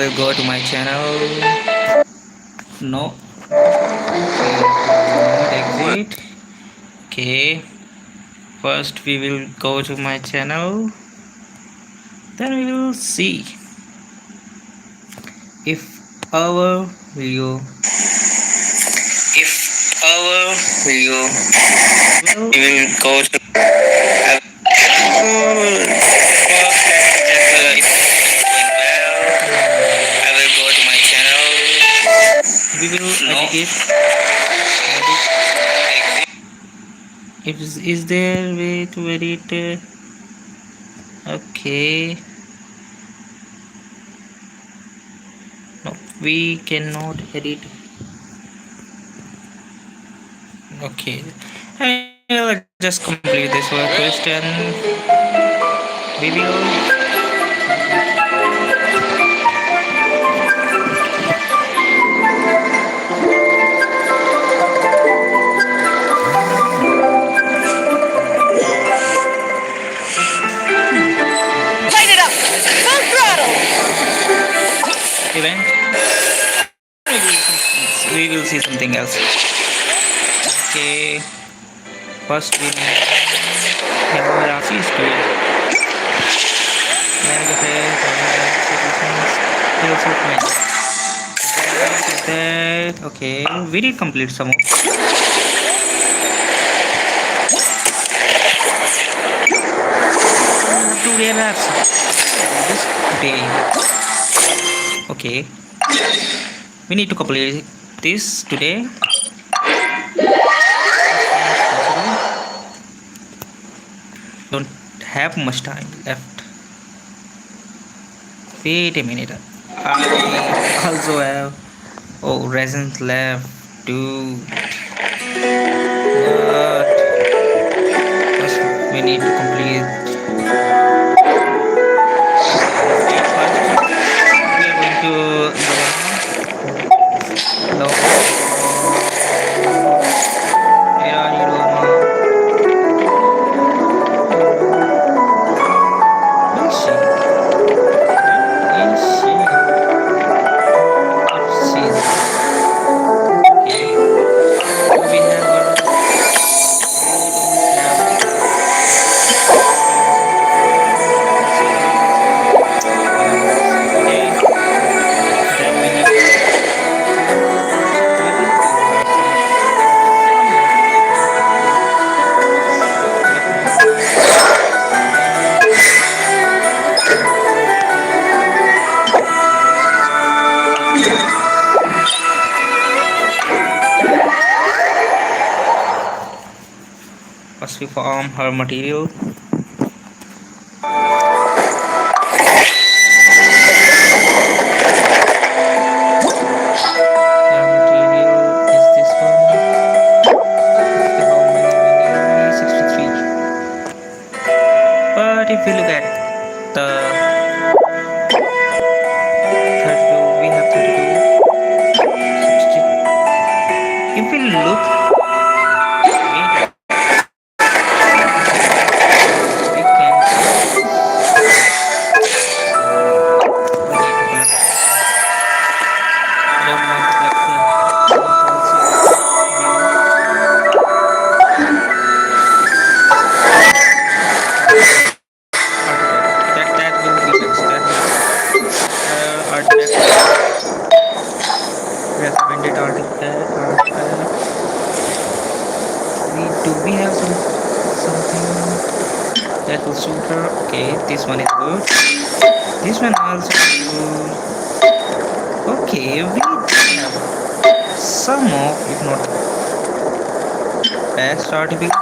will go to my channel. No, not exit. Okay, first we will go to my channel, then we will see if our video if our video we will go to first let me check if it's going well. I will go to my channel. We will edit it. If is there way to edit? Okay. No, we cannot edit. Okay. I'll just complete this one question. We will. Light it up! Full throttle! Event. We will see something else. Okay. First we have Rashi is clear. That okay. We did complete some of. Two real apps. This day. Okay. We need to complete this today. Don't have much time left. Wait a minute. I also have resin left too. But first we need to complete. We are going to no. Where are you, Loma? Where is she? Where is she? Let's see. Okay. We have first we form her material. Her material is this one. Okay, how many? 63. But if you look at the 32, we have 32. 60. If we look, wait, we can we need to collect. I don't want to collect the artifact. That will be next. That artifact. Recommended artifact. We have something that will suit her. Okay, this one is good. This one also good. Okay, we have some of, if not best artifact.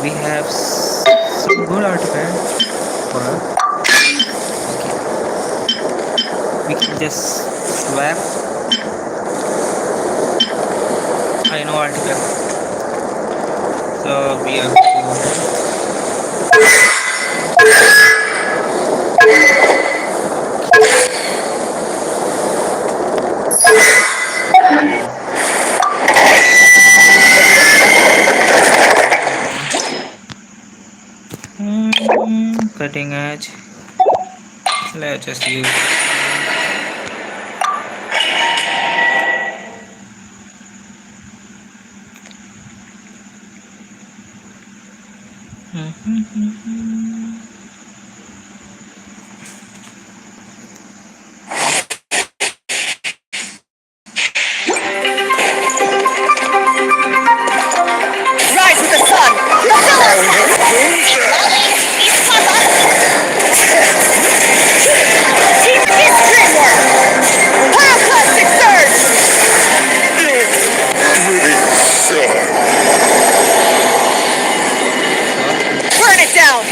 We have some good artifact for her. Okay, we can just swap. I know artifact. So we are cutting edge. Let's just use Rise with the sun! Fulfill us! Team is Dreamwork! Pyroclastic Surge! Burn it down!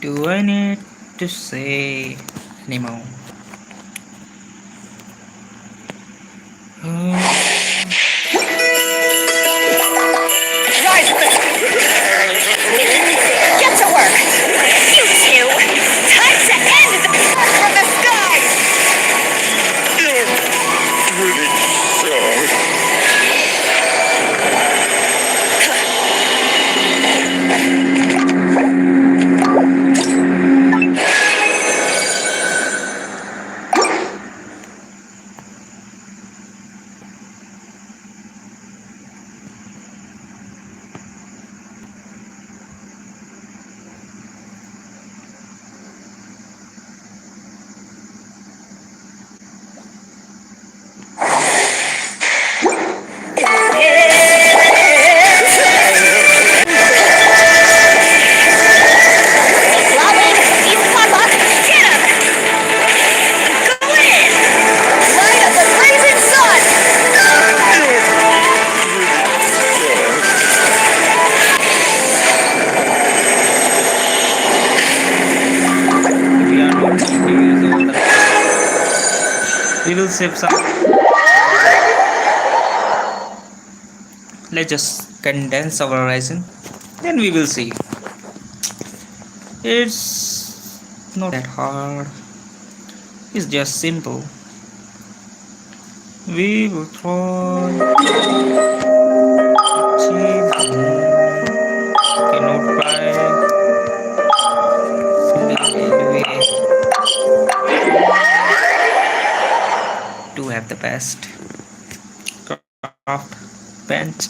Do I need to say anymore? Rise with the... Get to work! You two! Time to end the... from the sky! We will save some. Let's just condense our horizon, then we will see. It's not that hard, it's just simple. We will try to achieve the moon. Cannot try to have the best craft bench.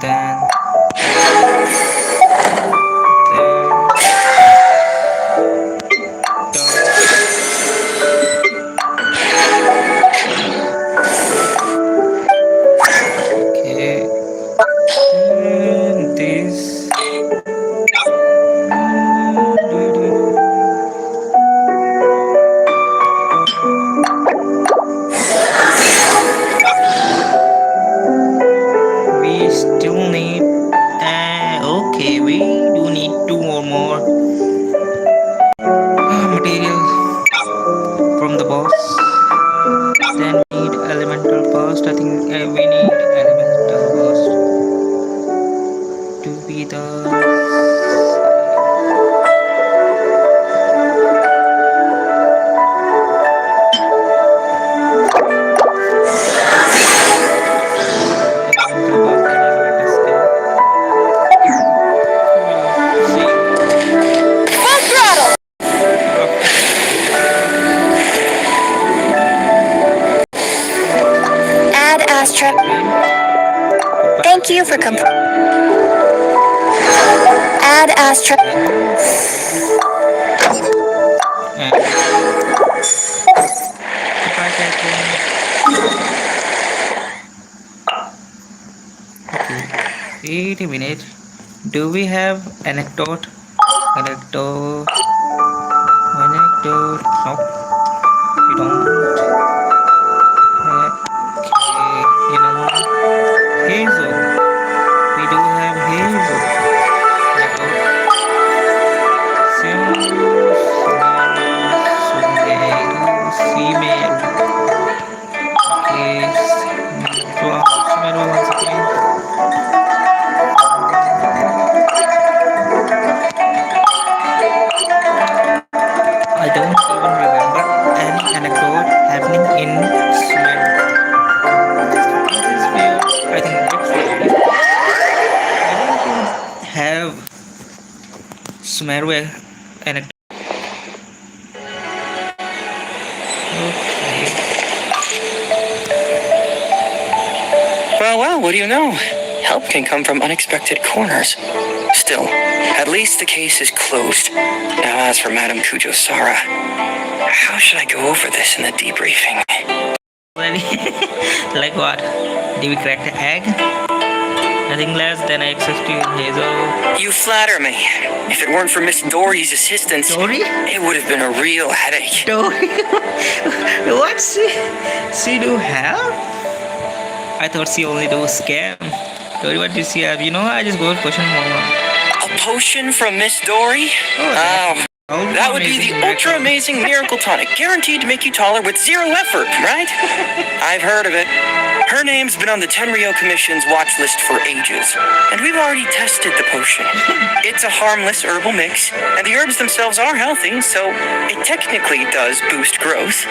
Then okay, and this we still need okay, we do need two or more material from the boss. Then we need elemental burst. I think we need elemental burst to be the elemental burst and elemental skill. We'll see Full throttle! Add Astra. Thank you for Add Astra. and if I can okay, wait a minute. Do we have anecdote? Anecdote. Anecdote. Nope, we don't. Okay, you know, Hazel. We do have Hazel. Female. Okay, female once again. airway and it. Okay. Well, what do you know? Help can come from unexpected corners. Still, at least the case is closed. Now, as for Madame Kujo-Sara, how should I go over this in the debriefing? Like what? Did we crack the egg? Nothing less than I-60 Hazel. You flatter me. If it weren't for Miss Dory's assistance, Dory? it would have been a real headache. Dory? What? She do help? I thought she only do scam. Dory, what does she have? I just go with question more. A potion from Miss Dory? That would be the ultra amazing miracle tonic, guaranteed to make you taller with zero effort, right? I've heard of it. Her name's been on the Tenryo Commission's watch list for ages, and we've already tested the potion. It's a harmless herbal mix, and the herbs themselves are healthy, so it technically does boost growth.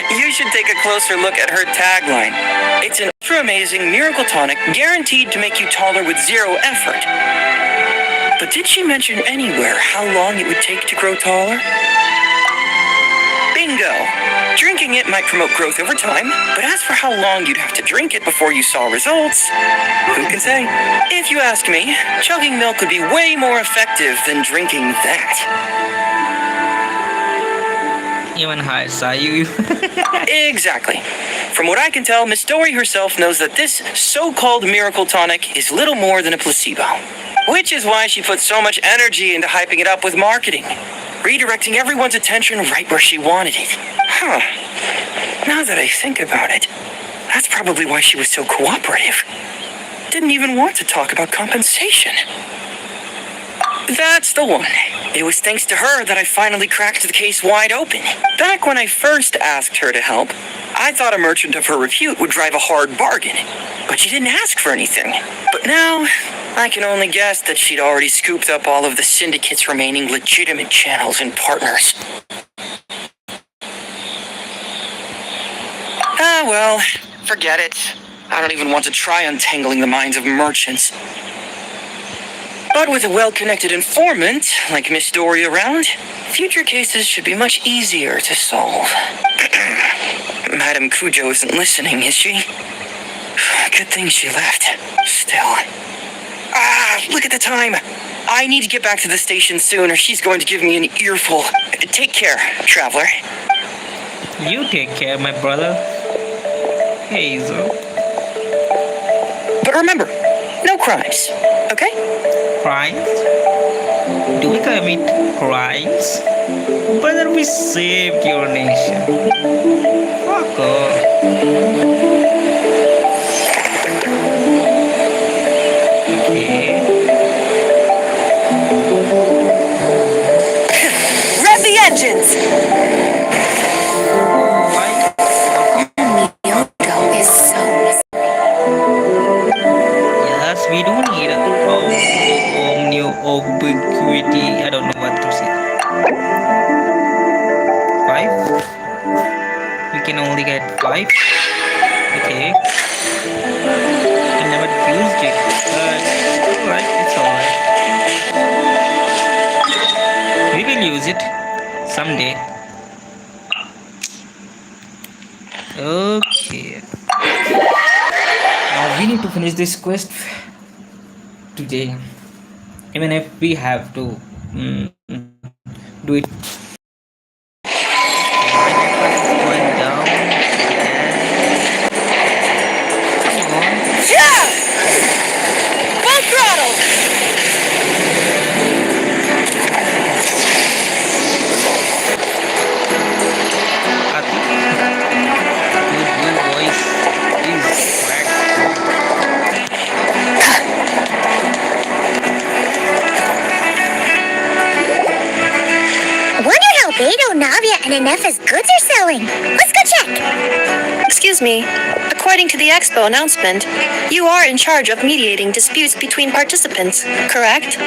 You should take a closer look at her tagline. It's an ultra amazing miracle tonic, guaranteed to make you taller with zero effort. But did she mention anywhere how long it would take to grow taller? Bingo! Drinking it might promote growth over time, but as for how long you'd have to drink it before you saw results, who can say? If you ask me, chugging milk would be way more effective than drinking that. Even higher, saw you. Exactly. From what I can tell, Miss Dory herself knows that this so-called miracle tonic is little more than a placebo. Which is why she put so much energy into hyping it up with marketing, redirecting everyone's attention right where she wanted it. Now that I think about it, that's probably why she was so cooperative. Didn't even want to talk about compensation. That's the one. It was thanks to her that I finally cracked the case wide open. Back when I first asked her to help, I thought a merchant of her repute would drive a hard bargain, but she didn't ask for anything. But now, I can only guess that she'd already scooped up all of the syndicate's remaining legitimate channels and partners. Well, forget it. I don't even want to try untangling the minds of merchants. But with a well-connected informant like Miss Dory around, future cases should be much easier to solve. Madame Kujo isn't listening, is she? Good thing she left. Still. Look at the time. I need to get back to the station soon or she's going to give me an earful. Take care, traveler. You take care, my brother. Hazel. But remember, no crimes, okay? Crimes? Do we commit crimes? Brother, we saved your nation. Fuck off. Okay. Rev the engines! Myoto is so... Yes, we do need new ubiquity. I don't know what to say. 5? We can only get 5. Okay. I never used it, but alright, it's alright. We will use it someday. Okay. Now we need to finish this quest today. Even if we have to do it. My network is going down. Come on. Yeah! Full throttle! I think your voice is cracked. Wonder how Beto, Navia, and Inef's goods are selling. Let's go check. Excuse me. According to the expo announcement, you are in charge of mediating disputes between participants, correct?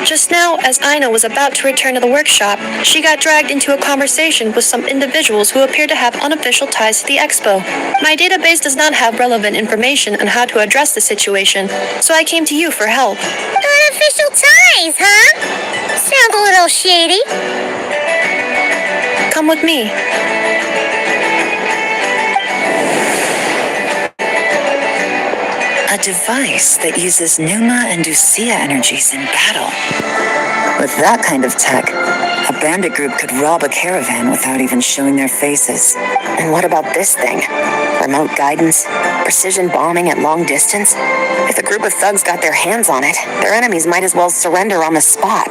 Just now, as Aina was about to return to the workshop, she got dragged into a conversation with some individuals who appear to have unofficial ties to the expo. My database does not have relevant information on how to address the situation, so I came to you for help. Not Unofficial ties, huh? Sounds a little shady. Come with me. A device that uses Numa and Lucia energies in battle. With that kind of tech, a bandit group could rob a caravan without even showing their faces. And what about this thing? Remote guidance? Precision bombing at long distance? If a group of thugs got their hands on it, their enemies might as well surrender on the spot.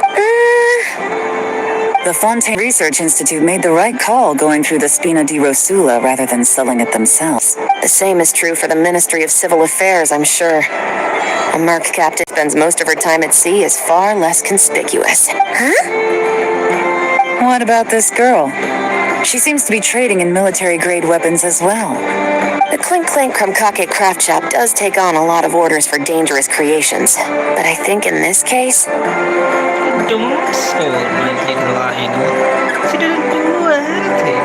The Fontaine Research Institute made the right call going through the Spina di Rosula rather than selling it themselves. The same is true for the Ministry of Civil Affairs, I'm sure. A merc captain spends most of her time at sea is far less conspicuous. What about this girl? She seems to be trading in military-grade weapons as well. The Clink Clank Krumkake craft shop does take on a lot of orders for dangerous creations. But I think in this case, Don't store my little Aino. She didn't do anything.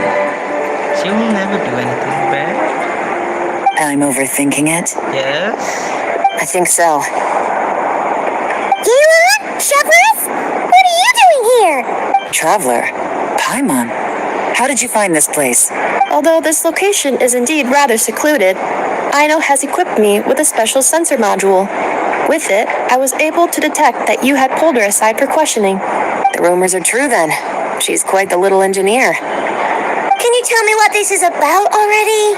She will never do anything bad. I'm overthinking it. Yes. I think so. Galen? Chevrolet? What are you doing here? Traveler, Paimon, how did you find this place? Although this location is indeed rather secluded, Aino has equipped me with a special sensor module. With it, I was able to detect that you had pulled her aside for questioning. The rumors are true then. She's quite the little engineer. Can you tell me what this is about already?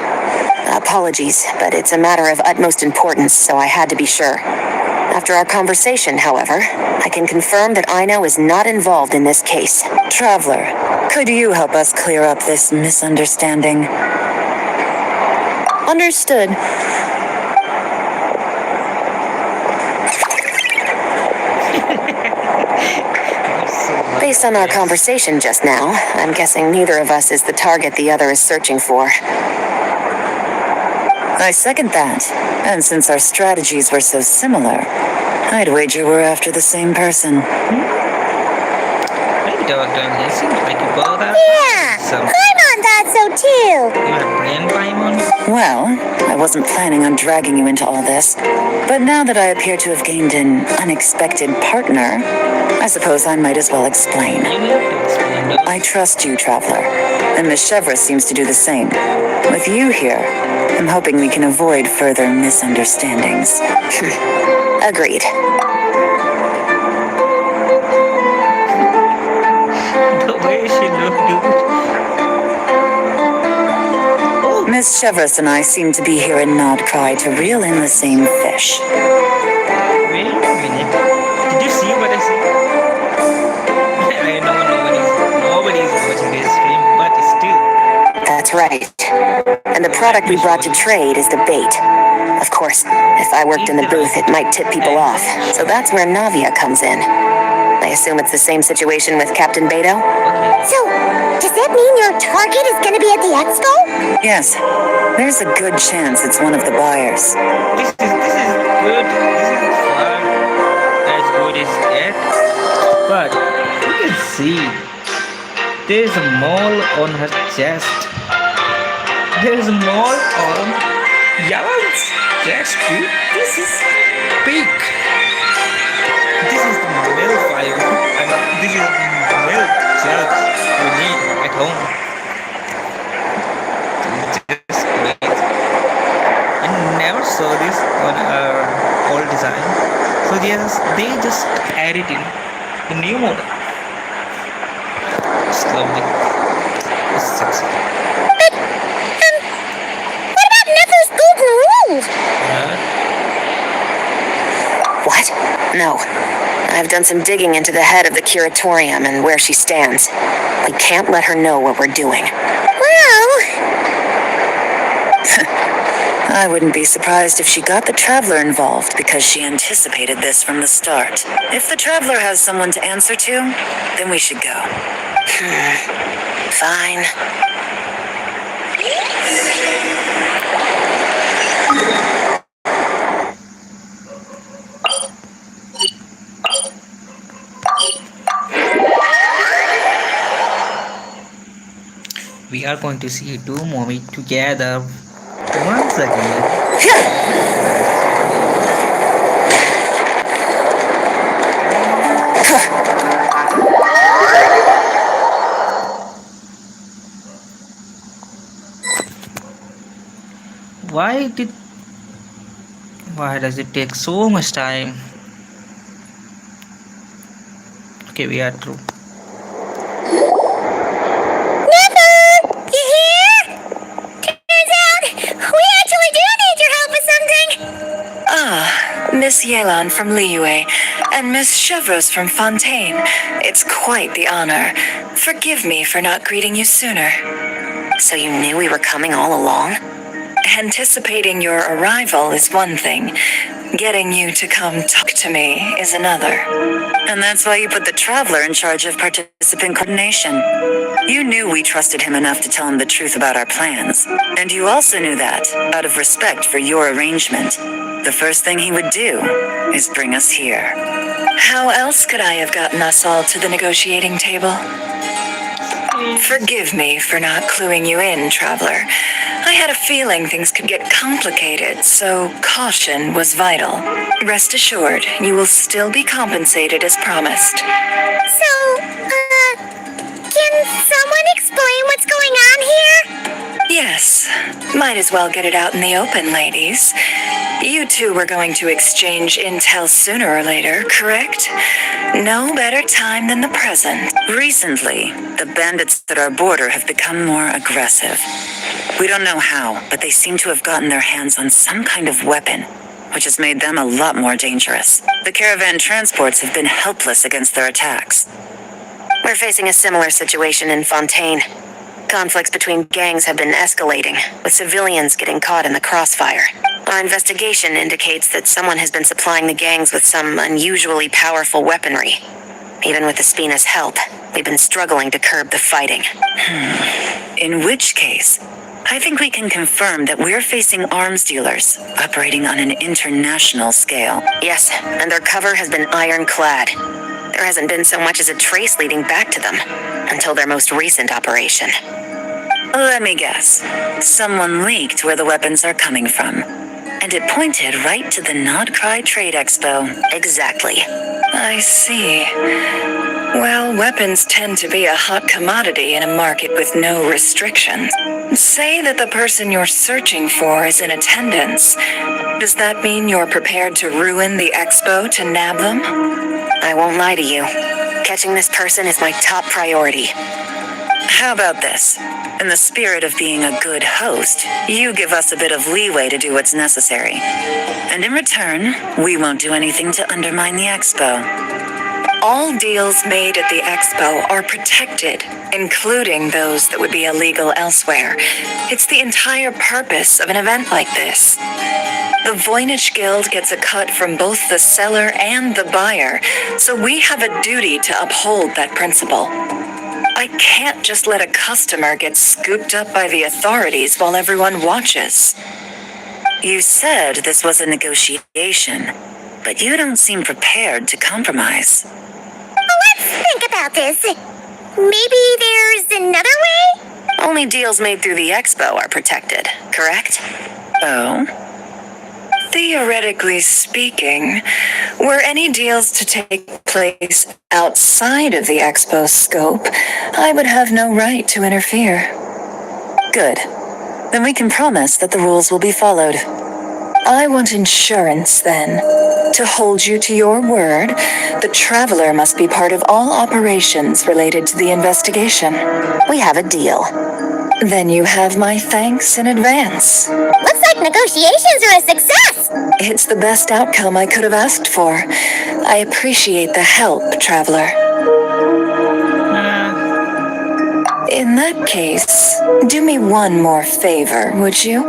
Apologies, but it's a matter of utmost importance, so I had to be sure. After our conversation, however, I can confirm that Aino is not involved in this case. Traveler, could you help us clear up this misunderstanding? Understood. Based on our conversation just now, I'm guessing neither of us is the target the other is searching for. I second that. And since our strategies were so similar, I'd wager we're after the same person. Maybe Doctor, it seems like you both are. Yeah, Some Paimon thought so too. you have brain Paimon. Well, I wasn't planning on dragging you into all this, but now that I appear to have gained an unexpected partner, I suppose I might as well explain. You have to explain. Though. I trust you, Traveler, and Miss Chevra seems to do the same. With you here, I'm hoping we can avoid further misunderstandings. Agreed. The way she looked, dude. Oh, Miss Chevras and I seem to be here in Nod Cry to reel in the same fish. wait a minute. Did you see what I see? I know nobody's watching this stream, but still. That's right. And the product we brought to trade is the bait. Of course, if I worked in the booth, it might tip people off. So that's where Navia comes in. I assume it's the same situation with Captain Beto? Okay. So, does that mean your target is gonna be at the expo? Yes, there's a good chance it's one of the buyers. This is good. This is far as good as it. But you can see there's a mole on her chest. There's a mole on Yalan's chest, dude. This is big. This is the milk file. I mean, this is the milk jug you need at home. Just wait. I never saw this on our old design. So they just added in the new model. It's lovely. It's sexy. What about Nefer's golden rule? What? No. I've done some digging into the head of the curatorium and where she stands. We can't let her know what we're doing. Well, I wouldn't be surprised if she got the Traveler involved because she anticipated this from the start. If the Traveler has someone to answer to, then we should go. Fine. We are going to see two movies together once again. Why did why does it take so much time? Okay, we are through. Nipper! You here? Turns out, we actually do need your help with something. Ah, Miss Yelan from Liyue and Miss Chevros from Fontaine. It's quite the honor. Forgive me for not greeting you sooner. So you knew we were coming all along? Anticipating your arrival is one thing. Getting you to come talk to me is another. And that's why you put the Traveler in charge of participant coordination. You knew we trusted him enough to tell him the truth about our plans. And you also knew that, out of respect for your arrangement, the first thing he would do is bring us here. How else could I have gotten us all to the negotiating table? Forgive me for not cluing you in, Traveler. I had a feeling things could get complicated, so caution was vital. Rest assured, you will still be compensated as promised. So, can someone explain what's going on here? Yes, might as well get it out in the open, ladies. You two were going to exchange intel sooner or later, correct? No better time than the present. Recently, the bandits at our border have become more aggressive. We don't know how, but they seem to have gotten their hands on some kind of weapon, which has made them a lot more dangerous. The caravan transports have been helpless against their attacks. We're facing a similar situation in Fontaine. Conflicts between gangs have been escalating, with civilians getting caught in the crossfire. Our investigation indicates that someone has been supplying the gangs with some unusually powerful weaponry. Even with the Spina's help, we've been struggling to curb the fighting. In which case, I think we can confirm that we're facing arms dealers operating on an international scale. Yes, and their cover has been ironclad. There hasn't been so much as a trace leading back to them, until their most recent operation. Let me guess. Someone leaked where the weapons are coming from. And it pointed right to the Nodcry Trade Expo. Exactly. I see. Well, weapons tend to be a hot commodity in a market with no restrictions. Say that the person you're searching for is in attendance. Does that mean you're prepared to ruin the expo to nab them? I won't lie to you. Catching this person is my top priority. How about this? In the spirit of being a good host, you give us a bit of leeway to do what's necessary. And in return, we won't do anything to undermine the expo. All deals made at the expo are protected, including those that would be illegal elsewhere. It's the entire purpose of an event like this. The Voynich Guild gets a cut from both the seller and the buyer, so we have a duty to uphold that principle. I can't just let a customer get scooped up by the authorities while everyone watches. You said this was a negotiation, but you don't seem prepared to compromise. Let's think about this. Maybe there's another way? Only deals made through the expo are protected, correct? Oh? Theoretically speaking, were any deals to take place outside of the expo scope, I would have no right to interfere. Good. Then we can promise that the rules will be followed. I want insurance, then. To hold you to your word, the Traveler must be part of all operations related to the investigation. We have a deal. Then you have my thanks in advance. Looks like negotiations are a success. It's the best outcome I could have asked for. I appreciate the help, Traveler. In that case, do me one more favor, would you?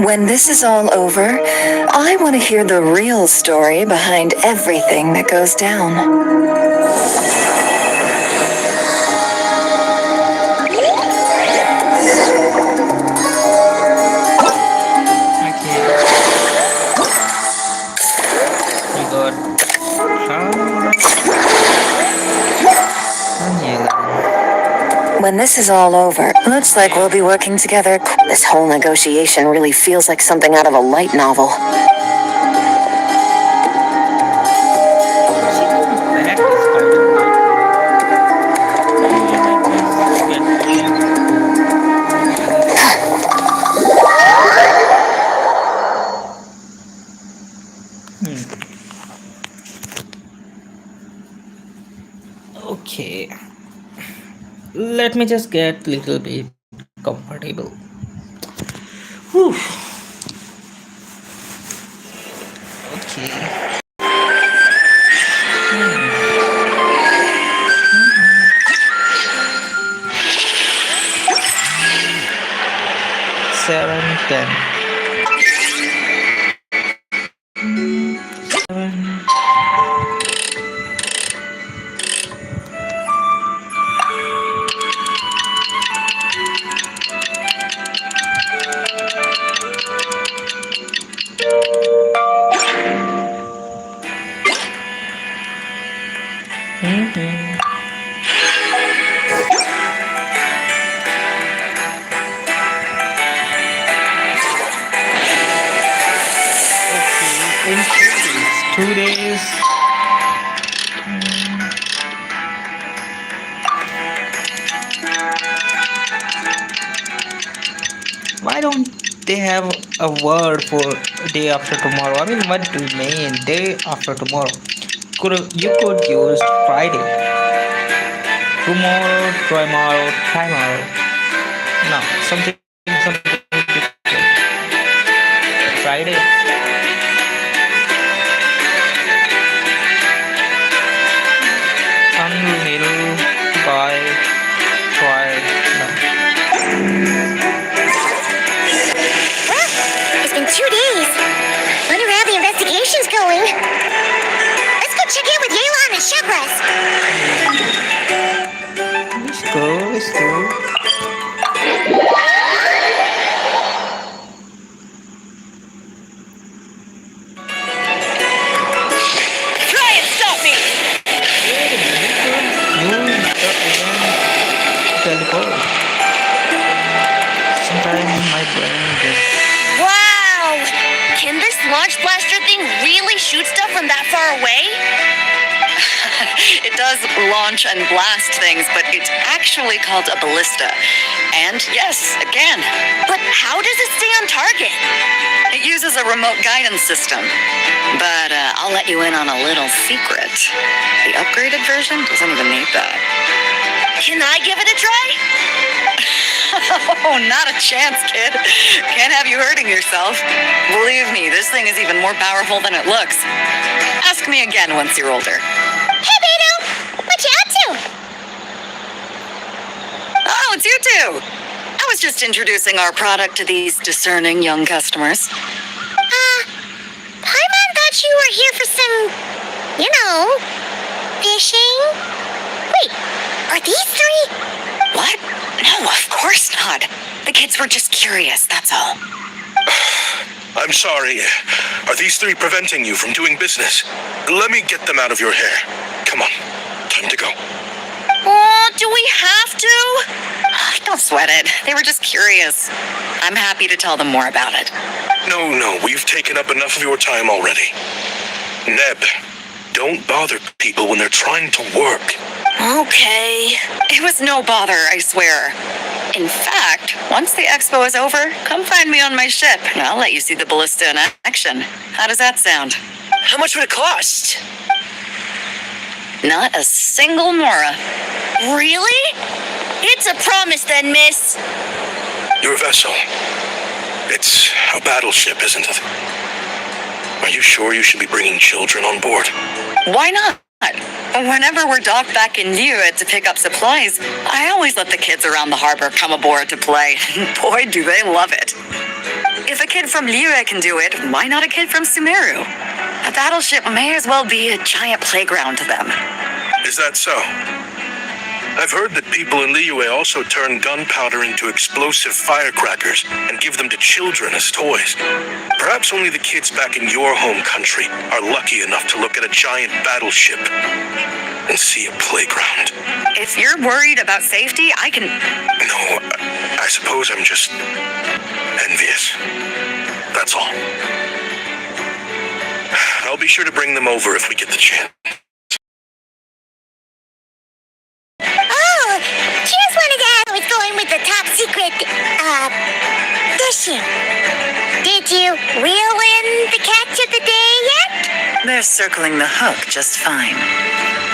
When this is all over, I want to hear the real story behind everything that goes down. When this is all over, looks like we'll be working together. This whole negotiation really feels like something out of a light novel. let me just get little bit comfortable. Whew. Okay. 7, 10. 7. Mhm. In 2 days. 2 days. Why don't they have a word for day after tomorrow? I mean, what do you mean day after tomorrow? You could use Friday, tomorrow. No, something different. Friday. Unreal by try. No. Well, it's been 2 days. Wonder how the investigation's going. Let's go check in with Yelan and Chakras. Let's go. Try and stop me! Use the teleport. Sometimes my brain just Wow! Can this launch blaster thing really shoot stuff from that far away? It does launch and blast things, but it's actually called a ballista. And yes, again, But how does it stay on target? it uses a remote guidance system. But I'll let you in on a little secret. The upgraded version doesn't even need that. Can I give it a try? Oh, not a chance, kid. Can't have you hurting yourself. Believe me, this thing is even more powerful than it looks. Ask me again once you're older. Hey, Beto! What you up to? Oh, it's you two. I was just introducing our product to these discerning young customers. Paimon thought you were here for some, fishing. Wait, are these 3? What? No, of course not. The kids were just curious, that's all. I'm sorry. Are these 3 preventing you from doing business? Let me get them out of your hair. Come on. Time to go. Oh, do we have to? Don't sweat it. They were just curious. I'm happy to tell them more about it. No, we've taken up enough of your time already. Neb, don't bother people when they're trying to work. Okay. It was no bother, I swear. In fact, once the expo is over, come find me on my ship, and I'll let you see the ballista in action. How does that sound? How much would it cost? Not a single mora. Really? It's a promise then, miss. Your vessel. It's a battleship, isn't it? Are you sure you should be bringing children on board? Why not? Whenever we're docked back in Liyue to pick up supplies, I always let the kids around the harbor come aboard to play. Boy, do they love it. If a kid from Liyue can do it, why not a kid from Sumeru? A battleship may as well be a giant playground to them. Is that so? I've heard that people in Liyue also turn gunpowder into explosive firecrackers and give them to children as toys. Perhaps only the kids back in your home country are lucky enough to look at a giant battleship and see a playground. If you're worried about safety, I can... No, I suppose I'm just envious. That's all. I'll be sure to bring them over if we get the chance. Oh, just wanted to ask how it's going with the top secret, fishing. Did you reel in the catch of the day yet? They're circling the hook just fine.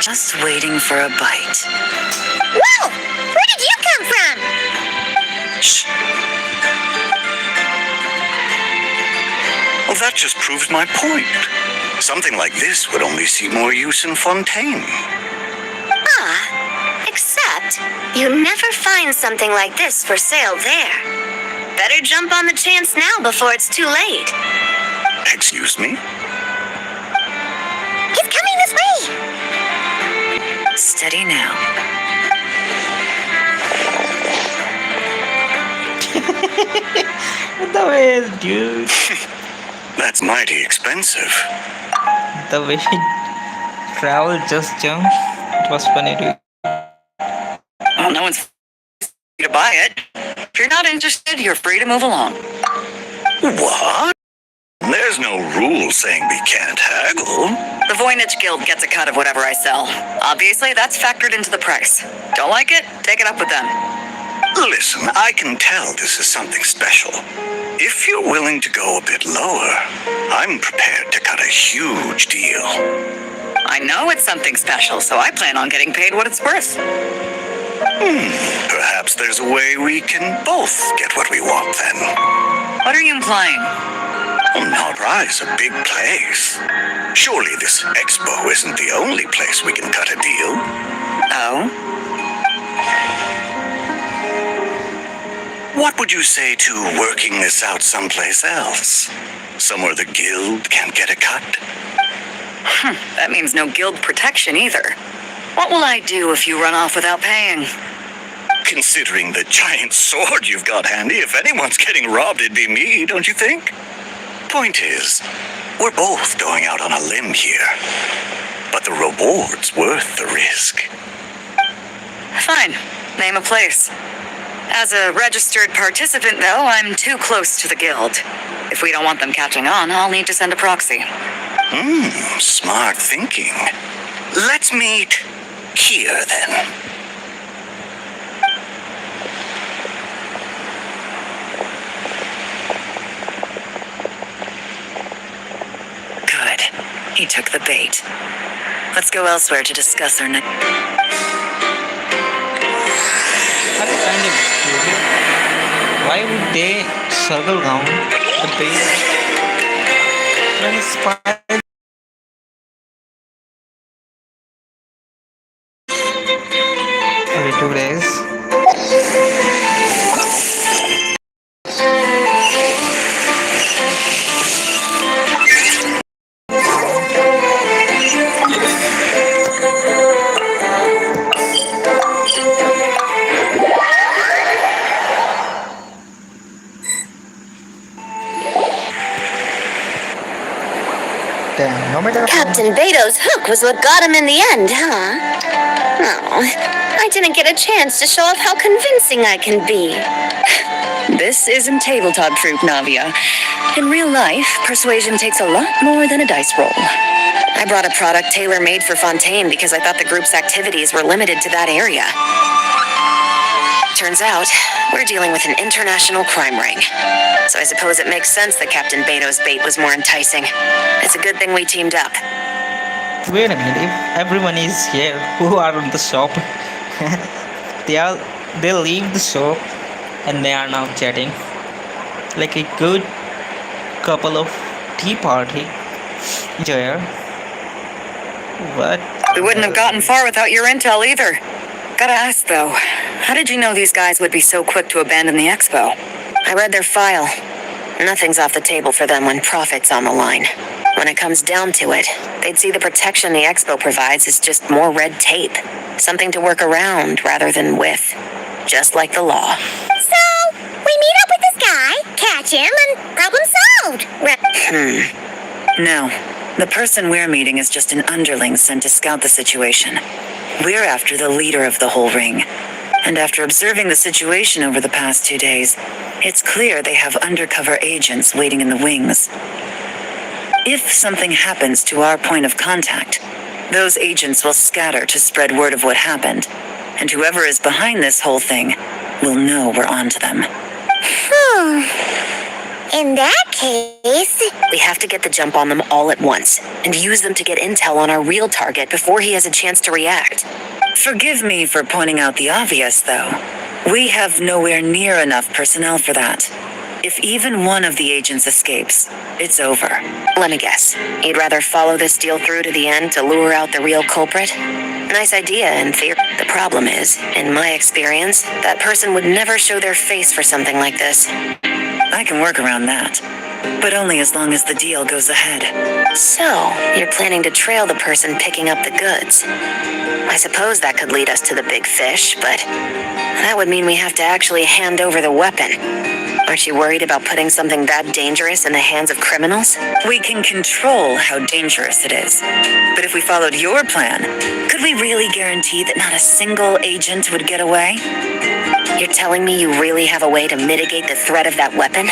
Just waiting for a bite. Whoa! Where did you that just proves my point. Something like this would only see more use in Fontaine. Except, you never find something like this for sale there. Better jump on the chance now before it's too late. Excuse me? He's coming this way! Steady now. The way, dude. That's mighty expensive. The way he traveled just jumped. It was funny, dude. Well, no one's to buy it. If you're not interested, you're free to move along. What? There's no rule saying we can't haggle. The Voynich Guild gets a cut of whatever I sell. Obviously, that's factored into the price. Don't like it? Take it up with them. Listen, I can tell this is something special. If you're willing to go a bit lower, I'm prepared to cut a huge deal. I know it's something special, so I plan on getting paid what it's worth. Perhaps there's a way we can both get what we want then. What are you implying? Oh, Nalbra a big place. Surely this expo isn't the only place we can cut a deal. Oh? What would you say to working this out someplace else? Somewhere the guild can't get a cut? That means no guild protection either. What will I do if you run off without paying? Considering the giant sword you've got handy, if anyone's getting robbed, it'd be me, don't you think? Point is, we're both going out on a limb here. But the reward's worth the risk. Fine. Name a place. As a registered participant, though, I'm too close to the guild. If we don't want them catching on, I'll need to send a proxy. Smart thinking. Let's meet here, then. Good. He took the bait. Let's go elsewhere to discuss our next... That's kind of stupid. Why would they circle round the base when it's spider? Okay, 2 days. Damn, no matter how Captain Beto's hook was what got him in the end, huh? Oh, I didn't get a chance to show off how convincing I can be. This isn't tabletop truth, Navia. In real life, persuasion takes a lot more than a dice roll. I brought a product tailor-made for Fontaine because I thought the group's activities were limited to that area. Turns out, we're dealing with an international crime ring. So I suppose it makes sense that Captain Beto's bait was more enticing. It's a good thing we teamed up. Wait a minute, if everyone is here who are in the shop, they leave the shop and they are now chatting like a good couple of tea party enjoyer. What? We wouldn't have gotten far without your intel either. Gotta ask though, how did you know these guys would be so quick to abandon the expo? I read their file. Nothing's off the table for them when profit's on the line. When it comes down to it, they'd see the protection the expo provides as just more red tape. Something to work around rather than with. Just like the law. So, we meet up with this guy, catch him, and problem solved. No. The person we're meeting is just an underling sent to scout the situation. We're after the leader of the whole ring. And after observing the situation over the past 2 days, it's clear they have undercover agents waiting in the wings. If something happens to our point of contact, those agents will scatter to spread word of what happened. And whoever is behind this whole thing will know we're onto them. In that case... We have to get the jump on them all at once, and use them to get intel on our real target before he has a chance to react. Forgive me for pointing out the obvious, though. We have nowhere near enough personnel for that. If even one of the agents escapes, it's over. Let me guess. You'd rather follow this deal through to the end to lure out the real culprit? Nice idea in theory. The problem is, in my experience, that person would never show their face for something like this. I can work around that, but only as long as the deal goes ahead. So, you're planning to trail the person picking up the goods. I suppose that could lead us to the big fish, but that would mean we have to actually hand over the weapon. Aren't you worried about putting something that dangerous in the hands of criminals? We can control how dangerous it is. But if we followed your plan, could we really guarantee that not a single agent would get away? You're telling me you really have a way to mitigate the threat of that weapon?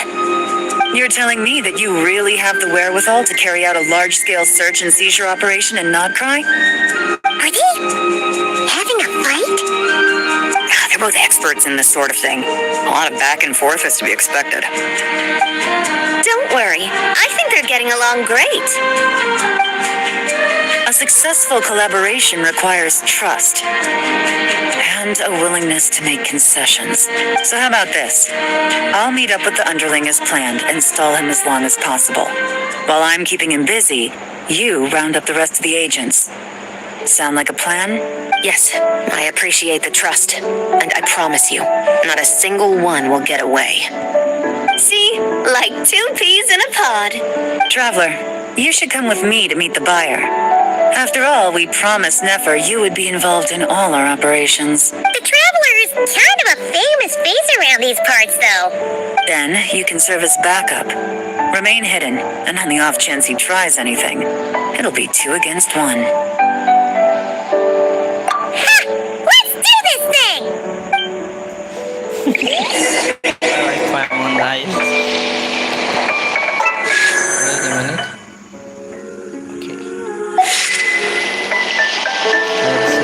You're telling me that you really have the wherewithal to carry out a large-scale search and seizure operation and not cry? Are they having a fight? They're both experts in this sort of thing. A lot of back and forth is to be expected. Don't worry. I think they're getting along great. A successful collaboration requires trust and a willingness to make concessions. So how about this? I'll meet up with the underling as planned and stall him as long as possible. While I'm keeping him busy, you round up the rest of the agents. Sound like a plan? Yes, I appreciate the trust. And I promise you, not a single one will get away. See? Like 2 peas in a pod. Traveler, you should come with me to meet the buyer. After all, we promised Nefer you would be involved in all our operations. The Traveler is kind of a famous face around these parts, though. Then you can serve as backup. Remain hidden, and on the off chance he tries anything, it'll be 2 against 1. Ha! Let's do this thing! I find one nice. Wait a minute. Okay. Let's see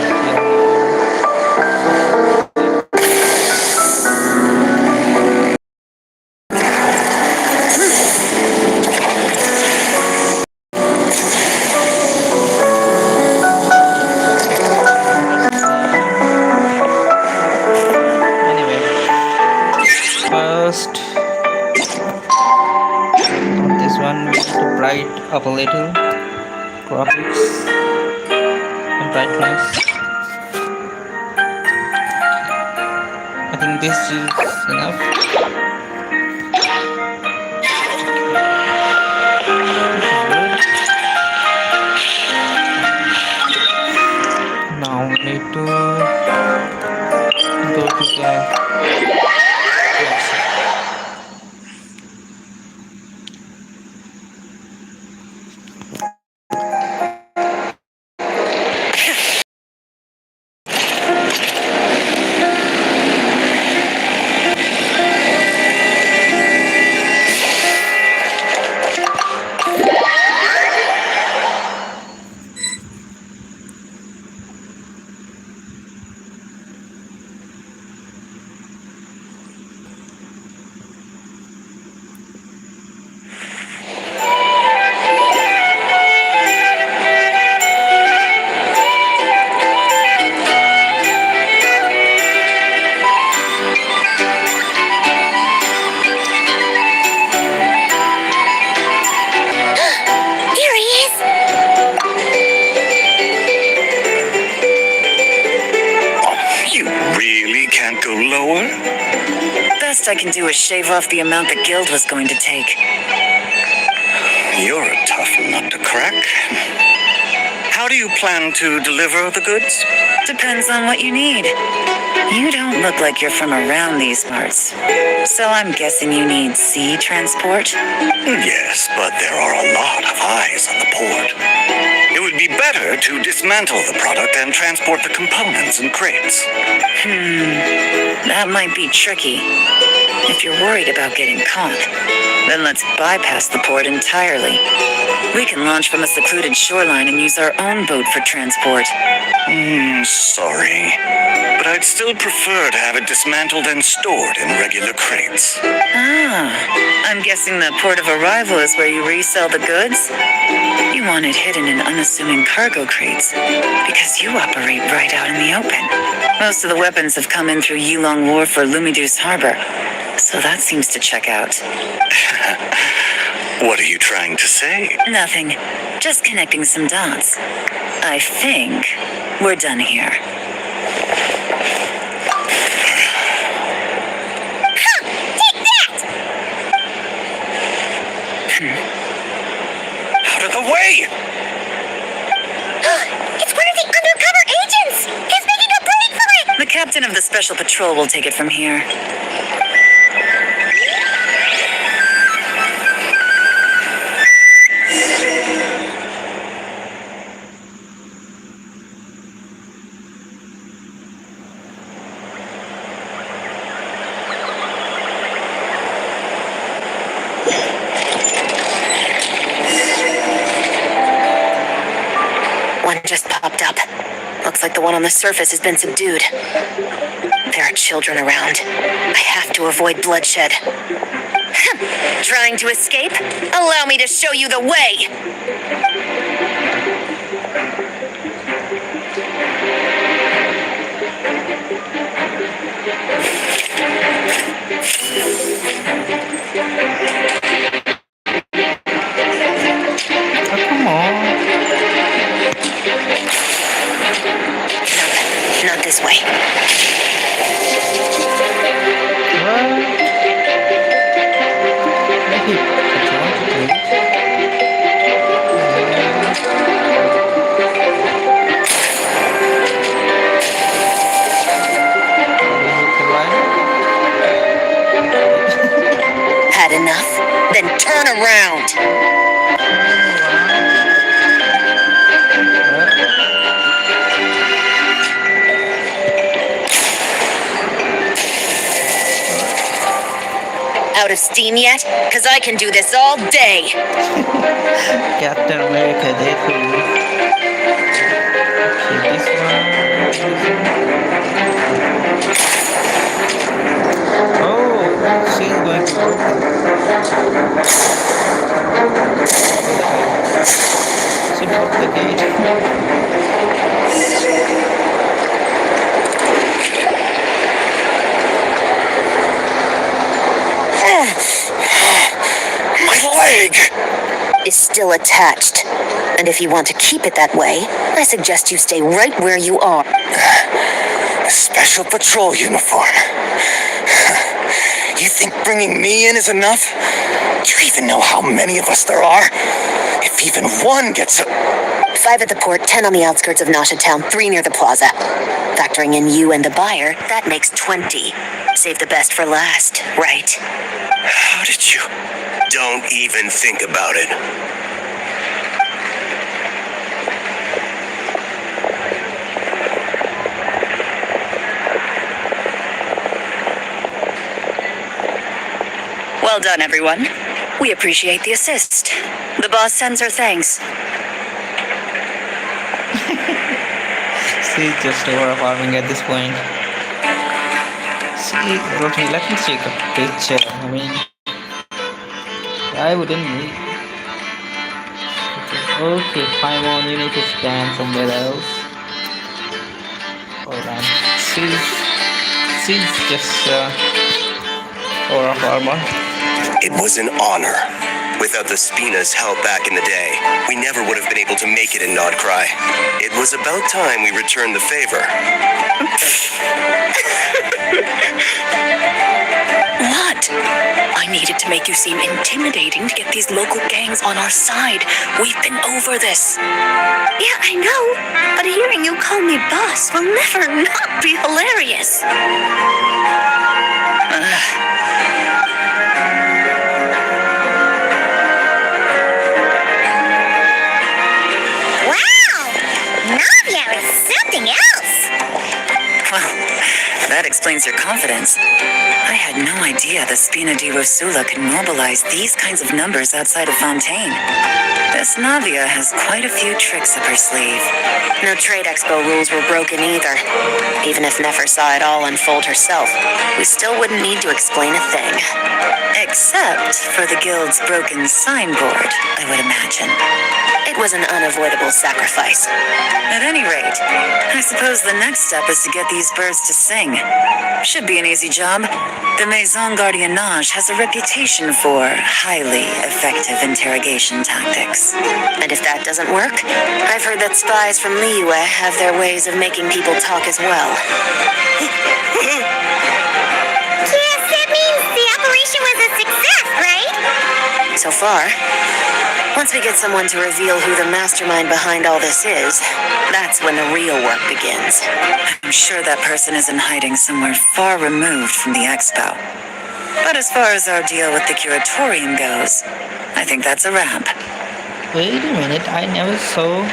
anyway, first this one we need to bright up a little graphics and brightness. I think this is enough. Now we need to go to the Here he is! You really can't go lower? Best I can do is shave off the amount the guild was going to take. You're a tough nut to crack. How do you plan to deliver the goods? Depends on what you need. You don't look like you're from around these parts. So I'm guessing you need sea transport? Yes, but there are a lot of eyes on the port. It would be better to dismantle the product and transport the components in crates. That might be tricky. If you're worried about getting caught, then let's bypass the port entirely. We can launch from a secluded shoreline and use our own boat for transport. Sorry, but I'd still prefer to have it dismantled and stored in regular crates. I'm guessing the port of arrival is where you resell the goods? You want it hidden in unassuming cargo crates, because you operate right out in the open. Most of the weapons have come in through Yulong Wharf or Lumiduce Harbor, so So that seems to check out. What are you trying to say? Nothing. Just connecting some dots. I think we're done here. Out of the way! It's one of the undercover agents! He's making a break for it! The captain of the special patrol will take it from here. One just popped up. Looks like the one on the surface has been subdued. There are children around. I have to avoid bloodshed. Trying to escape? Allow me to show you the way! Oh, come on. Not this way. What? Maybe control to do it. Had enough? Then turn around! Out of steam yet? 'Cause I can do this all day! Captain America, there for you. Okay, this one. Oh, she's going to. She broke the gate. My leg! Is still attached. And if you want to keep it that way, I suggest you stay right where you are. A special patrol uniform. You think bringing me in is enough? Do you even know how many of us there are? If even one gets a... 5 at the port, 10 on the outskirts of Nasha Town, 3 near the plaza. Factoring in you and the buyer, that makes 20. Save the best for last, right? How did you... Don't even think about it. Well done, everyone. We appreciate the assist. The boss sends her thanks. She's just overwhelming at this point. See, Rosie, let me take a picture. I mean, I wouldn't need. Okay, Paimon, you need to stand somewhere else. Alright, she's just overwhelming. It was an honor. Without the Spina's help back in the day, we never would have been able to make it in Nodcry. It was about time we returned the favor. What? I needed to make you seem intimidating to get these local gangs on our side. We've been over this. Yeah, I know. But hearing you call me boss will never not be hilarious. Wow! Navia is something else. Well, that explains your confidence. I had no idea the Spina di Rosula could mobilize these kinds of numbers outside of Fontaine. This Navia has quite a few tricks up her sleeve. No trade expo rules were broken either. Even if Nefer saw it all unfold herself, we still wouldn't need to explain a thing. Except for the guild's broken signboard, I would imagine. It was an unavoidable sacrifice. At any rate, I suppose the next step is to get these birds to sing. Should be an easy job. The Maison Gardiennage has a reputation for highly effective interrogation tactics. And if that doesn't work, I've heard that spies from Liyue have their ways of making people talk as well. yes, that means the operation was a success, right? So far, once we get someone to reveal who the mastermind behind all this is, that's when the real work begins. I'm sure that person is in hiding somewhere far removed from the expo. But as far as our deal with the curatorium goes, I think that's a wrap. Wait a minute, I never saw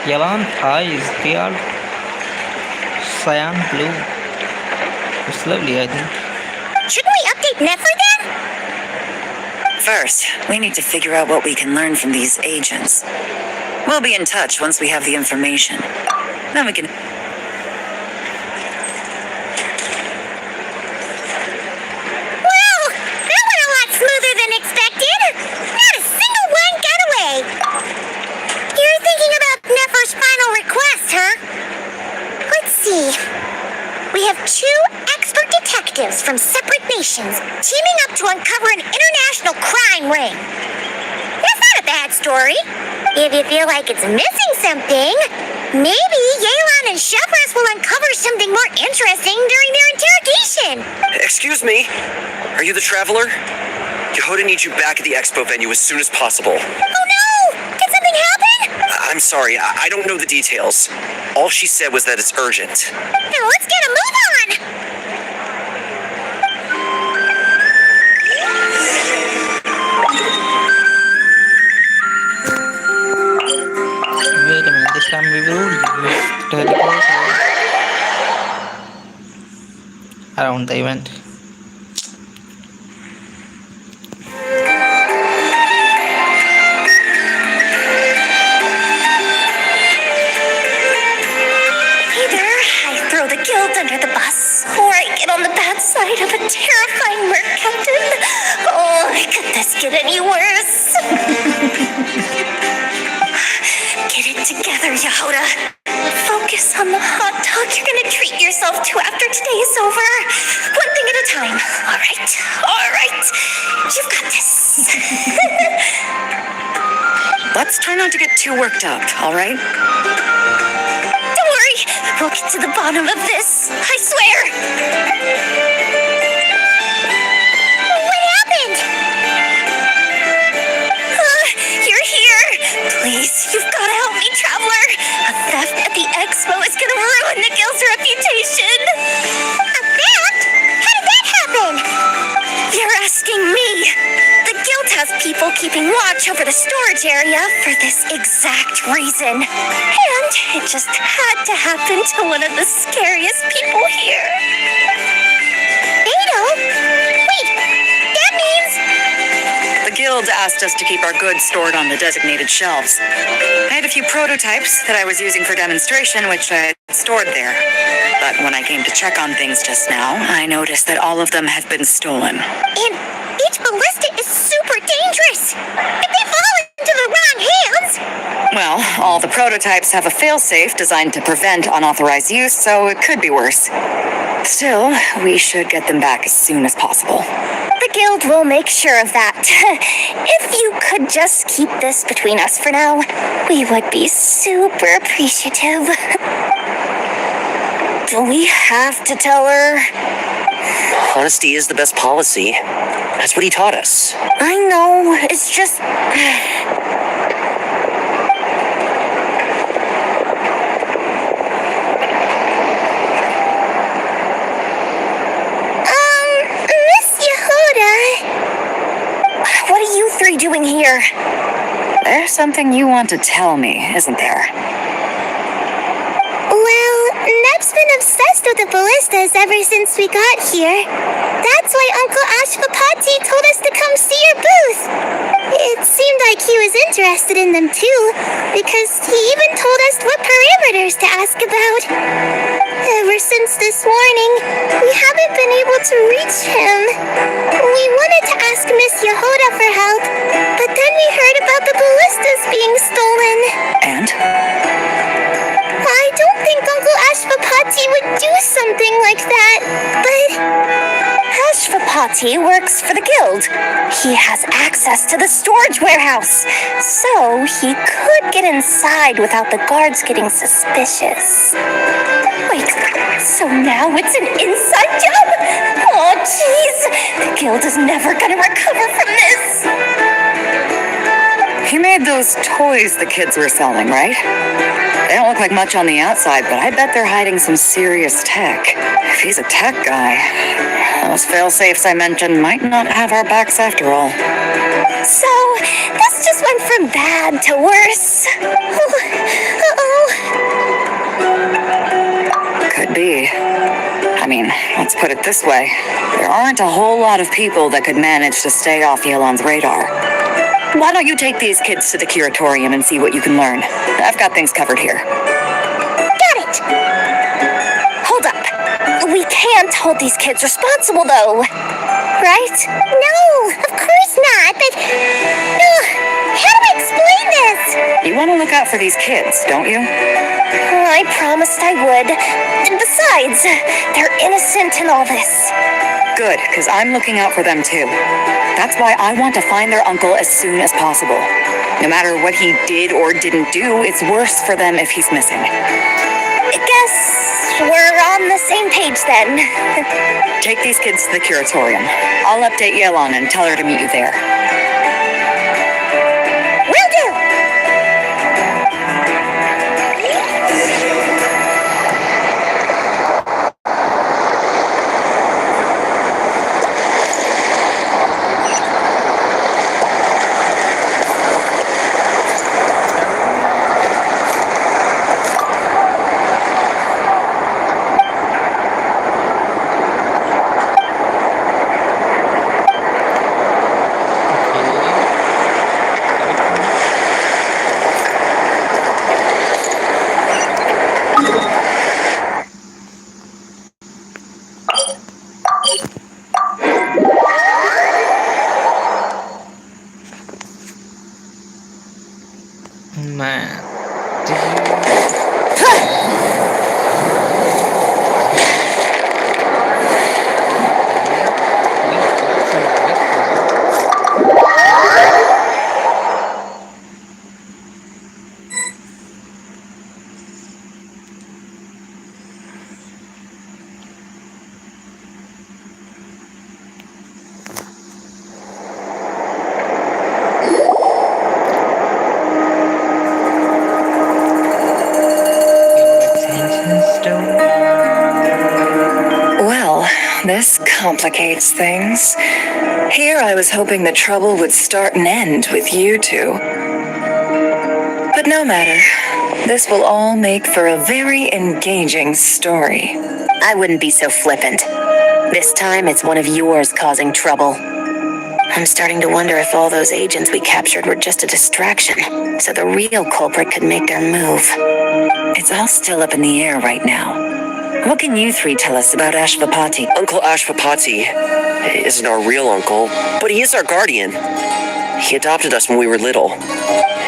Yalan eyes. They are cyan blue. It's lovely, I think. Shouldn't we update Nefer then? First, we need to figure out what we can learn from these agents. We'll be in touch once we have the information. Then we can... Well, that went a lot smoother than expected. Not a single one got away. You're thinking about Nefer's final request, huh? Let's see. We have 2 expert detectives from separate nations teaming up to uncover an international crime ring. That's not a bad story. If you feel like it's missing something, maybe Yelan and Shepras will uncover something more interesting during their interrogation. Excuse me. Are you the traveler? Yehoda needs you back at the expo venue as soon as possible. Oh no! Did something happen? I'm sorry, I don't know the details. All she said was that it's urgent. Now let's get a move on! Wait a minute, this time we will use teleport around the event. Under the bus, or I get on the bad side of a terrifying merc captain. Oh, could this get any worse? Get it together, Yehoda. Focus on the hot dog you're gonna treat yourself to after today is over. One thing at a time. All right. You've got this. Let's try not to get too worked up, all right? Don't worry, we'll get to the bottom of this. I swear. What happened? You're here. Please, you've got to help me, traveler. A theft at the expo is going to ruin the guild's reputation. A theft? How did that happen? You're asking me. The guild has people keeping watch over the storage area for this exact reason. And it just had to happen to one of the scariest people here. Beto? Wait, that means... The guild asked us to keep our goods stored on the designated shelves. I had a few prototypes that I was using for demonstration, which I had stored there. But when I came to check on things just now, I noticed that all of them had been stolen. And each ballista is super dangerous. If they fall into the wrong hands... Well, all the prototypes have a failsafe designed to prevent unauthorized use, so it could be worse. Still, we should get them back as soon as possible. The guild will make sure of that. If you could just keep this between us for now, we would be super appreciative. Do we have to tell her? Honesty is the best policy. That's what he taught us. I know, it's just... Miss Yehoda... What are you 3 doing here? There's something you want to tell me, isn't there? Well, Neb's been obsessed with the ballistas ever since we got here. That's why Uncle Ashpapati told us to come see your booth. It seemed like he was interested in them too, because he even told us what parameters to ask about. Ever since this morning, we haven't been able to reach him. We wanted to ask Miss Yehoda for help, but then we heard about the ballistas being stolen. And? I don't think Uncle Ashpapati would do something like that, but Ashvapati works for the guild. He has access to the storage warehouse, so he could get inside without the guards getting suspicious. Wait, so now it's an inside job? Oh, jeez. The guild is never gonna recover from this. He made those toys the kids were selling, right? They don't look like much on the outside, but I bet they're hiding some serious tech. If he's a tech guy, those fail-safes I mentioned might not have our backs after all. So, this just went from bad to worse. Uh-oh. Could be. I mean, let's put it this way. There aren't a whole lot of people that could manage to stay off Yelon's radar. Why don't you take these kids to the curatorium and see what you can learn? I've got things covered here. Got it. Hold up. We can't hold these kids responsible, though. Right? No, of course not, but... how do I explain this? You want to look out for these kids, don't you? I promised I would. And besides, they're innocent in all this. Good, because I'm looking out for them too. That's why I want to find their uncle as soon as possible. No matter what he did or didn't do, it's worse for them if he's missing. I guess we're on the same page then. Take these kids to the curatorium. I'll update Yelon and tell her to meet you there. Will do! Man, Well, this complicates things. Here I was hoping the trouble would start and end with you two. But no matter. This will all make for a very engaging story. I wouldn't be so flippant. This time it's one of yours causing trouble. I'm starting to wonder if all those agents we captured were just a distraction, so the real culprit could make their move. It's all still up in the air right now. What can you three tell us about Ashvapati? Uncle Ashvapati isn't our real uncle, but he is our guardian. He adopted us when we were little.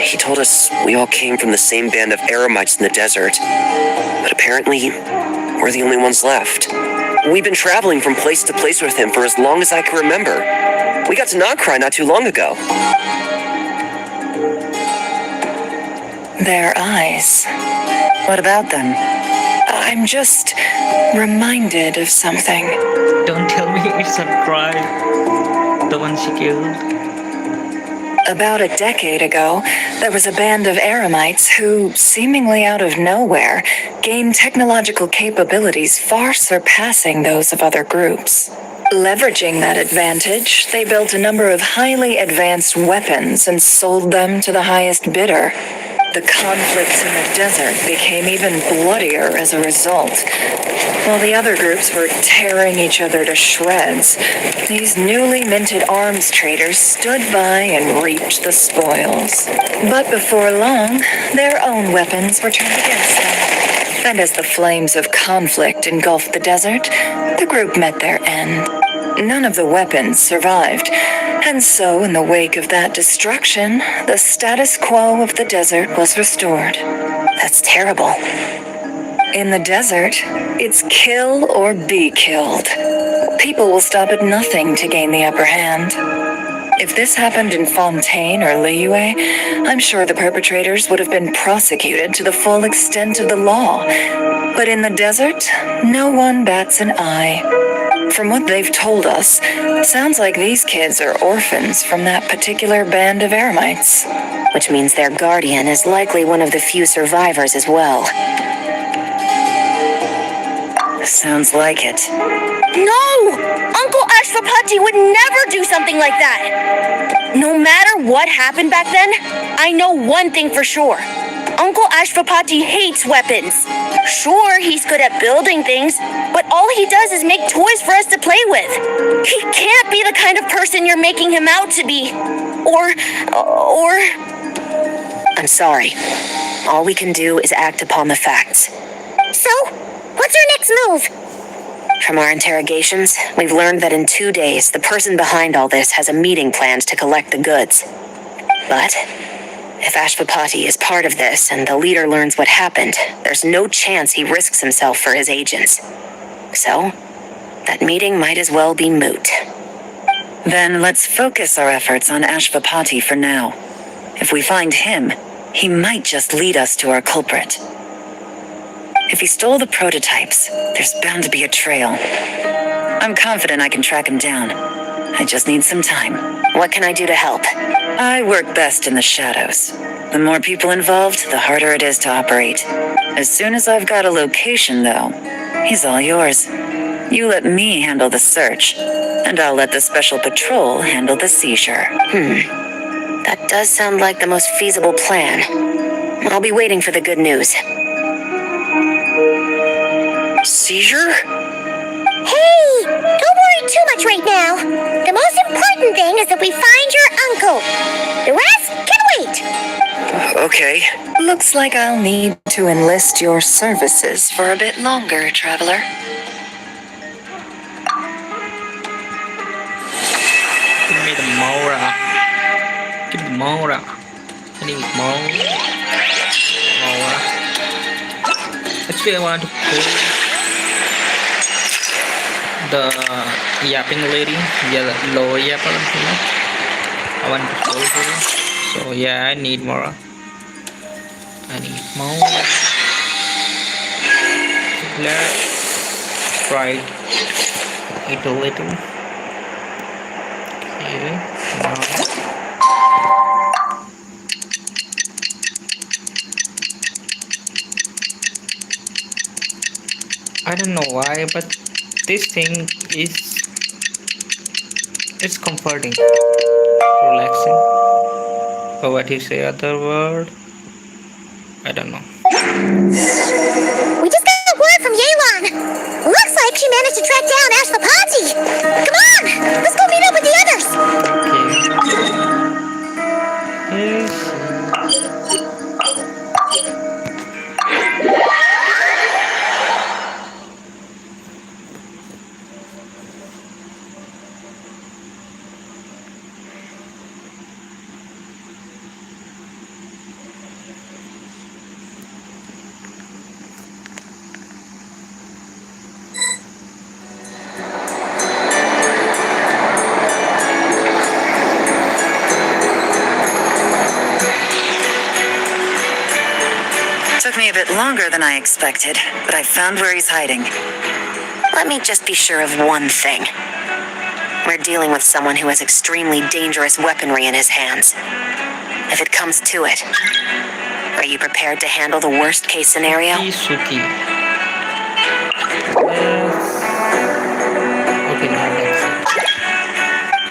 He told us we all came from the same band of eremites in the desert, but apparently we're the only ones left. We've been traveling from place to place with him for as long as I can remember. We got to Nagcry not too long ago. Their eyes. What about them? I'm just reminded of something. don't tell me it's a cry. The one she killed. About a decade ago, there was a band of eremites who, seemingly out of nowhere, gained technological capabilities far surpassing those of other groups. Leveraging that advantage, they built a number of highly advanced weapons and sold them to the highest bidder. The conflicts in the desert became even bloodier as a result. While the other groups were tearing each other to shreds, these newly minted arms traders stood by and reaped the spoils. But before long, their own weapons were turned against them. And as the flames of conflict engulfed the desert, the group met their end. None of the weapons survived, and so in the wake of that destruction, the status quo of the desert was restored. That's terrible. In the desert, it's kill or be killed. people will stop at nothing to gain the upper hand. If this happened in Fontaine or Liyue, I'm sure the perpetrators would have been prosecuted to the full extent of the law. But in the desert, no one bats an eye. From what they've told us, sounds like these kids are orphans from that particular band of eremites. Which means their guardian is likely one of the few survivors as well. Sounds like it. No! Uncle Ashwapati would never do something like that! No matter what happened back then, I know one thing for sure. Uncle Ashwapati hates weapons. Sure, he's good at building things, but all he does is make toys for us to play with. He can't be the kind of person you're making him out to be. Or... I'm sorry. All we can do is act upon the facts. So, what's our next move? From our interrogations, we've learned that in 2 days, the person behind all this has a meeting planned to collect the goods. But if Ashwapati is part of this and the leader learns what happened, there's no chance he risks himself for his agents. So, that meeting might as well be moot. Then let's focus our efforts on Ashwapati for now. If we find him, he might just lead us to our culprit. If he stole the prototypes, there's bound to be a trail. I'm confident I can track him down. I just need some time. What can I do to help? I work best in the shadows. The more people involved, the harder it is to operate. As soon as I've got a location, though, he's all yours. You let me handle the search, and I'll let the special patrol handle the seizure. That does sound like the most feasible plan. I'll be waiting for the good news. Seizure? Hey! Don't worry too much right now. The most important thing is that we find your uncle. The rest can wait. Okay. Looks like I'll need to enlist your services for a bit longer, traveler. Give me the Mora. Give me the Mora. I need Mora. Actually, I want to pull the yapping lady, yellow yapper, I want to pull her. So yeah, I need more. Let's try it a little. Okay, now. I don't know why, but this thing it's comforting, relaxing. Or what you say other word? I don't know. We just got word from Yelan. Looks like she managed to track down Ashwapati. Come on, let's go meet up with the others. Okay. Yes. Took me a bit longer than I expected, but I found where he's hiding. Let me just be sure of one thing. We're dealing with someone who has extremely dangerous weaponry in his hands. If it comes to it, are you prepared to handle the worst case scenario? Suki. Okay, now that's it.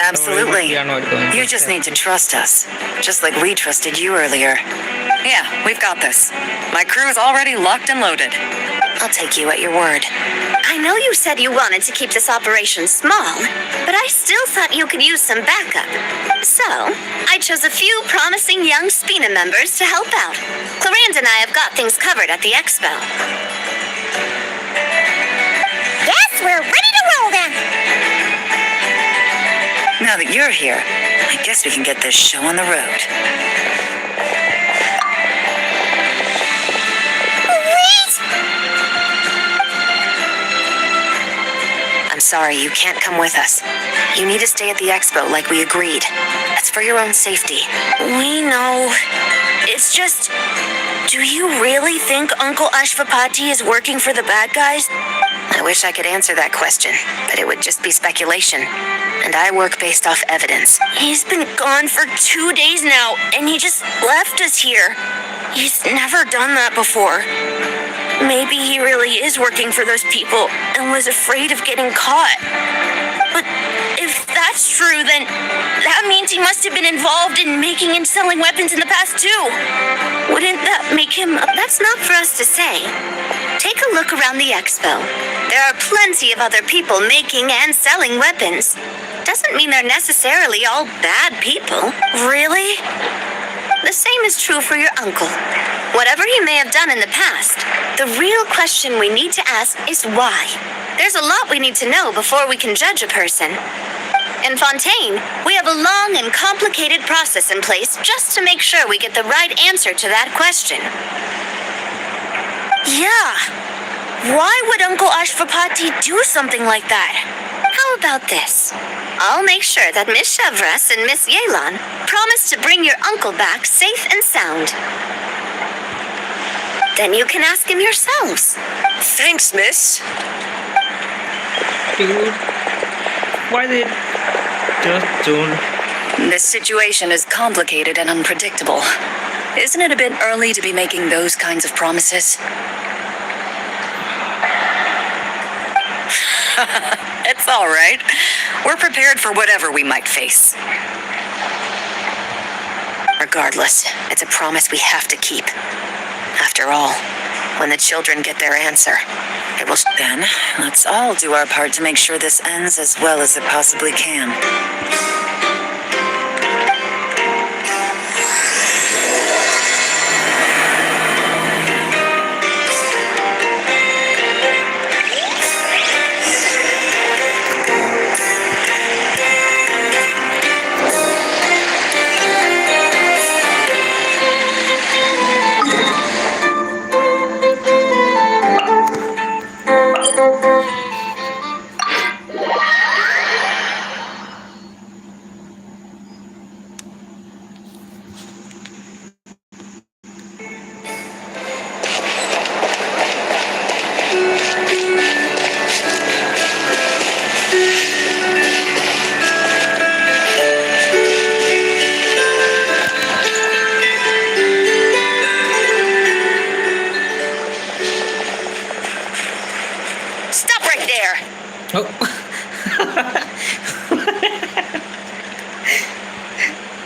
Absolutely. We are not going You just need to trust us, just like we trusted you earlier. Yeah, we've got this. My crew is already locked and loaded. I'll take you at your word. I know you said you wanted to keep this operation small, but I still thought you could use some backup. So, I chose a few promising young Spina members to help out. Clarence and I have got things covered at the expo. Yes, we're ready to roll then! Now that you're here, I guess we can get this show on the road. sorry, you can't come with us. You need to stay at the expo like we agreed. That's for your own safety. We know. It's just... Do you really think Uncle Ashvapati is working for the bad guys? I wish I could answer that question, but it would just be speculation. And I work based off evidence. He's been gone for 2 days now, and he just left us here. He's never done that before. Maybe he really is working for those people and was afraid of getting caught. But if that's true, then that means he must have been involved in making and selling weapons in the past too. Wouldn't that make him... That's not for us to say. Take a look around the expo. There are plenty of other people making and selling weapons. Doesn't mean they're necessarily all bad people. Really? The same is true for your uncle. Whatever he may have done in the past, the real question we need to ask is why. There's a lot we need to know before we can judge a person. In Fontaine, we have a long and complicated process in place just to make sure we get the right answer to that question. Yeah. Why would Uncle Ashvapati do something like that? How about this? I'll make sure that Miss Chevras and Miss Yelan promise to bring your uncle back safe and sound. Then you can ask him yourselves. Thanks, miss. Dude, why they just don't? This situation is complicated and unpredictable. Isn't it a bit early to be making those kinds of promises? It's all right. We're prepared for whatever we might face. Regardless, it's a promise we have to keep. After all, when the children get their answer, it will... Then, let's all do our part to make sure this ends as well as it possibly can. Stop right there! Oh.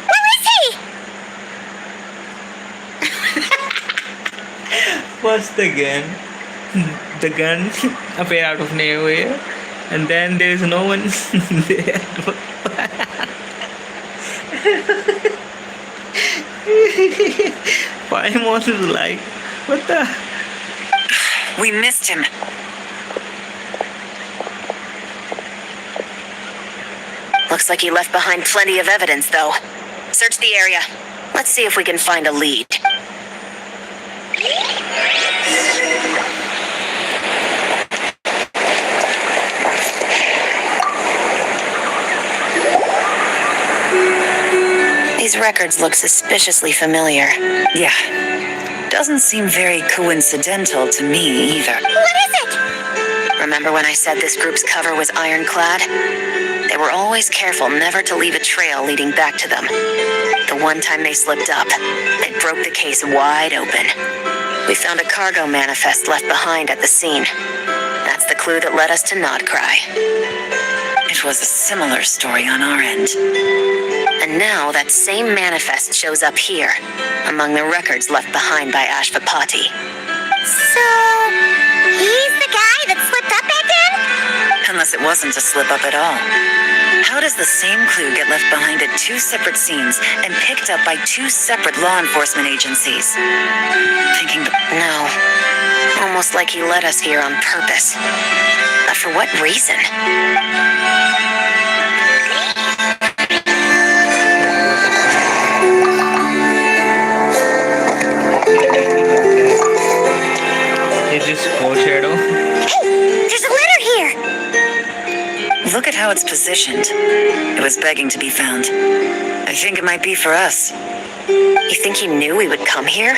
Where is he? What's the gun? The gun appear out of nowhere, and then there's no one there. Paimon is like, what the? We missed him. Looks like he left behind plenty of evidence, though. Search the area. Let's see if we can find a lead. These records look suspiciously familiar. Yeah. Doesn't seem very coincidental to me either. What is it? Remember when I said this group's cover was ironclad? They were always careful never to leave a trail leading back to them. The one time they slipped up, they broke the case wide open. We found a cargo manifest left behind at the scene. That's the clue that led us to Nodcry. It was a similar story on our end. And now that same manifest shows up here, among the records left behind by Ashvapati. So, he's the guy that slipped up back then? Unless it wasn't a slip-up at all. How does the same clue get left behind at two separate scenes and picked up by two separate law enforcement agencies? No. Almost like he led us here on purpose. But for what reason? Is this foreshadow? Hey, there's a letter here. it's positioned. It was begging to be found. I think it might be for us. You think he knew we would come here?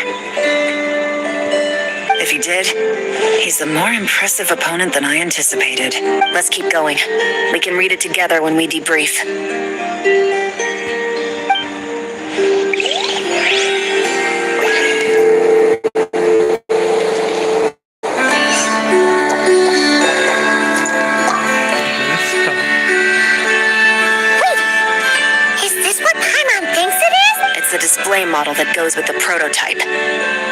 If he did, he's a more impressive opponent than I anticipated. Let's keep going. We can read it together when we debrief. Is this what Paimon thinks it is? It's the display model that goes with the prototype.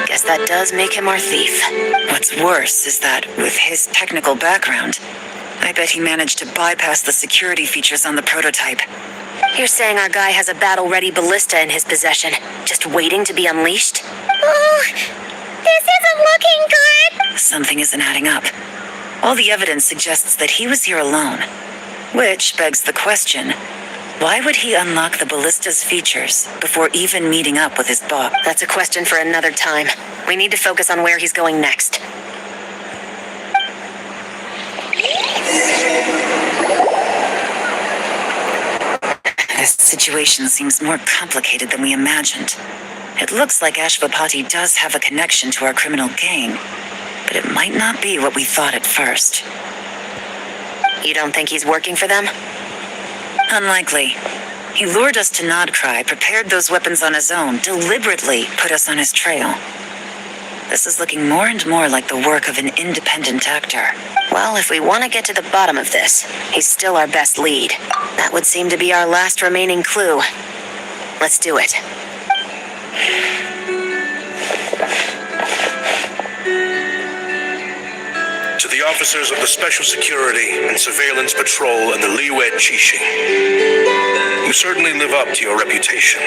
Guess that does make him our thief. What's worse is that, with his technical background, I bet he managed to bypass the security features on the prototype. You're saying our guy has a battle-ready ballista in his possession, just waiting to be unleashed? Oh, this isn't looking good. Something isn't adding up. All the evidence suggests that he was here alone. Which begs the question, why would he unlock the ballista's features before even meeting up with his boss? That's a question for another time. We need to focus on where he's going next. This situation seems more complicated than we imagined. It looks like Ashvapati does have a connection to our criminal gang, but it might not be what we thought at first. You don't think he's working for them? Unlikely. He lured us to Nodcry, prepared those weapons on his own, deliberately put us on his trail. This is looking more and more like the work of an independent actor. Well, if we want to get to the bottom of this, he's still our best lead. That would seem to be our last remaining clue. Let's do it. To the officers of the Special Security and Surveillance Patrol and the Liwe Chishing, you certainly live up to your reputation.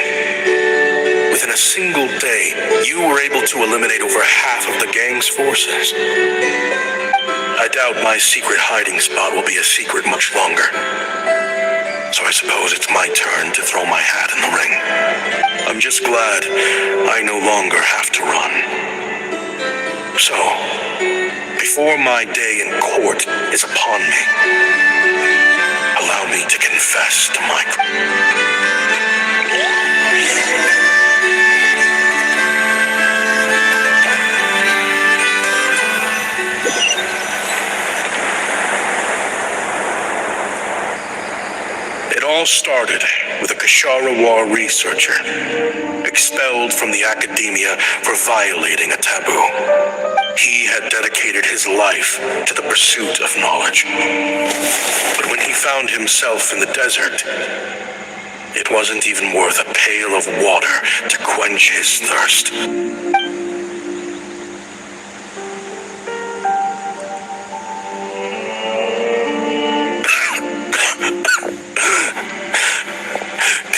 Within a single day, you were able to eliminate over half of the gang's forces. I doubt my secret hiding spot will be a secret much longer. So I suppose it's my turn to throw my hat in the ring. I'm just glad I no longer have to run. So, before my day in court is upon me, allow me to confess to my... It all started with a Kashara War researcher, expelled from the academia for violating a taboo. He had dedicated his life to the pursuit of knowledge. But when he found himself in the desert, it wasn't even worth a pail of water to quench his thirst.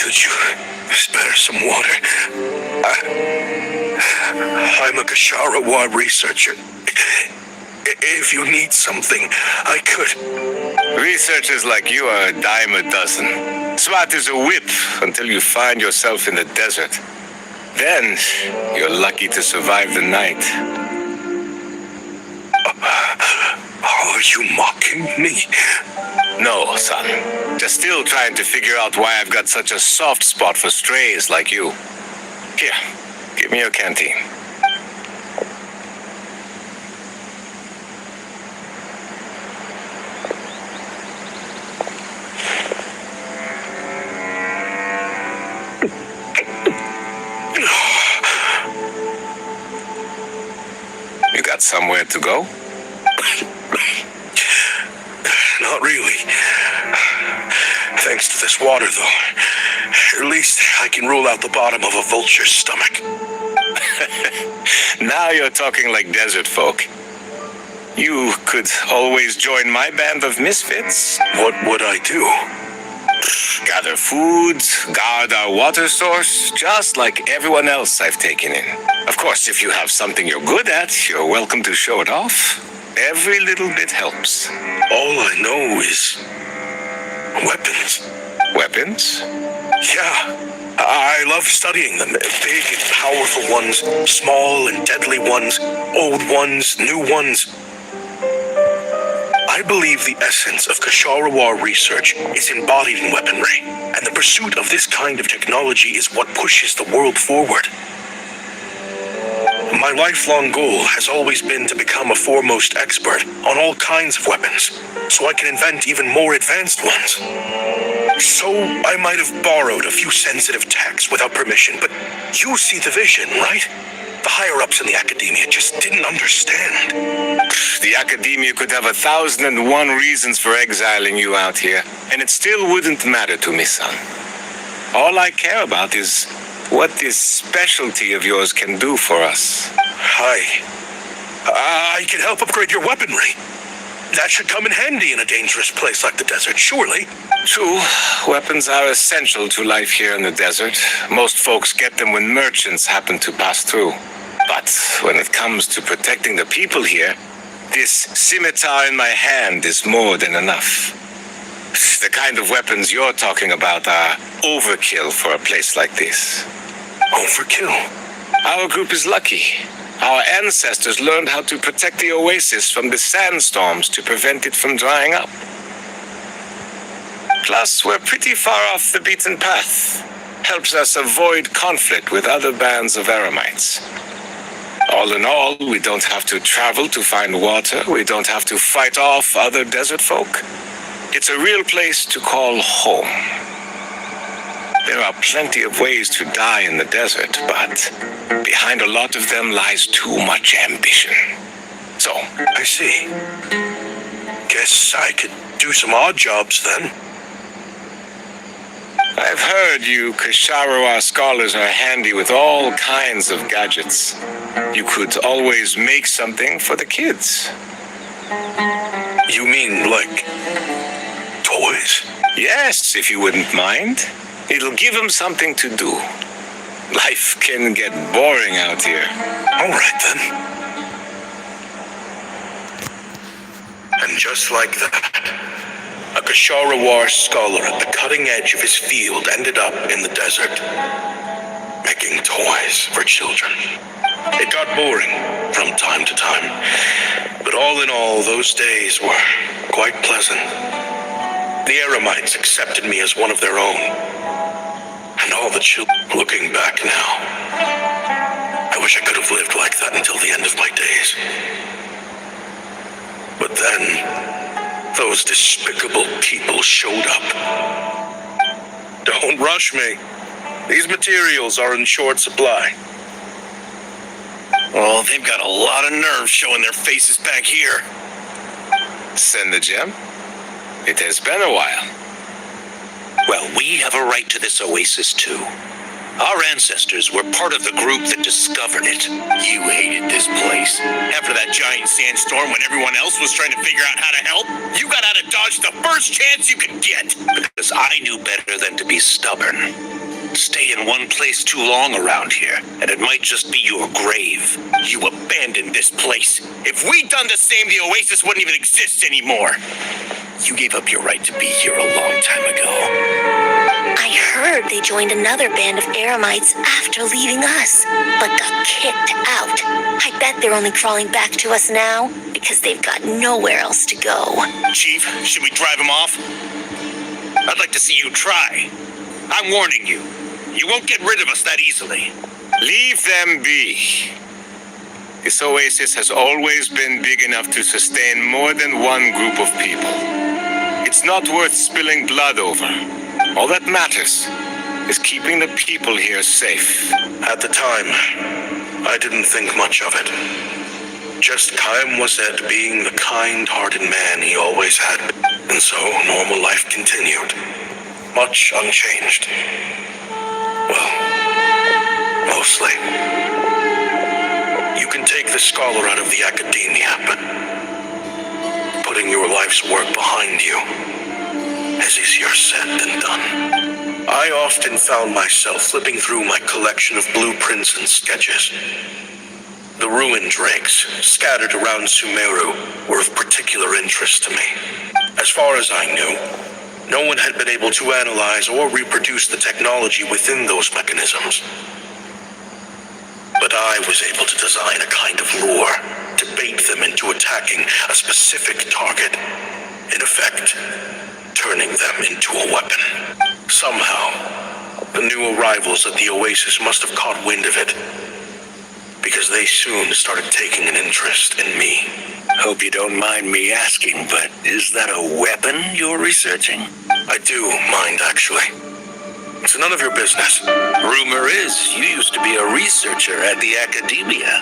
Could you spare some water? I'm a Kashara War researcher. If you need something, I could. Researchers like you are a dime a dozen. Smart as a whip until you find yourself in the desert. Then, you're lucky to survive the night. Are you mocking me? No, son. Just still trying to figure out why I've got such a soft spot for strays like you. Here, give me your canteen. You got somewhere to go? Not really. Thanks to this water, though. At least I can rule out the bottom of a vulture's stomach. Now you're talking like desert folk. You could always join my band of misfits. What would I do? Gather food, guard our water source, just like everyone else I've taken in. Of course, if you have something you're good at, you're welcome to show it off. Every little bit helps. All I know is... weapons. Weapons? Yeah. I love studying them. Big and powerful ones, small and deadly ones, old ones, new ones. I believe the essence of Kasharawar research is embodied in weaponry, and the pursuit of this kind of technology is what pushes the world forward. My lifelong goal has always been to become a foremost expert on all kinds of weapons, so I can invent even more advanced ones. So I might have borrowed a few sensitive techs without permission, but you see the vision, right? The higher-ups in the academia just didn't understand. The academia could have 1,001 reasons for exiling you out here, and it still wouldn't matter to me, son. All I care about is what this specialty of yours can do for us. I can help upgrade your weaponry. That should come in handy in a dangerous place like the desert, surely. True, weapons are essential to life here in the desert. Most folks get them when merchants happen to pass through. But when it comes to protecting the people here, this scimitar in my hand is more than enough. The kind of weapons you're talking about are overkill for a place like this. Overkill? Our group is lucky. Our ancestors learned how to protect the oasis from the sandstorms to prevent it from drying up. Plus, we're pretty far off the beaten path. Helps us avoid conflict with other bands of Eremites. All in all, we don't have to travel to find water. We don't have to fight off other desert folk. It's a real place to call home. There are plenty of ways to die in the desert, but behind a lot of them lies too much ambition. So, I see. Guess I could do some odd jobs then. I've heard you Kasharawar scholars are handy with all kinds of gadgets. You could always make something for the kids. You mean like toys? Yes, if you wouldn't mind. It'll give them something to do. Life can get boring out here. All right, then. And just like that, a Kasharawar scholar at the cutting edge of his field ended up in the desert, making toys for children. It got boring from time to time, but all in all, those days were quite pleasant. The Eremites accepted me as one of their own. And all the children, looking back now, I wish I could have lived like that until the end of my days. But then, those despicable people showed up. Don't rush me. These materials are in short supply. Oh, they've got a lot of nerve showing their faces back here. Send the gem? It has been a while. Well, we have a right to this oasis, too. Our ancestors were part of the group that discovered it. You hated this place. After that giant sandstorm when everyone else was trying to figure out how to help, you got out of Dodge the first chance you could get. Because I knew better than to be stubborn. Stay in one place too long around here, and it might just be your grave. You abandoned this place. If we'd done the same, the oasis wouldn't even exist anymore. You gave up your right to be here a long time ago. I heard they joined another band of Eremites after leaving us, but got kicked out. I bet they're only crawling back to us now because they've got nowhere else to go. Chief, should we drive him off? I'd like to see you try. I'm warning you. You won't get rid of us that easily. Leave them be. This oasis has always been big enough to sustain more than one group of people. It's not worth spilling blood over. All that matters is keeping the people here safe. At the time, I didn't think much of it. Just Chaim was at being the kind-hearted man he always had been. And so normal life continued. Much unchanged. Well, mostly. You can take the scholar out of the academia, but putting your life's work behind you is easier said than done. I often found myself flipping through my collection of blueprints and sketches. The ruined rakes, scattered around Sumeru, were of particular interest to me. As far as I knew, no one had been able to analyze or reproduce the technology within those mechanisms. But I was able to design a kind of lure to bait them into attacking a specific target. in effect, turning them into a weapon. Somehow, the new arrivals at the Oasis must have caught wind of it, because they soon started taking an interest in me. Hope you don't mind me asking, but is that a weapon you're researching? I do mind, actually. It's none of your business. Rumor is you used to be a researcher at the Academia.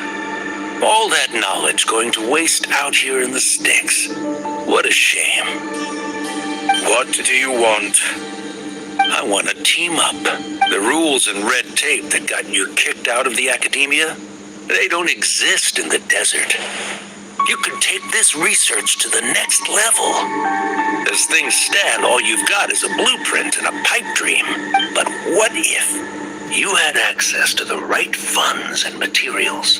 All that knowledge going to waste out here in the sticks. What a shame. What do you want? I want to team up. The rules and red tape that got you kicked out of the Academia, they don't exist in the desert. You could take this research to the next level. As things stand, all you've got is a blueprint and a pipe dream. But what if you had access to the right funds and materials?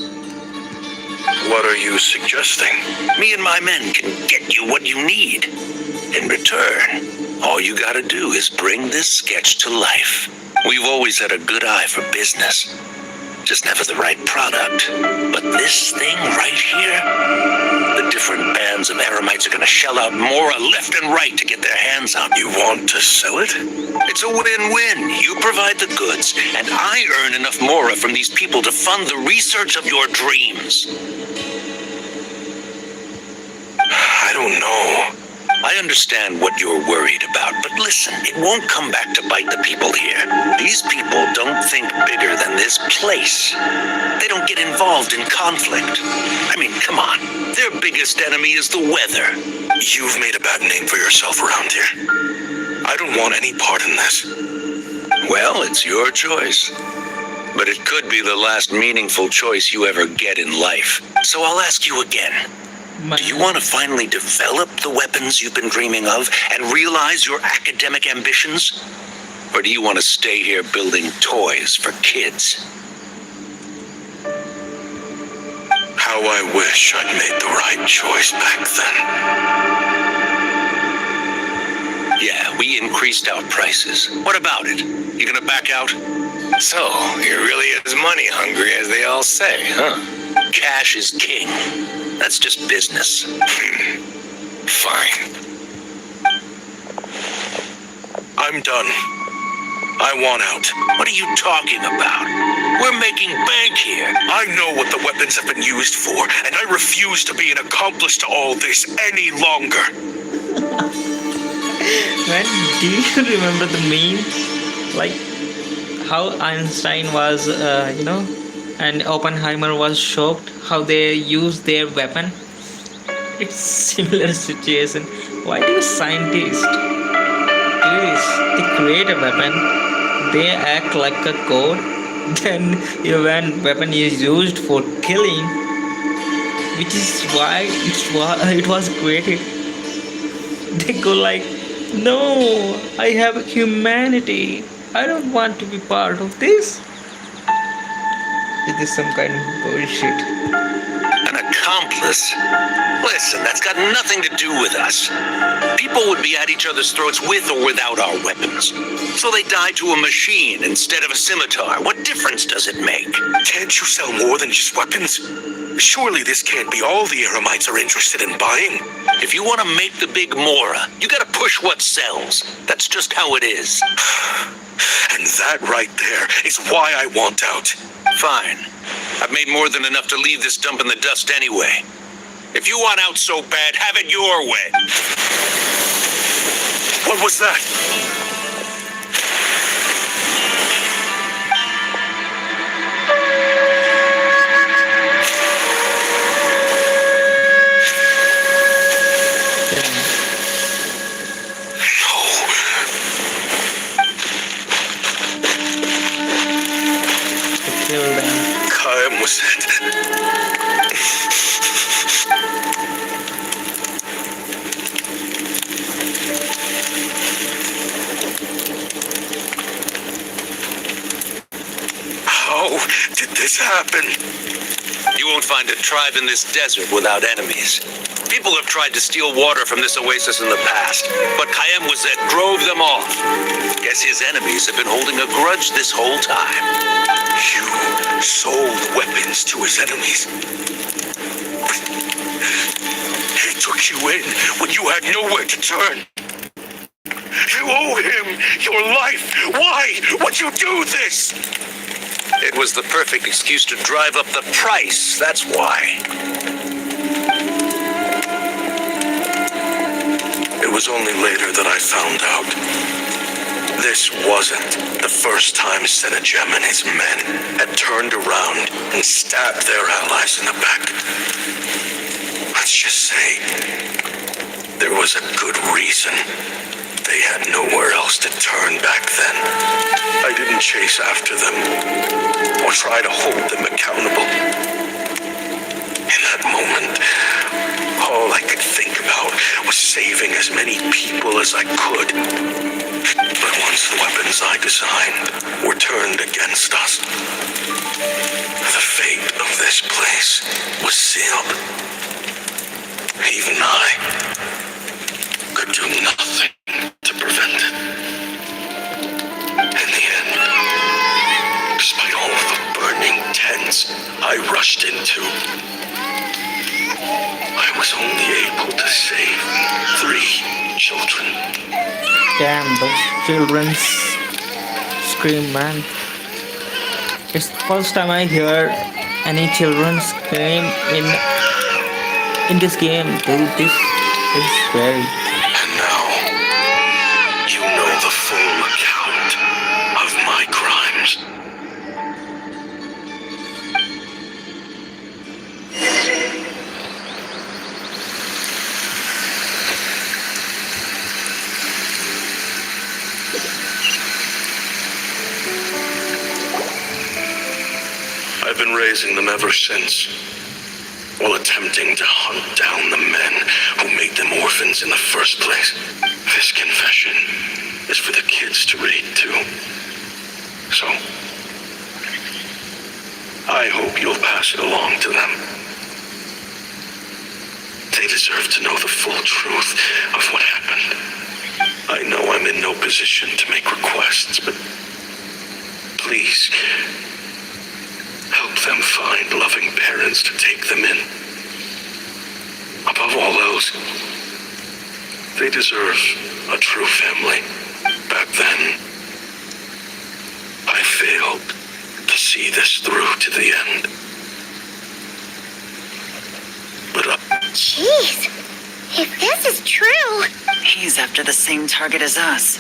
What are you suggesting? Me and my men can get you what you need. In return, all you gotta do is bring this sketch to life. We've always had a good eye for business. Just never the right product. But this thing right here, the different bands of Eremites are gonna shell out Mora left and right to get their hands on. You want to sell it? It's a win-win. You provide the goods, and I earn enough Mora from these people to fund the research of your dreams. I don't know. I understand what you're worried about, but listen, it won't come back to bite the people here. These people don't think bigger than this place. They don't get involved in conflict. I mean, come on. Their biggest enemy is the weather. You've made a bad name for yourself around here. I don't want any part in this. Well, it's your choice. But it could be the last meaningful choice you ever get in life. So I'll ask you again. Do you want to finally develop the weapons you've been dreaming of and realize your academic ambitions? Or do you want to stay here building toys for kids? How I wish I'd made the right choice back then. Yeah, we increased our prices. What about it? You gonna back out? So, you're really as money hungry as they all say, huh? Cash is king. That's just business. Fine. I'm done. I want out. What are you talking about? We're making bank here. I know what the weapons have been used for, and I refuse to be an accomplice to all this any longer. Man, do you remember the meme? Like how Einstein was, and Oppenheimer was shocked how they used their weapon. It's similar situation. Why do scientists do this? They create a weapon, they act like a god, then when weapon is used for killing, which is why it was created, they go like, no, I have humanity, I don't want to be part of this. It is some kind of bullshit. An accomplice? Listen, that's got nothing to do with us. People would be at each other's throats with or without our weapons. So they die to a machine instead of a scimitar. What difference does it make? Can't you sell more than just weapons? Surely this can't be all the Eremites are interested in buying. If you want to make the big Mora, you gotta push what sells. That's just how it is. And that right there is why I want out. Fine. I've made more than enough to leave this dump in the dust anyway. If you want out so bad, have it your way. What was that? Was it? How did this happen? You won't find a tribe in this desert without enemies. People have tried to steal water from this oasis in the past, but Khaem Wazet drove them off. Guess his enemies have been holding a grudge this whole time. You sold weapons to his enemies. took you in when you had nowhere to turn. You owe him your life. Why would you do this? It was the perfect excuse to drive up the price, that's why. It was only later that I found out. This wasn't the first time Senegem and his men had turned around and stabbed their allies in the back. Let's just say there was a good reason. They had nowhere else to turn back then. I didn't chase after them or try to hold them accountable. In that moment, all I could think about was saving as many people as I could. But once the weapons I designed were turned against us, the fate of this place was sealed. Even I could do nothing to prevent it. In the end, despite all the burning tents I rushed into, I was only able to save 3 children. Damn, those children's scream, man. It's the first time I hear any children scream in this game, dude. This is scary. And now, you know the full account of my crimes. I've been raising them ever since, while attempting to hunt down the men who made them orphans in the first place. This confession is for the kids to read too. So, I hope you'll pass it along to them. They deserve to know the full truth of what happened. I know I'm in no position to make requests, but please, help them find loving parents to take them in. Above all else, they deserve a true family. Back then, I failed to see this through to the end. But Jeez, if this is true... He's after the same target as us.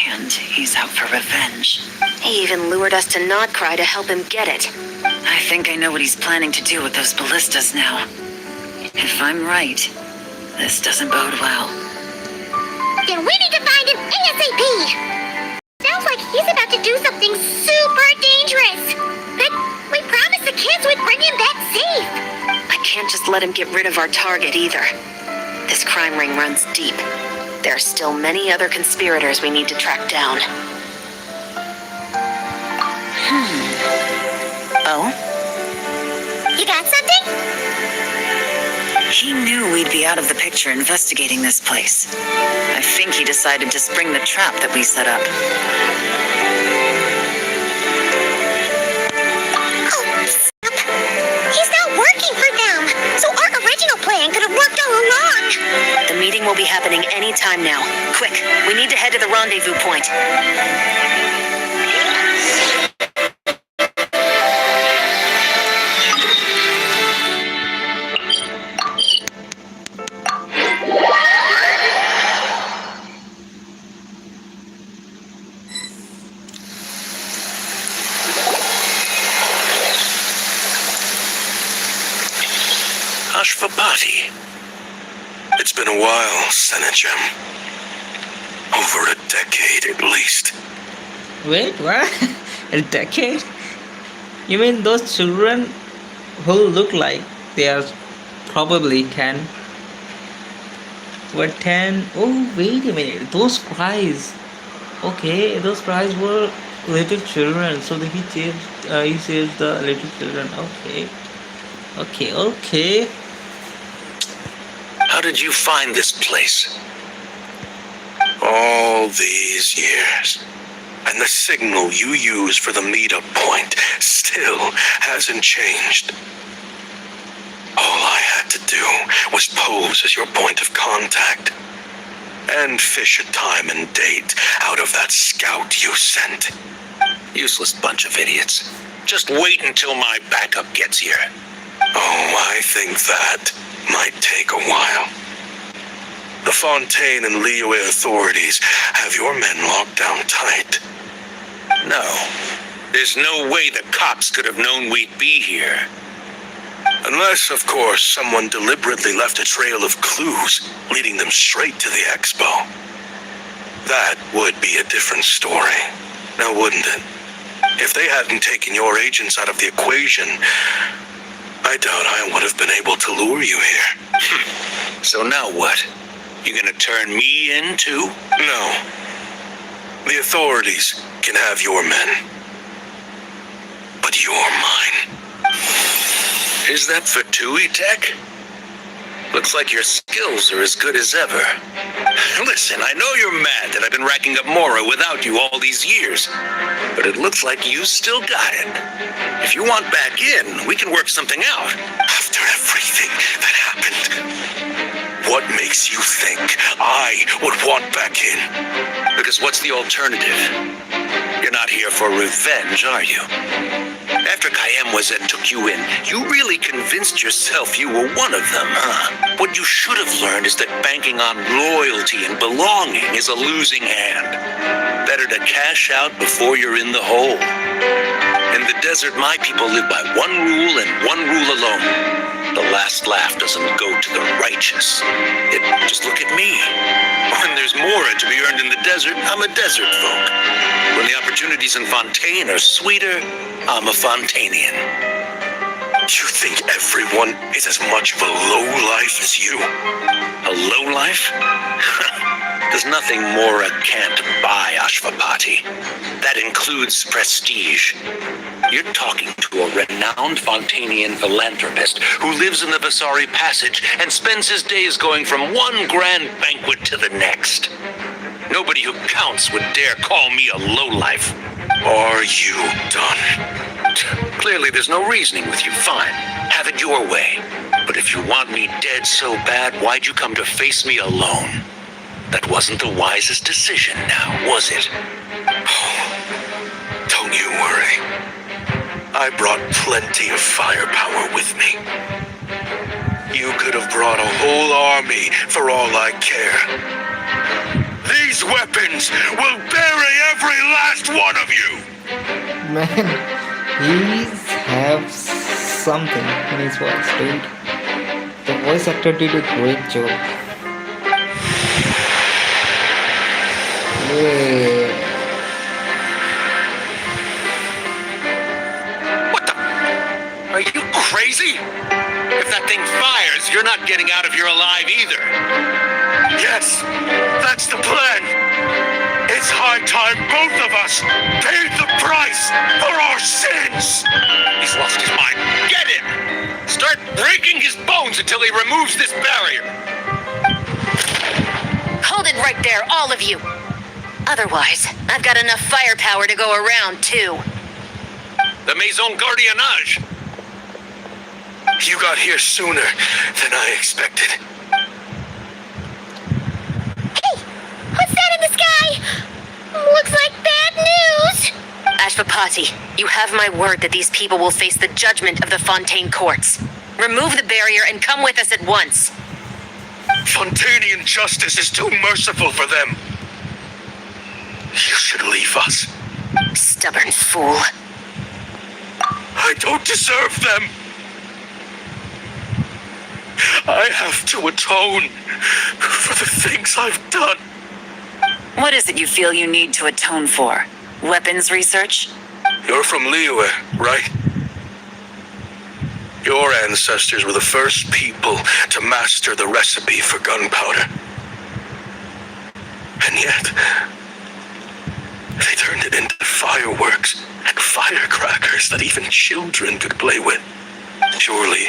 And he's out for revenge. He even lured us to Notcry to help him get it. I think I know what he's planning to do with those ballistas now. If I'm right, this doesn't bode well. Then we need to find him ASAP! Sounds like he's about to do something super dangerous. But we promised the kids we'd bring him back safe. I can't just let him get rid of our target either. This crime ring runs deep. There are still many other conspirators we need to track down. Oh? You got something? He knew we'd be out of the picture investigating this place. I think he decided to spring the trap that we set up. Oh, snap. He's not working for them. So our original plan could have worked all along. The meeting will be happening any time now. Quick, we need to head to the rendezvous point. Ashvapati. it's been a while, Senegem. Over a decade at least. Wait, what? A decade? You mean those children who look like they are probably 10? Were 10? Oh, wait a minute. Those cries. Okay, those cries were little children. So he saved the little children. Okay. How did you find this place? All these years. And the signal you use for the meetup point still hasn't changed. All I had to do do was pose as your point of contact and fish a time and date out of that scout you sent. Useless bunch of idiots. Just wait until my backup gets here. Oh, I think that might take a while. The Fontaine and Liyue authorities have your men locked down tight. No. There's no way the cops could have known we'd be here. Unless, of course, someone deliberately left a trail of clues leading them straight to the expo. That would be a different story, now wouldn't it? If they hadn't taken your agents out of the equation, I doubt I would have been able to lure you here. So now what? You gonna turn me in too? No. The authorities can have your men. But you're mine. Is that for TUI tech? Looks like your skills are as good as ever. Listen, I know you're mad that I've been racking up Mora without you all these years, but it looks like you still got it. If you want back in, we can work something out. After everything that happened, what makes you think I would want back in? Because what's the alternative? You're not here for revenge, are you? After Kayemwazet took you in, you really convinced yourself you were one of them, huh? What you should have learned is that banking on loyalty and belonging is a losing hand. Better to cash out before you're in the hole. In the desert, my people live by one rule and one rule alone. The last laugh doesn't go to the righteous. Just look at me. When there's Mora to be earned in the desert, I'm a desert folk. When the opportunities in Fontaine are sweeter, I'm a Fontanian. You think everyone is as much of a lowlife as you? A lowlife? There's nothing Mora can't buy, Ashvapati. That includes prestige. You're talking to a renowned Fontanian philanthropist who lives in the Vasari Passage and spends his days going from one grand banquet to the next. Nobody who counts would dare call me a lowlife. Are you done? Clearly there's no reasoning with you. Fine. Have it your way. But if you want me dead so bad, why'd you come to face me alone? That wasn't the wisest decision now, was it? Don't you worry. I brought plenty of firepower with me. You could have brought a whole army for all I care. These weapons will bury every last one of you! Man, he's have something in his voice, dude. The voice actor did a great job. Yeah. What the? Are you crazy? If that thing fires, you're not getting out of here alive either. Yes, that's the plan. It's high time both of us paid the price for our sins. He's lost his mind. Get him! Start breaking his bones until he removes this barrier. Hold it right there, all of you. Otherwise, I've got enough firepower to go around, too. The Maison Gardiennage. You got here sooner than I expected. Hey, what's that in the sky? Looks like bad news. Ashvapati, you have my word that these people will face the judgment of the Fontaine courts. Remove the barrier and come with us at once. Fontanian justice is too merciful for them. You should leave us. Stubborn fool. I don't deserve them. I have to atone for the things I've done. What is it you feel you need to atone for? Weapons research? You're from Liyue, right? Your ancestors were the first people to master the recipe for gunpowder. And yet, they turned it into fireworks and firecrackers that even children could play with. Surely,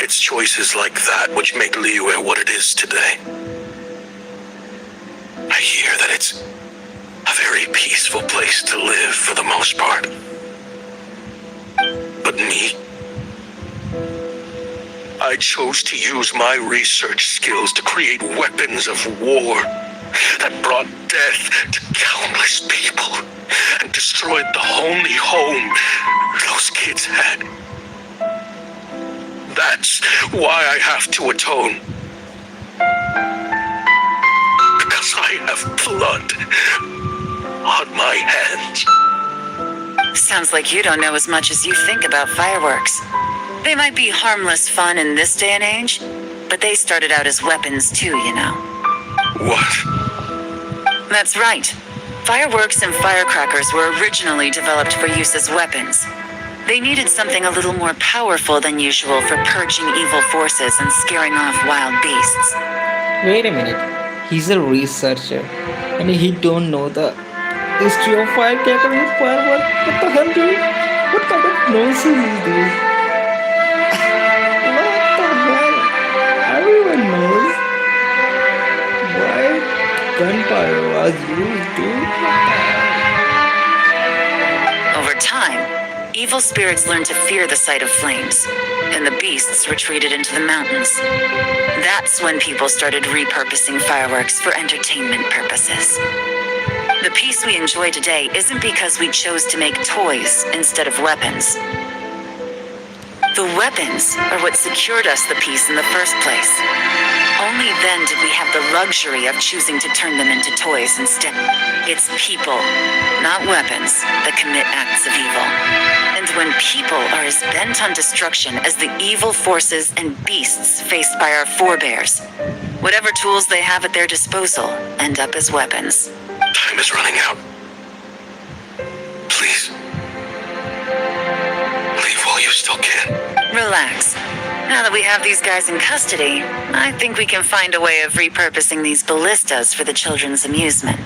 it's choices like that which make Liyue what it is today. I hear that it's a very peaceful place to live for the most part. But me, I chose to use my research skills to create weapons of war that brought death to countless people and destroyed the only home those kids had. That's why I have to atone. Because I have blood on my hands. Sounds like you don't know as much as you think about fireworks. They might be harmless fun in this day and age, but they started out as weapons too, you know. What? That's right. Fireworks and firecrackers were originally developed for use as weapons. They needed something a little more powerful than usual for purging evil forces and scaring off wild beasts. Wait a minute. He's a researcher and he don't know the history of firecrackers and fireworks. What the hell, dude? What kind of nonsense is this? What the hell? Everyone knows why gunpowder was used, dude. What the hell? Over time, evil spirits learned to fear the sight of flames, and the beasts retreated into the mountains. That's when people started repurposing fireworks for entertainment purposes. The peace we enjoy today isn't because we chose to make toys instead of weapons. The weapons are what secured us the peace in the first place. Only then did we have the luxury of choosing to turn them into toys instead. It's people, not weapons, that commit acts of evil. And when people are as bent on destruction as the evil forces and beasts faced by our forebears, whatever tools they have at their disposal end up as weapons. Time is running out. Please. Leave while you still can. Relax. Now that we have these guys in custody, I think we can find a way of repurposing these ballistas for the children's amusement.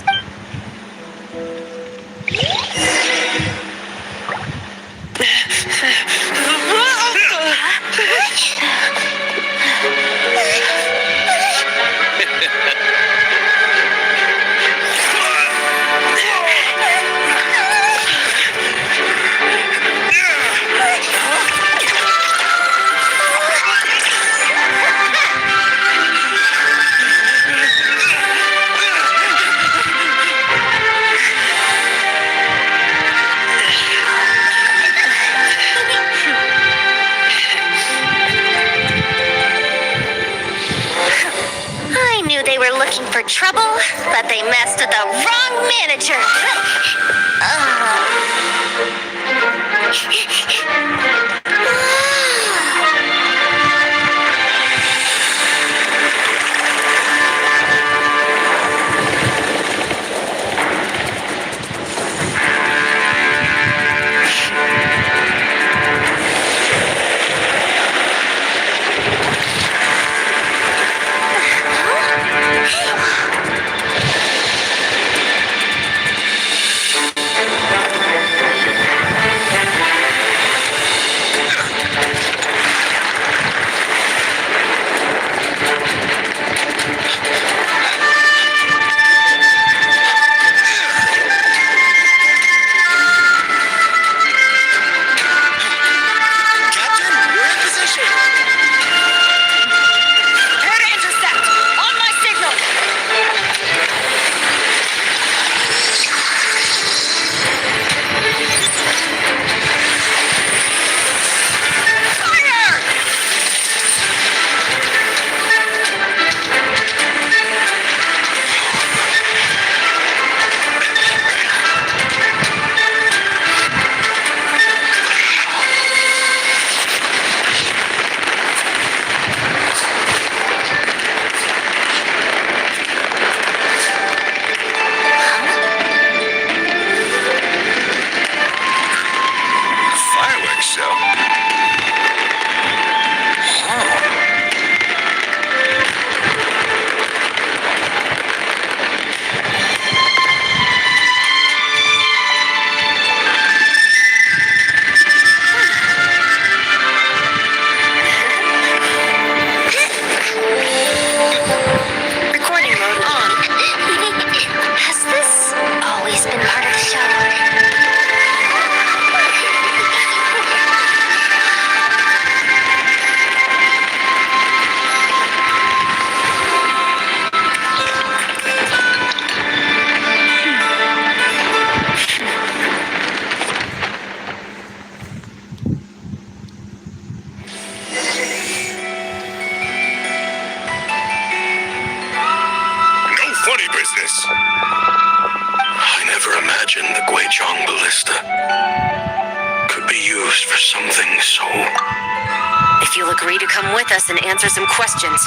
I knew they were looking for trouble, but they messed with the wrong manager. imagine the Guizhong ballista could be used for something so... If you'll agree to come with us and answer some questions,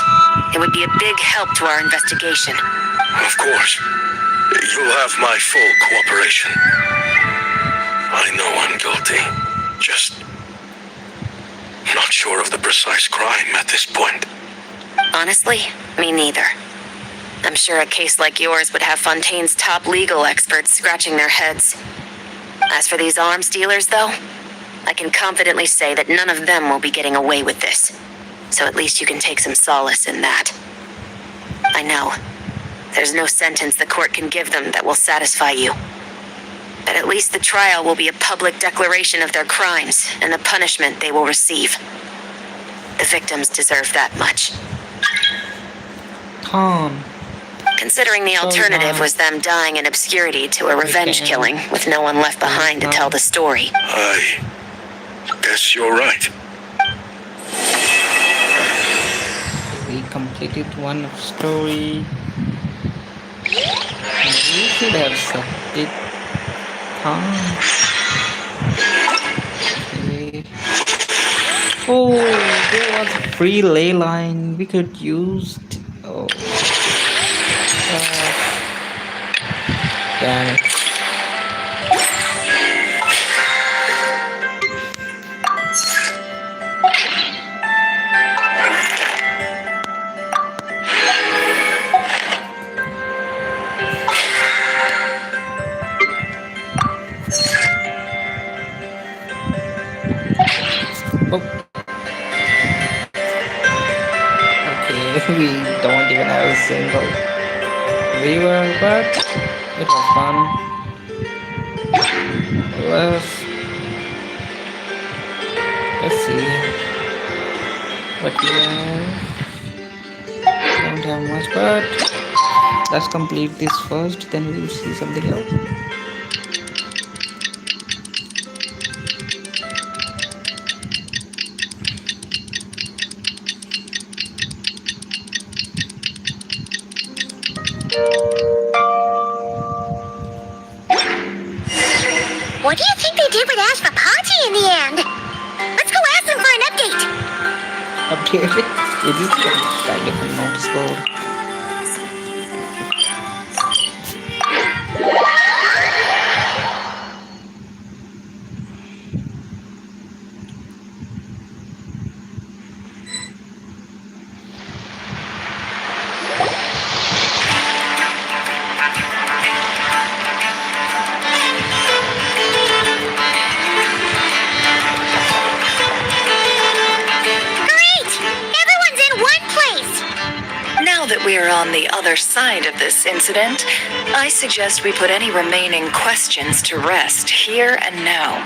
it would be a big help to our investigation. Of course. You'll have my full cooperation. I know I'm guilty. Just not sure of the precise crime at this point. Honestly, me neither. I'm sure a case like yours would have Fontaine's top legal experts scratching their heads. As for these arms dealers, though, I can confidently say that none of them will be getting away with this. So at least you can take some solace in that. I know. There's no sentence the court can give them that will satisfy you. But at least the trial will be a public declaration of their crimes and the punishment they will receive. The victims deserve that much. Calm. Considering the alternative was them dying in obscurity to a revenge killing with no one left behind to tell the story. I guess you're right. We completed one story. We should have set it. Okay. Oh, there was a free ley line we could use. Oh. Damn it. We don't even have a single viewer, but it was fun. Let's see what we have. Don't have much, but let's complete this first, then we'll see something else. What do you think they did with Ashvapati in the end? Let's go ask them for an update. Update? It is kind of a notice board. Now that we are on the other side of this incident, I suggest we put any remaining questions to rest here and now.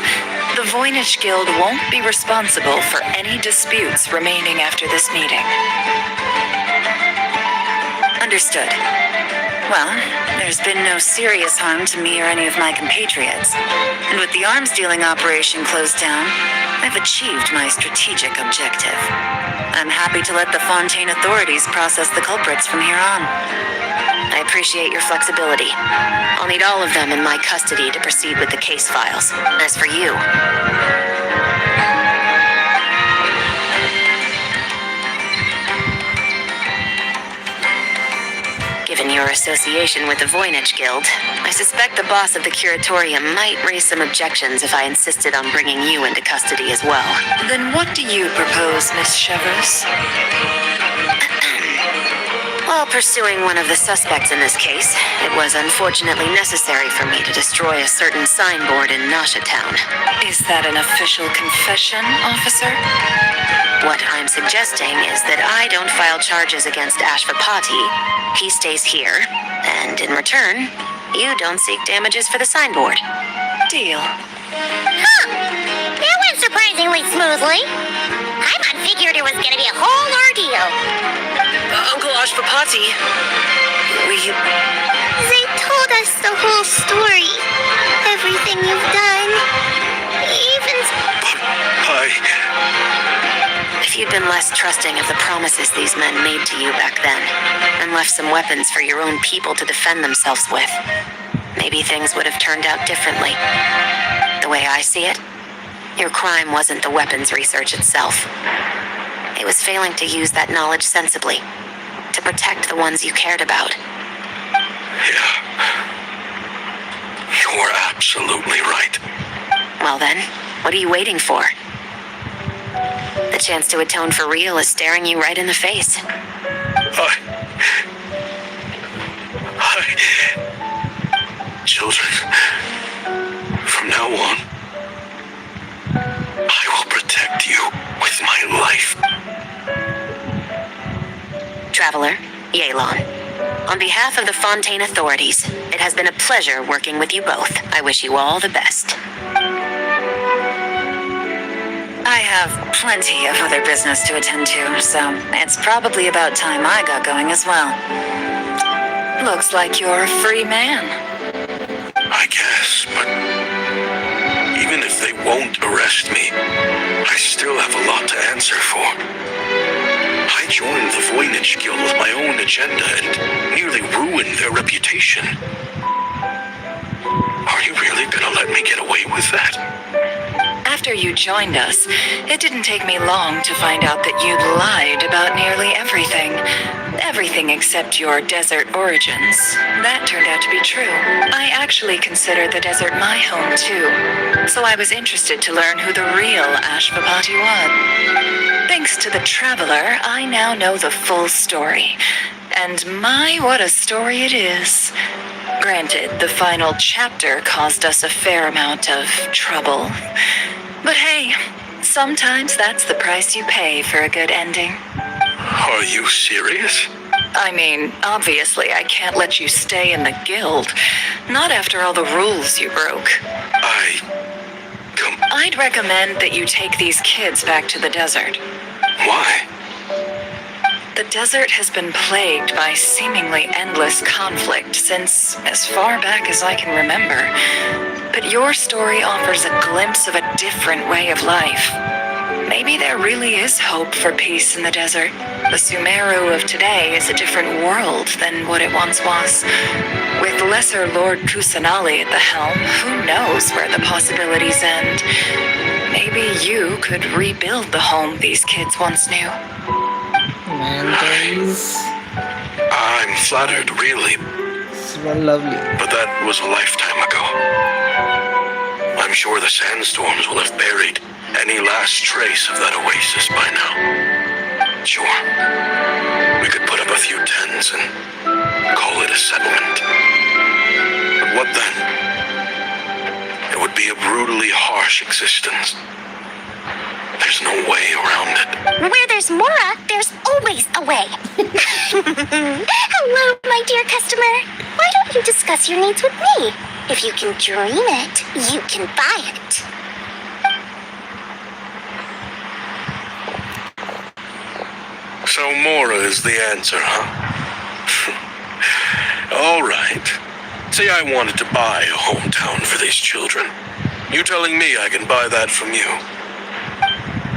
The Voynich Guild won't be responsible for any disputes remaining after this meeting. Understood. Well, there's been no serious harm to me or any of my compatriots. And with the arms dealing operation closed down, I've achieved my strategic objective. I'm happy to let the Fontaine authorities process the culprits from here on. I appreciate your flexibility. I'll need all of them in my custody to proceed with the case files. As for you, given your association with the Voynich Guild, I suspect the boss of the curatorium might raise some objections if I insisted on bringing you into custody as well. Then what do you propose, Miss Chevers? While pursuing one of the suspects in this case, it was unfortunately necessary for me to destroy a certain signboard in Nasha Town. Is that an official confession, officer? What I'm suggesting is that I don't file charges against Ashvapati. He stays here, and in return, you don't seek damages for the signboard. Deal. Huh. That went surprisingly smoothly. I figured it was gonna be a whole ordeal. Uncle Ashvapati, They told us the whole story. Everything you've done. Even... If you'd been less trusting of the promises these men made to you back then, and left some weapons for your own people to defend themselves with, maybe things would have turned out differently. The way I see it, your crime wasn't the weapons research itself. It was failing to use that knowledge sensibly, to protect the ones you cared about. Yeah. You're absolutely right. Well then, what are you waiting for? The chance to atone for real is staring you right in the face. Children, from now on, I will protect you with my life. Traveler, Yelan. On behalf of the Fontaine authorities, it has been a pleasure working with you both. I wish you all the best. I have plenty of other business to attend to, so it's probably about time I got going as well. Looks like you're a free man. I guess, but even if they won't arrest me, I still have a lot to answer for. I joined the Voynich Guild with my own agenda and nearly ruined their reputation. Are you really gonna let me get away with that? After you joined us, it didn't take me long to find out that you'd lied about nearly everything. Everything except your desert origins. That turned out to be true. I actually consider the desert my home, too. So I was interested to learn who the real Ashvapati was. Thanks to the Traveler, I now know the full story. And my, what a story it is. Granted, the final chapter caused us a fair amount of trouble. But hey, sometimes that's the price you pay for a good ending. Are you serious? I mean, obviously I can't let you stay in the guild. Not after all the rules you broke. I'd recommend that you take these kids back to the desert. Why? The desert has been plagued by seemingly endless conflict since as far back as I can remember. But your story offers a glimpse of a different way of life. Maybe there really is hope for peace in the desert. The Sumeru of today is a different world than what it once was. With Lesser Lord Kusanali at the helm, who knows where the possibilities end? Maybe you could rebuild the home these kids once knew. I'm flattered, really. It's well lovely. But that was a lifetime ago. I'm sure the sandstorms will have buried any last trace of that oasis by now. Sure, we could put up a few tents and call it a settlement. But what then? It would be a brutally harsh existence. There's no way around it. Where there's Mora, there's always a way. Hello, my dear customer. Why don't you discuss your needs with me? If you can dream it, you can buy it. So Mora is the answer, huh? All right. Say I wanted to buy a hometown for these children. You telling me I can buy that from you?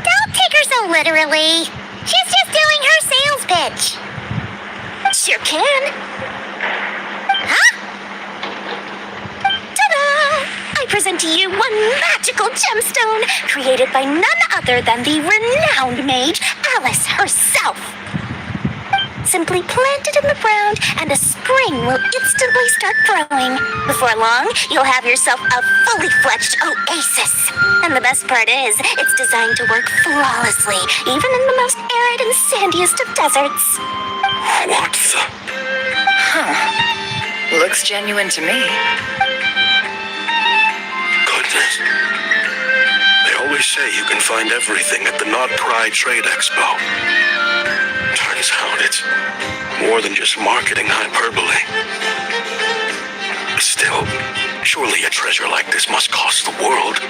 Don't take her so literally. She's just doing her sales pitch. Sure can. Huh? Ta-da! I present to you one magical gemstone created by none other than the renowned mage Alice herself. Simply plant it in the ground and a spring will instantly start growing. Before long, you'll have yourself a fully fledged oasis. And the best part is, it's designed to work flawlessly, even in the most arid and sandiest of deserts. What the? Looks genuine to me. Goodness. They always say you can find everything at the Not Cry Trade Expo. Turns out it's more than just marketing hyperbole. Still, surely a treasure like this must cost the world.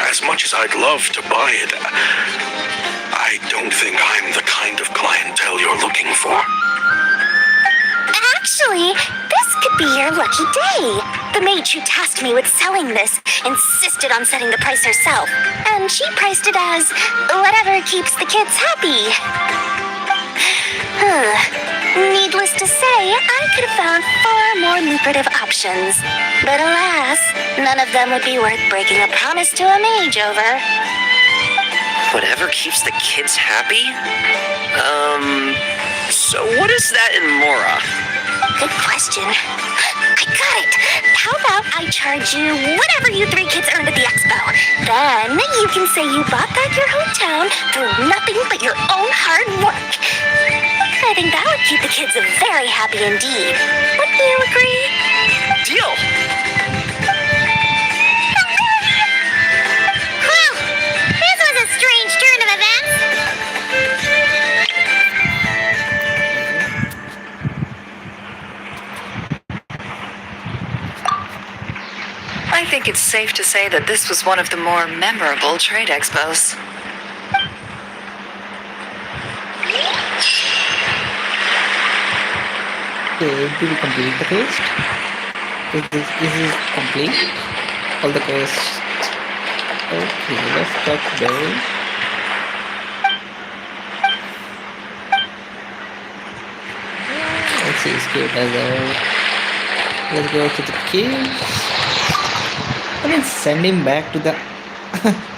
As much as I'd love to buy it, I don't think I'm the kind of clientele you're looking for. Actually, this could be your lucky day. The mage who tasked me with selling this insisted on setting the price herself, and she priced it as whatever keeps the kids happy. Needless to say, I could have found far more lucrative options. But alas, none of them would be worth breaking a promise to a mage over. Whatever keeps the kids happy? So what is that in Mora? Good question. I got it. How about I charge you whatever you three kids earned at the expo? Then you can say you bought back your hometown through nothing but your own hard work. I think that would keep the kids very happy indeed. Wouldn't you agree? Deal! Well, this was a strange turn of events. I think it's safe to say that this was one of the more memorable trade expos. Okay, do we complete the quest? Is this complete? All the quests. Okay, let's talk there. Let's see, escape desert. Let's go to the caves. I mean, send him back to the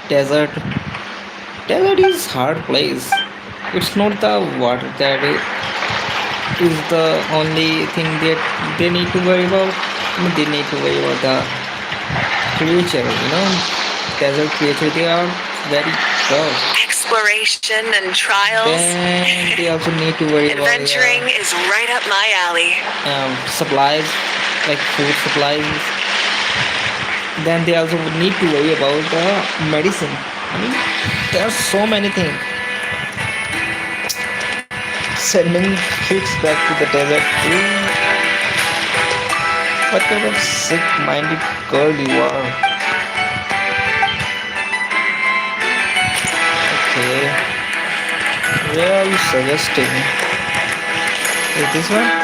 desert. Desert is hard place. It's not the water that is the only thing that they need to worry about. I mean, they need to worry about the creature, desert creature. They are very tough. Exploration and trials. Then they also need to worry about Adventuring is right up my alley. supplies, like food supplies. Then they also need to worry about the medicine. I mean, there are so many things. Sending kids back to the desert. What kind of sick-minded girl you are? Okay. Where are you suggesting? Is this one?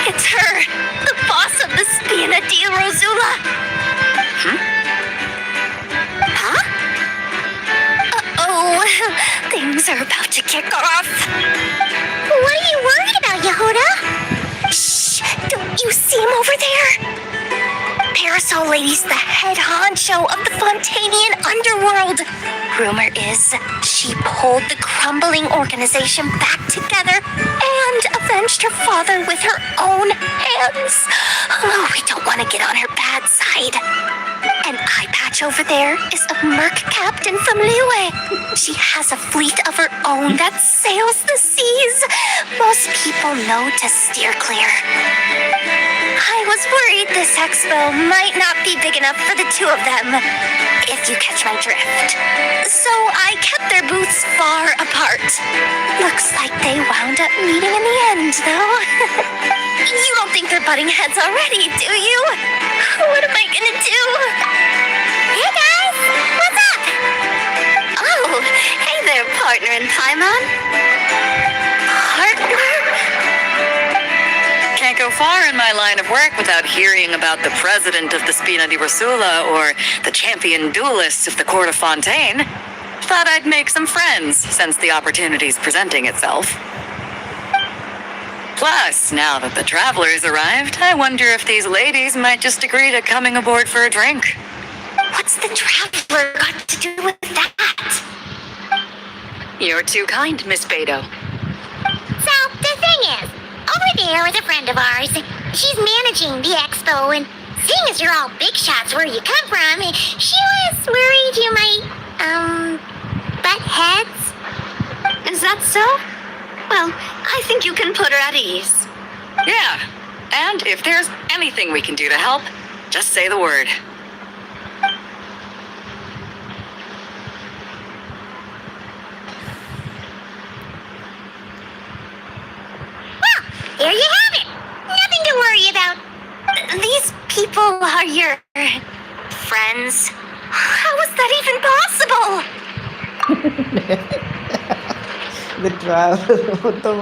It's her, the boss of the Spina di Rosula. Huh? Uh-oh, things are about to kick off. What are you worried about, Yehuda? Shh, don't you see him over there? Parasol Lady's the head honcho of the Fontanian underworld. Rumor is she pulled the crumbling organization back together and avenged her father with her own hands. Oh, we don't want to get on her bad side. An eye patch over there is a merc captain from Liyue. She has a fleet of her own that sails the seas. Most people know to steer clear. I was worried this expo might not be big enough for the two of them, if you catch my drift. So I kept their booths far apart. Looks like they wound up meeting in the end, though. You don't think they're butting heads already, do you? What am I gonna do? Hey guys, what's up? Oh, hey there, partner in Paimon. Partner? Can't go far in my line of work without hearing about the president of the Spina di Rosula or the champion duelists of the court of Fontaine. Thought I'd make some friends since the opportunity's presenting itself. Plus, now that the travelers arrived, I wonder if these ladies might just agree to coming aboard for a drink. What's the traveler got to do with that? You're too kind, Miss Beto. So, the thing is, over there is a friend of ours. She's managing the expo, and seeing as you're all big shots where you come from, she was worried you might, butt heads. Is that so? Well, I think you can put her at ease. Yeah, and if there's anything we can do to help, just say the word. Well, there you have it. Nothing to worry about. These people are your friends. How is that even possible? The travel. What the?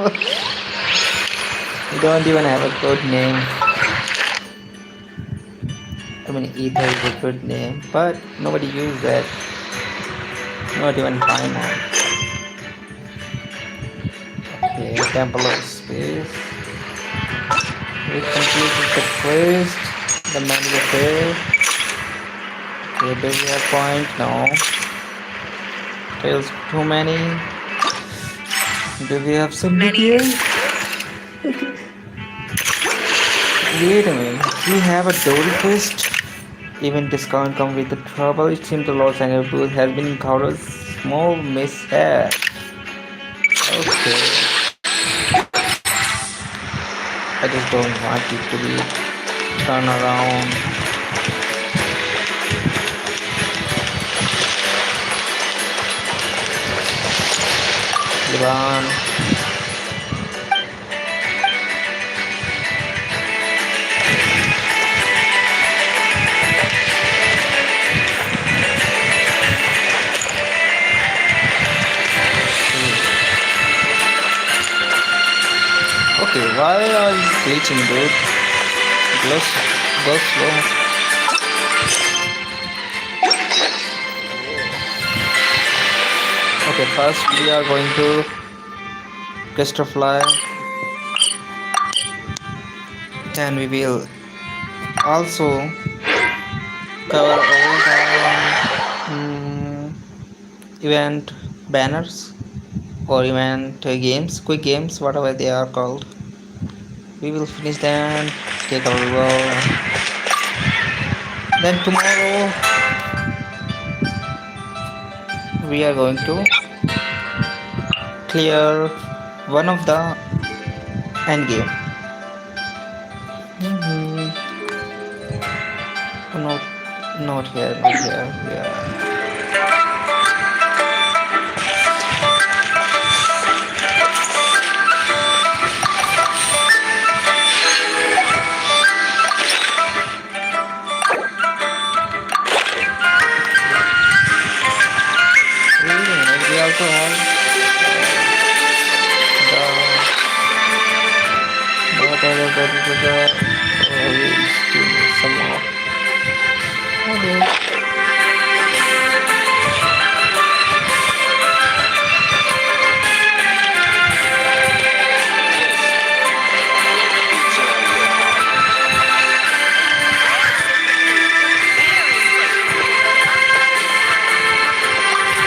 You don't even have a good name. I mean, Ether is a good name, but nobody uses that. Not even finance. Okay, Temple of Space. We completed the quest. The money is there. Okay, do we have point? No. Tails too many. Do we have some here? Wait a minute. We have a Dory quest. Even discount come with the trouble. It seems the Los Angeles booth has been encountered small mishap. Okay. I just don't want it to be turn around. Iran. Okay, why are you glitching, dude? Go slow. Okay, first we are going to Crystalfly. Then we will also cover all the event banners or event games, quick games, whatever they are called. We will finish them, take a reward. Then tomorrow we are going to clear one of the end game. Not here, not here. Yeah. We also have some more. Okay.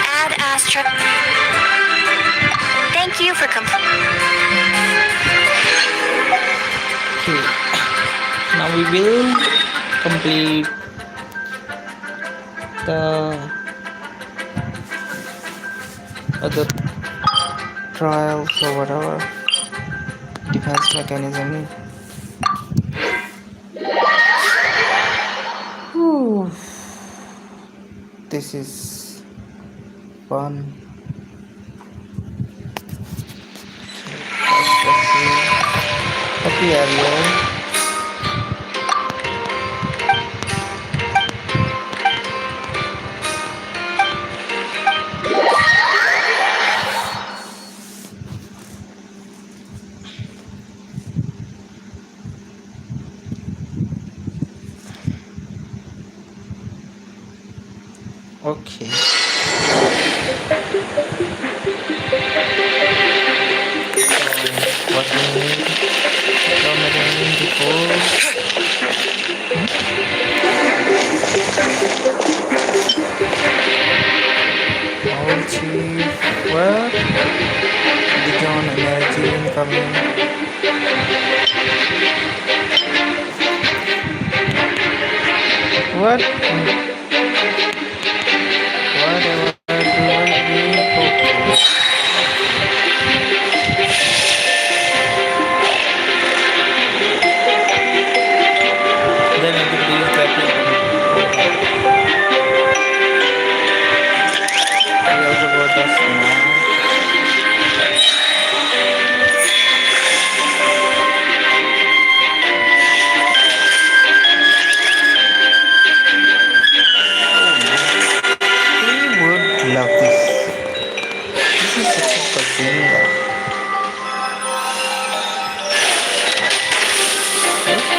Ad Astra. Thank you for Okay. Now we will complete the other trials or whatever defense mechanism. Whew. This is fun. Happy area. Okay. What we need from again before. Old chief. What? Beacon energy incoming. What? Whatever do I do? Okay. Then everybody is happy. We also got the snack.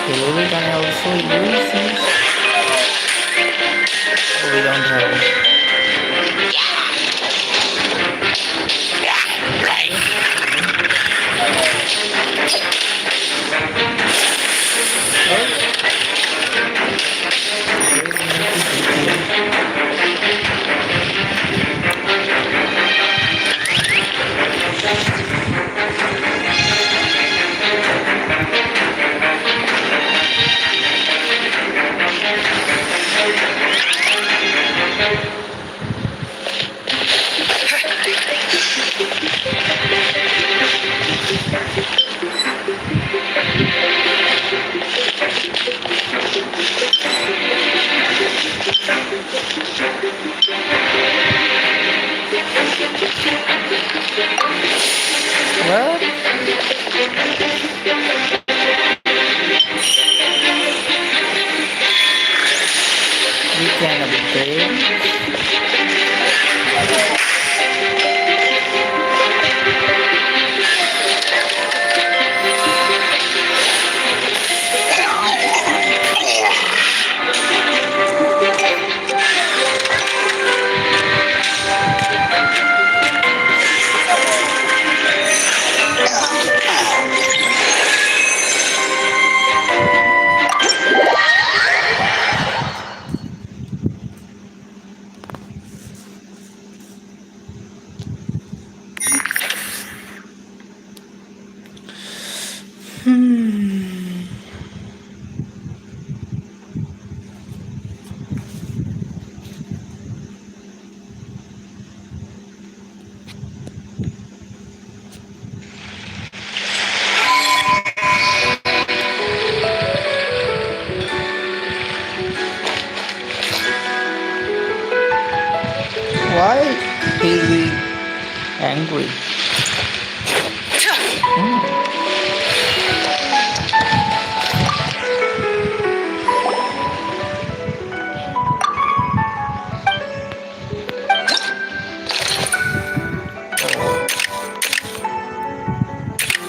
Okay, we can also use this. Oh, we don't have. Well, we can upgrade. Why is he angry?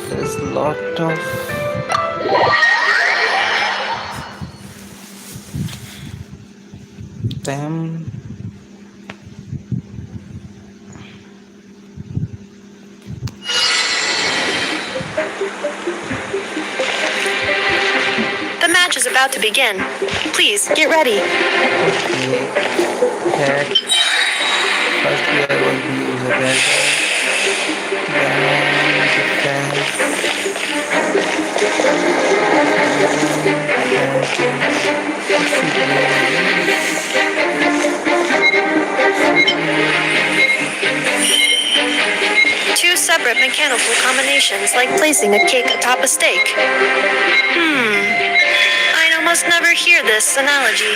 There's a lot of them. The match is about to begin. Please, get ready. Attack. First we are going to use a dagger. Then Two separate mechanical combinations, like placing a cake atop a steak. I almost never hear this analogy.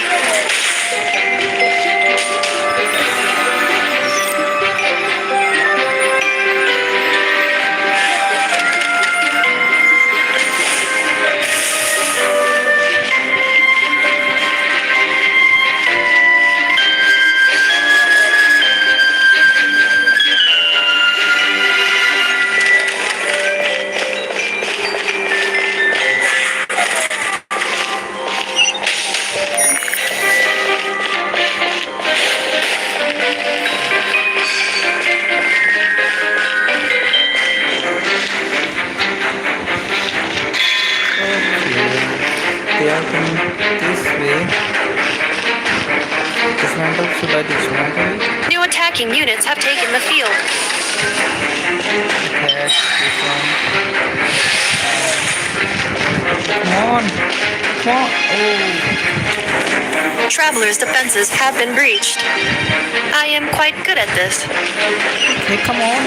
they are coming this way. Dismantle, should I dismantle it? New attacking units have taken the field. Attack this one. Come on! Come on! Oh! Travelers' defenses have been breached. I am quite good at this. Okay, come on!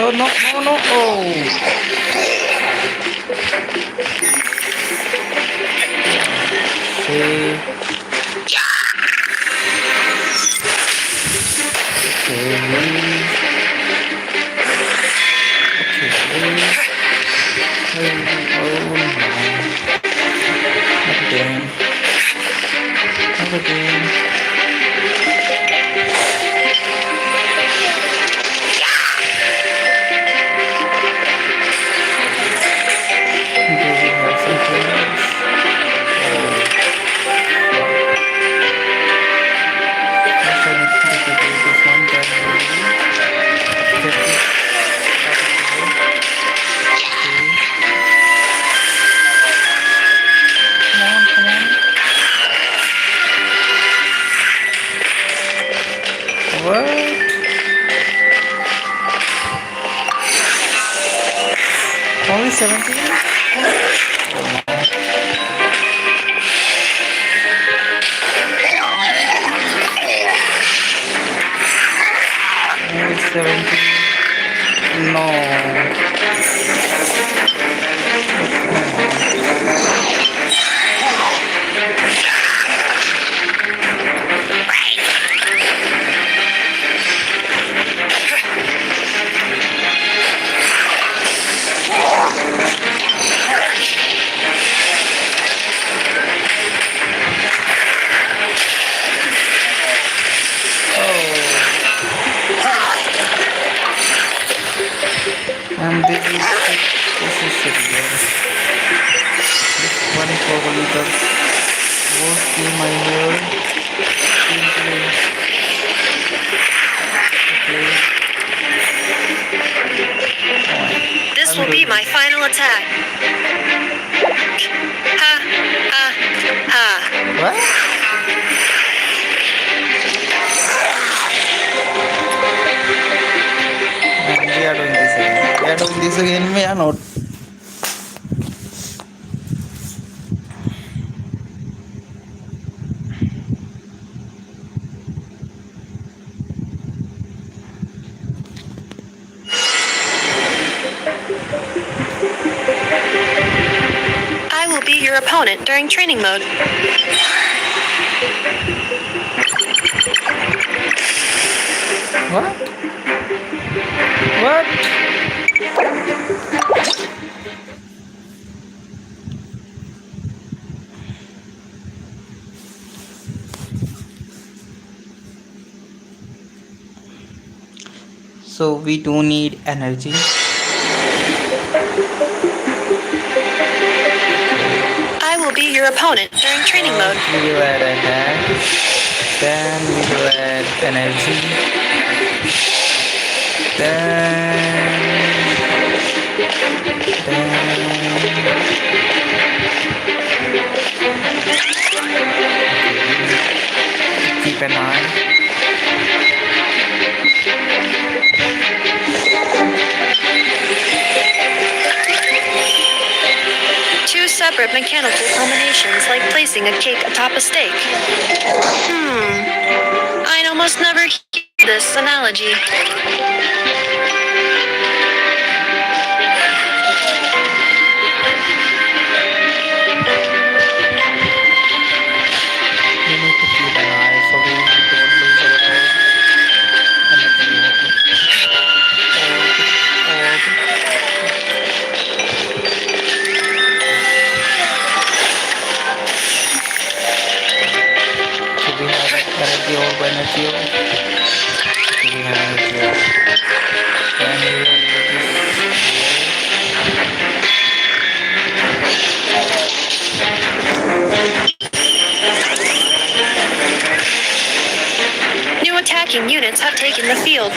Oh no, no, no! Oh! Okay. What? Only 17? Only 17? No. And this is severe. This one is probably the worst game I heard. This will be my final attack. Ha, ha, ha. What? And we are doing this again. We are doing this again. We are not. I will be your opponent during training mode. What? What? So we do need energy. I will be your opponent during training mode. We will add attack. Then we will add energy. Then keep an eye. Two separate mechanical combinations, like placing a cake atop a steak. I'd almost never hear this analogy. We need to keep an eye so we don't lose our so we have energy orb, energy orb. So we have energy orb. Then we will New attacking units have taken the field.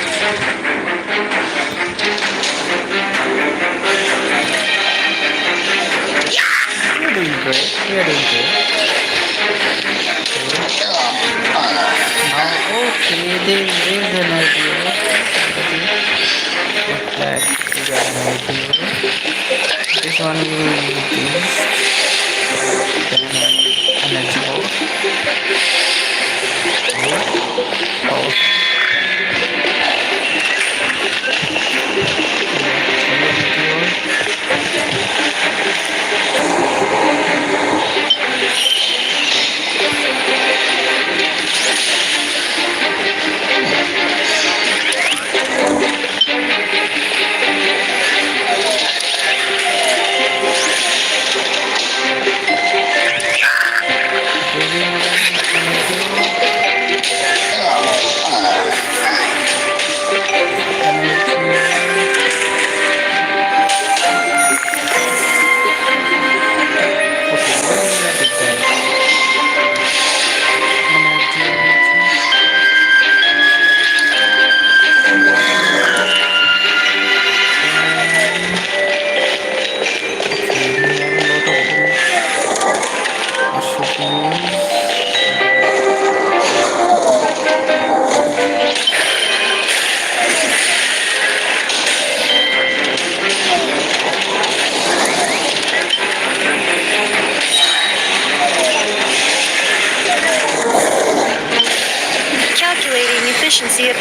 we are doing great. We are doing great. Now, okay, there is energy orb. That we got energy orb. This one we will use this. Then energy orb.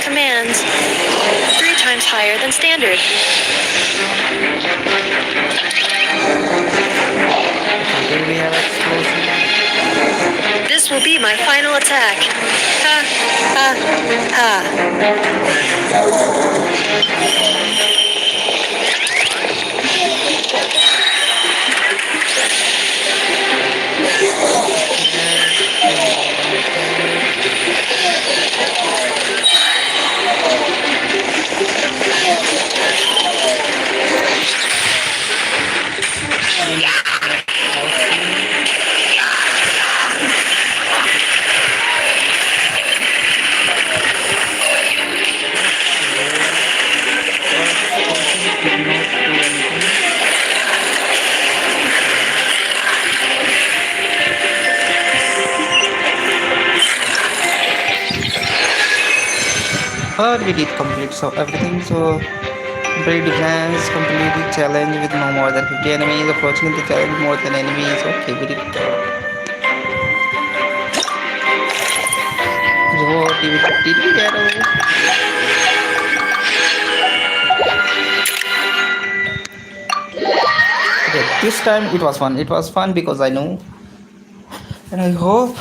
commands. 3 times higher than standard. Until we have explosive. This will be my final attack. Ha, ha, ha. But we did complete so everything. So complete defense, complete the challenge with no more than 50 enemies. Approaching the challenge with more than enemies. Okay, we did reward. Did we get over? Okay, this time it was fun. It was fun because I know, and I hope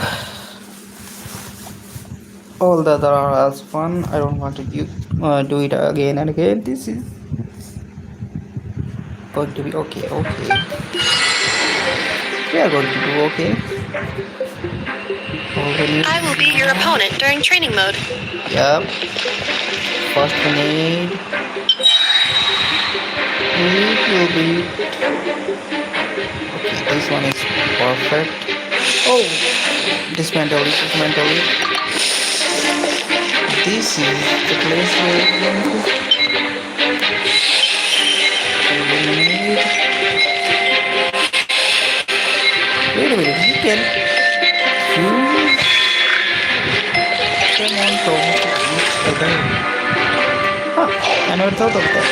all the other are as fun. I don't want to do it again and again. This is going to be okay. Okay, we are going to do okay. I will be your opponent during training mode. Yep. First grenade. Little bit. Okay, this one is perfect. Oh, dismantle it, dismantle it. This is the place where we're going to eliminate. Wait a minute, you can fuse them on top of each other. Huh, I never thought of that.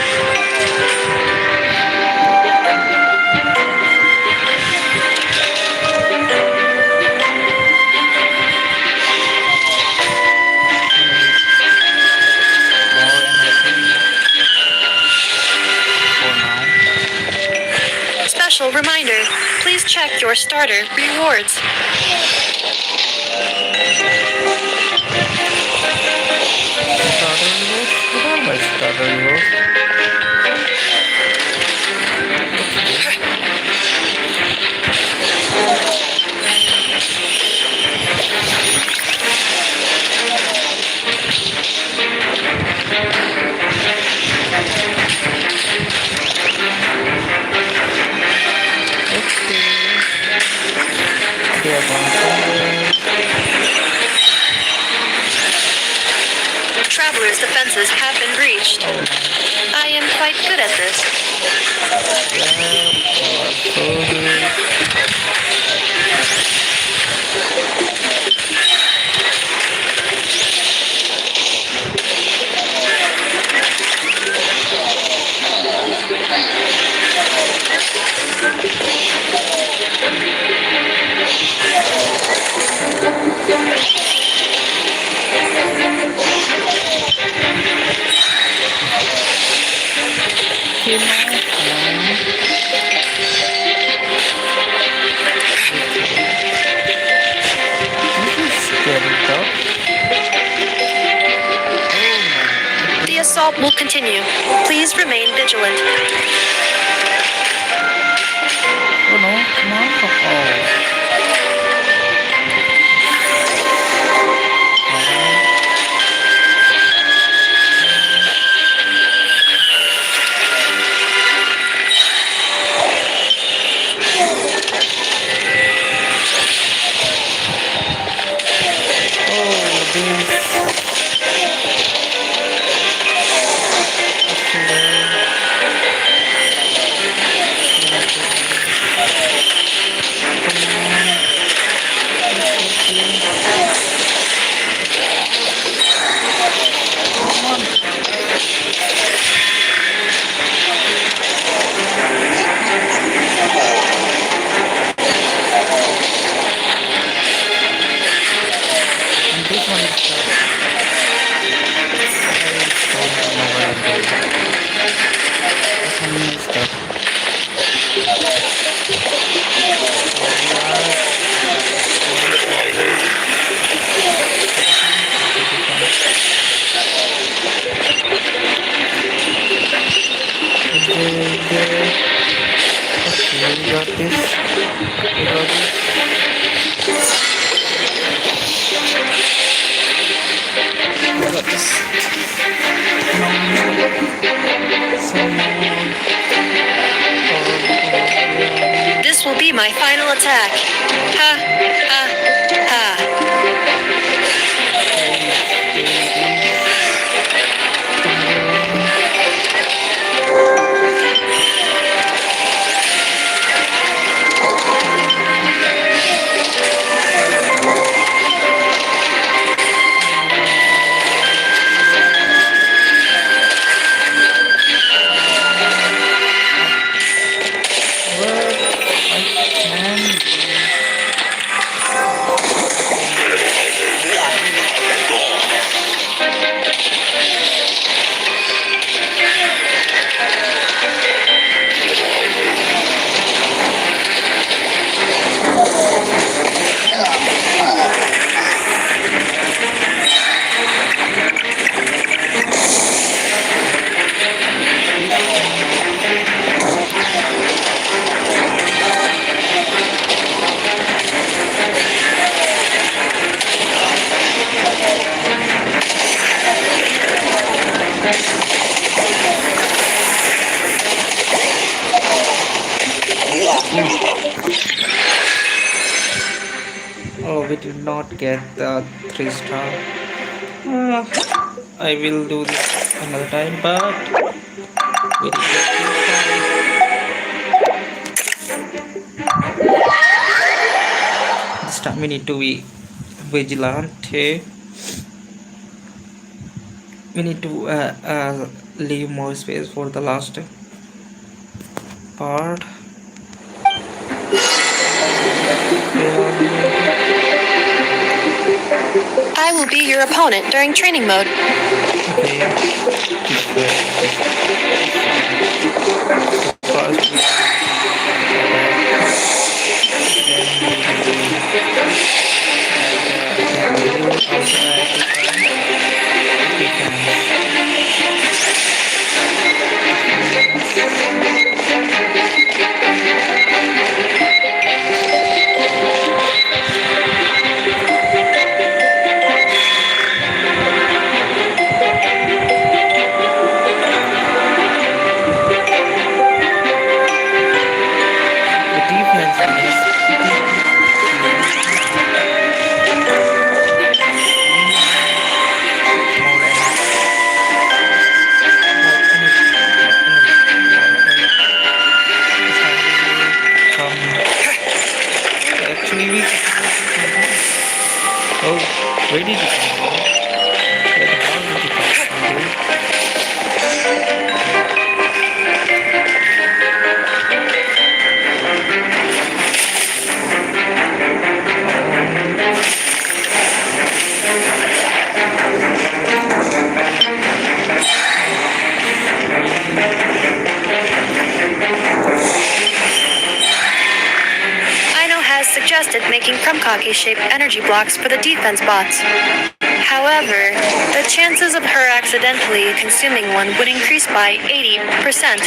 Special reminder, please check your starter rewards. What are my starter rewards? Traveler's defenses have been breached. I am quite good at this. The assault will continue. Please remain vigilant. Oh no, come on. Oh. there. Okay, we got this. We got this. We got this. No. Some more. This will be my final attack. Ha, ha, ha. Oh, we did not get the 3-star. I will do this another time, but we did get 3 stars. This time we need to be vigilante. We need to leave more space for the last part. I will be your opponent during training mode. Where did you come from? Where the hell did you come from, Aino has suggested making Krumkake-shaped energy blocks for the defense bots. However, the chances of her accidentally consuming one would increase by 80%.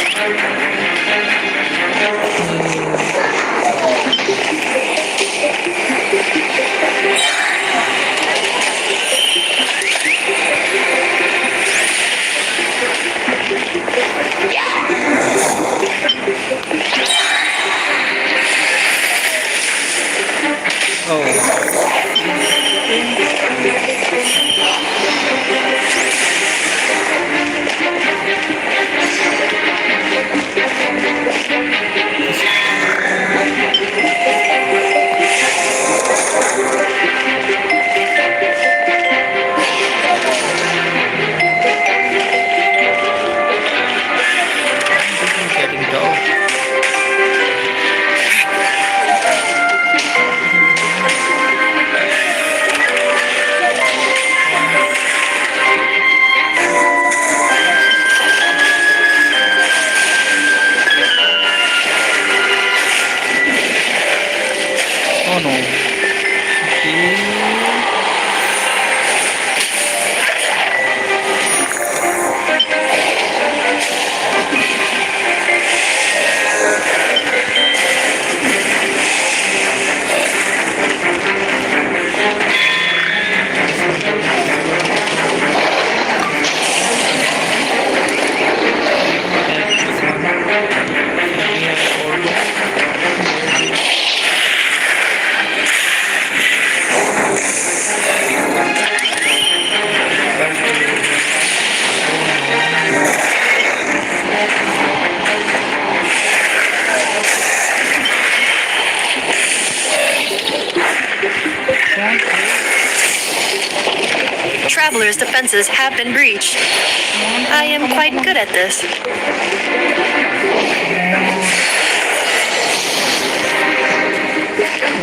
traveler's defenses have been breached. I am quite good at this.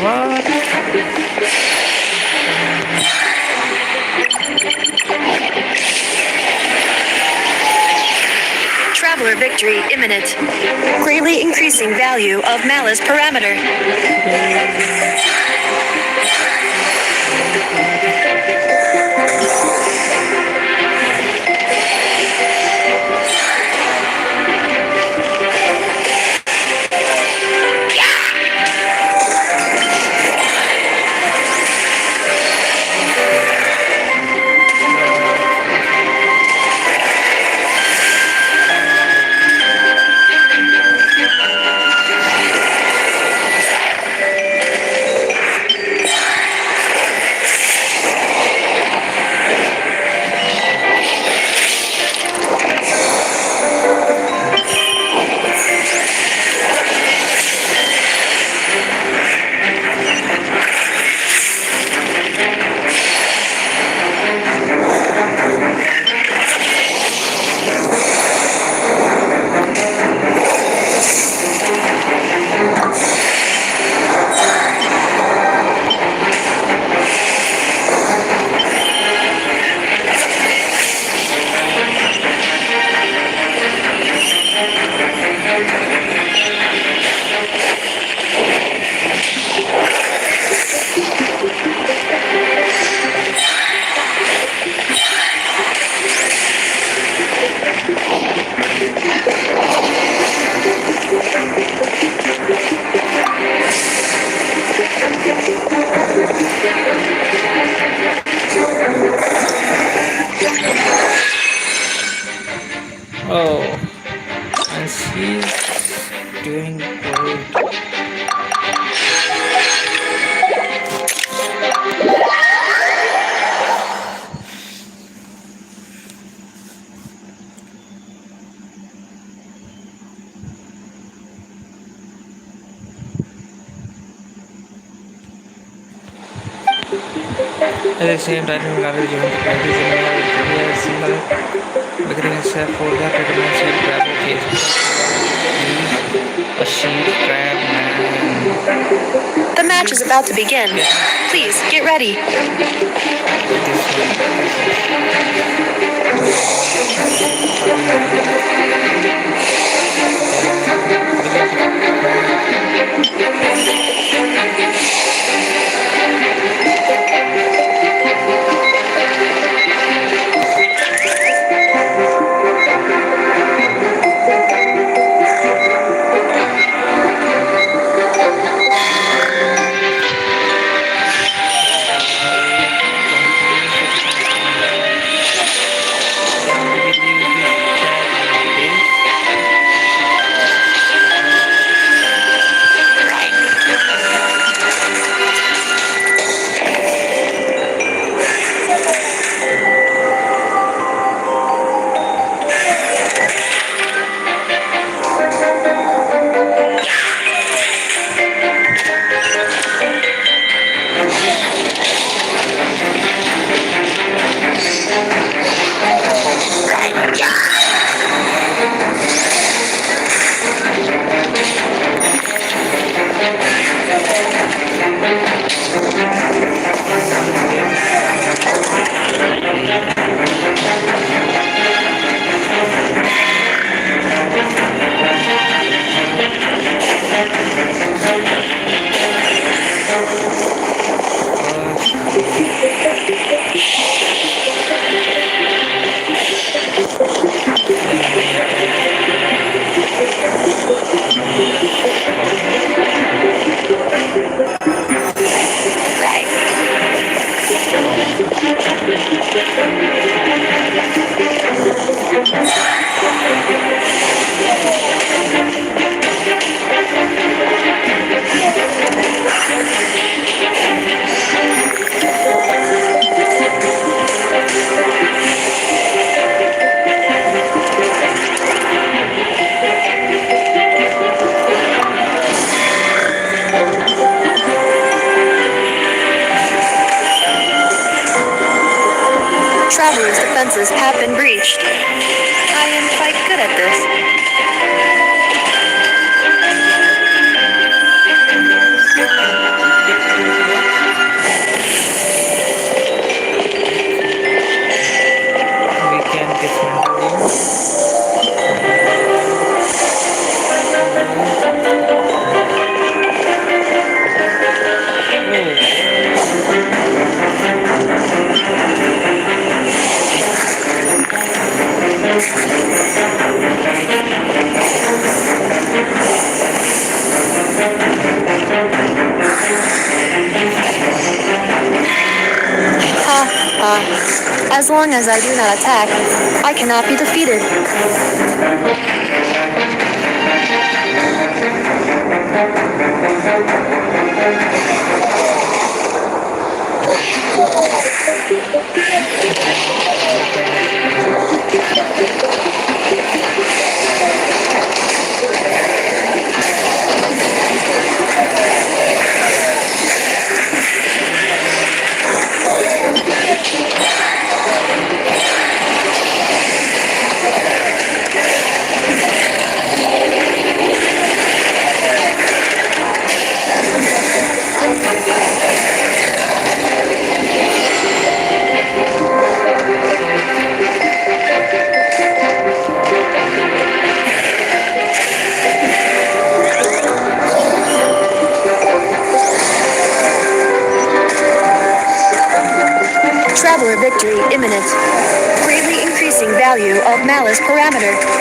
What? Traveler victory imminent. Greatly increasing value of malice parameter. Oh, and she's doing great. At the same time, average human capabilities in a single beginning except for that recommend shield crab occasion. A shield crab man. The match is about to begin. Please get ready. promises have been breached. I am quite good at this. We can dismantle Ha ha. As long as I do not attack, I cannot be defeated. Traveler victory imminent. Greatly increasing value of malice parameter.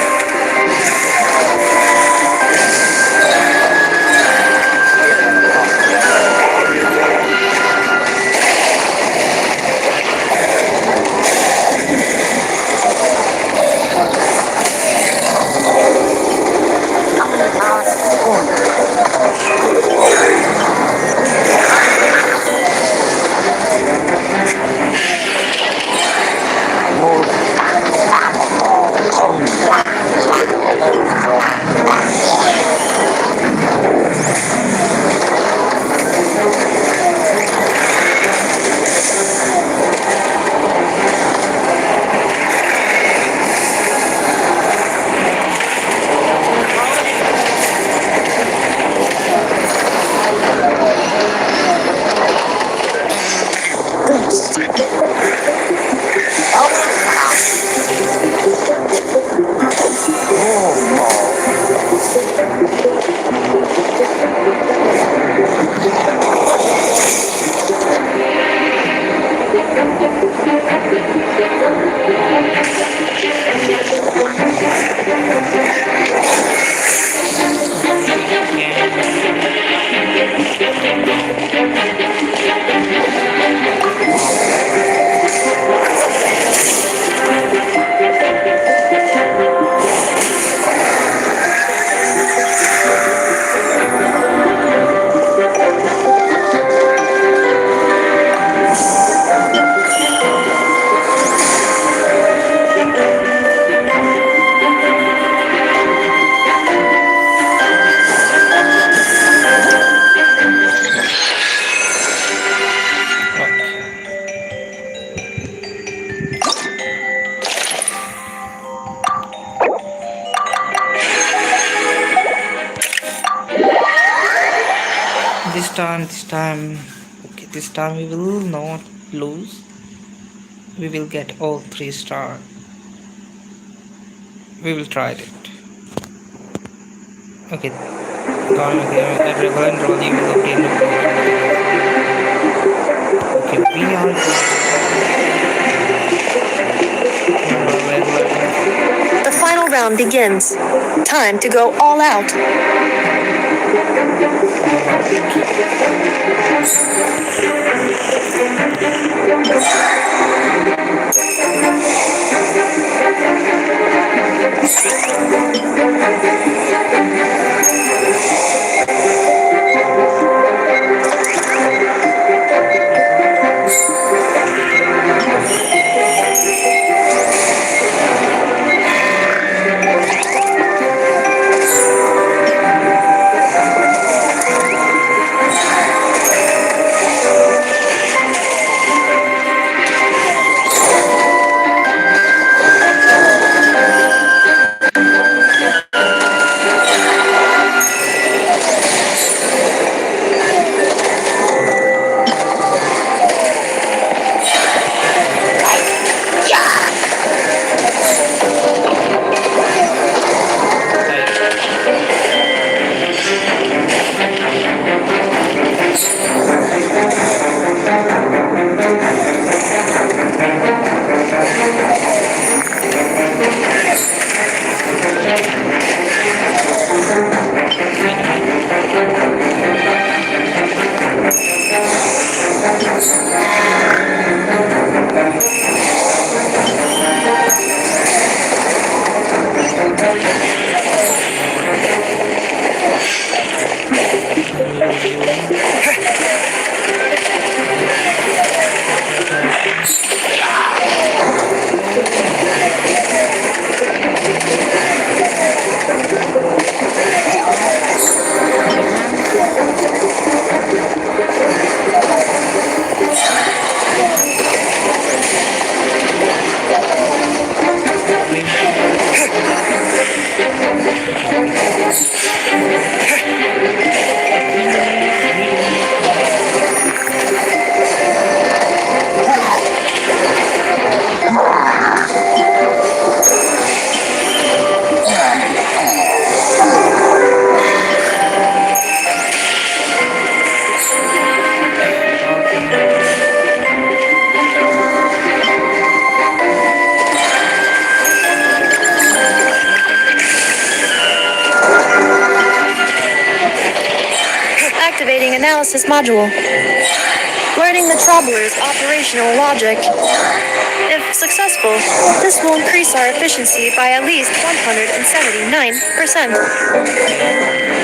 this time we will not lose. We will get all 3 stars. We will try it. Okay, gone again. At regular and roll, you will obtain the okay, we are The final round begins. Time to go all out. analysis module. Learning the Traveler's operational logic. If successful, this will increase our efficiency by at least 179%.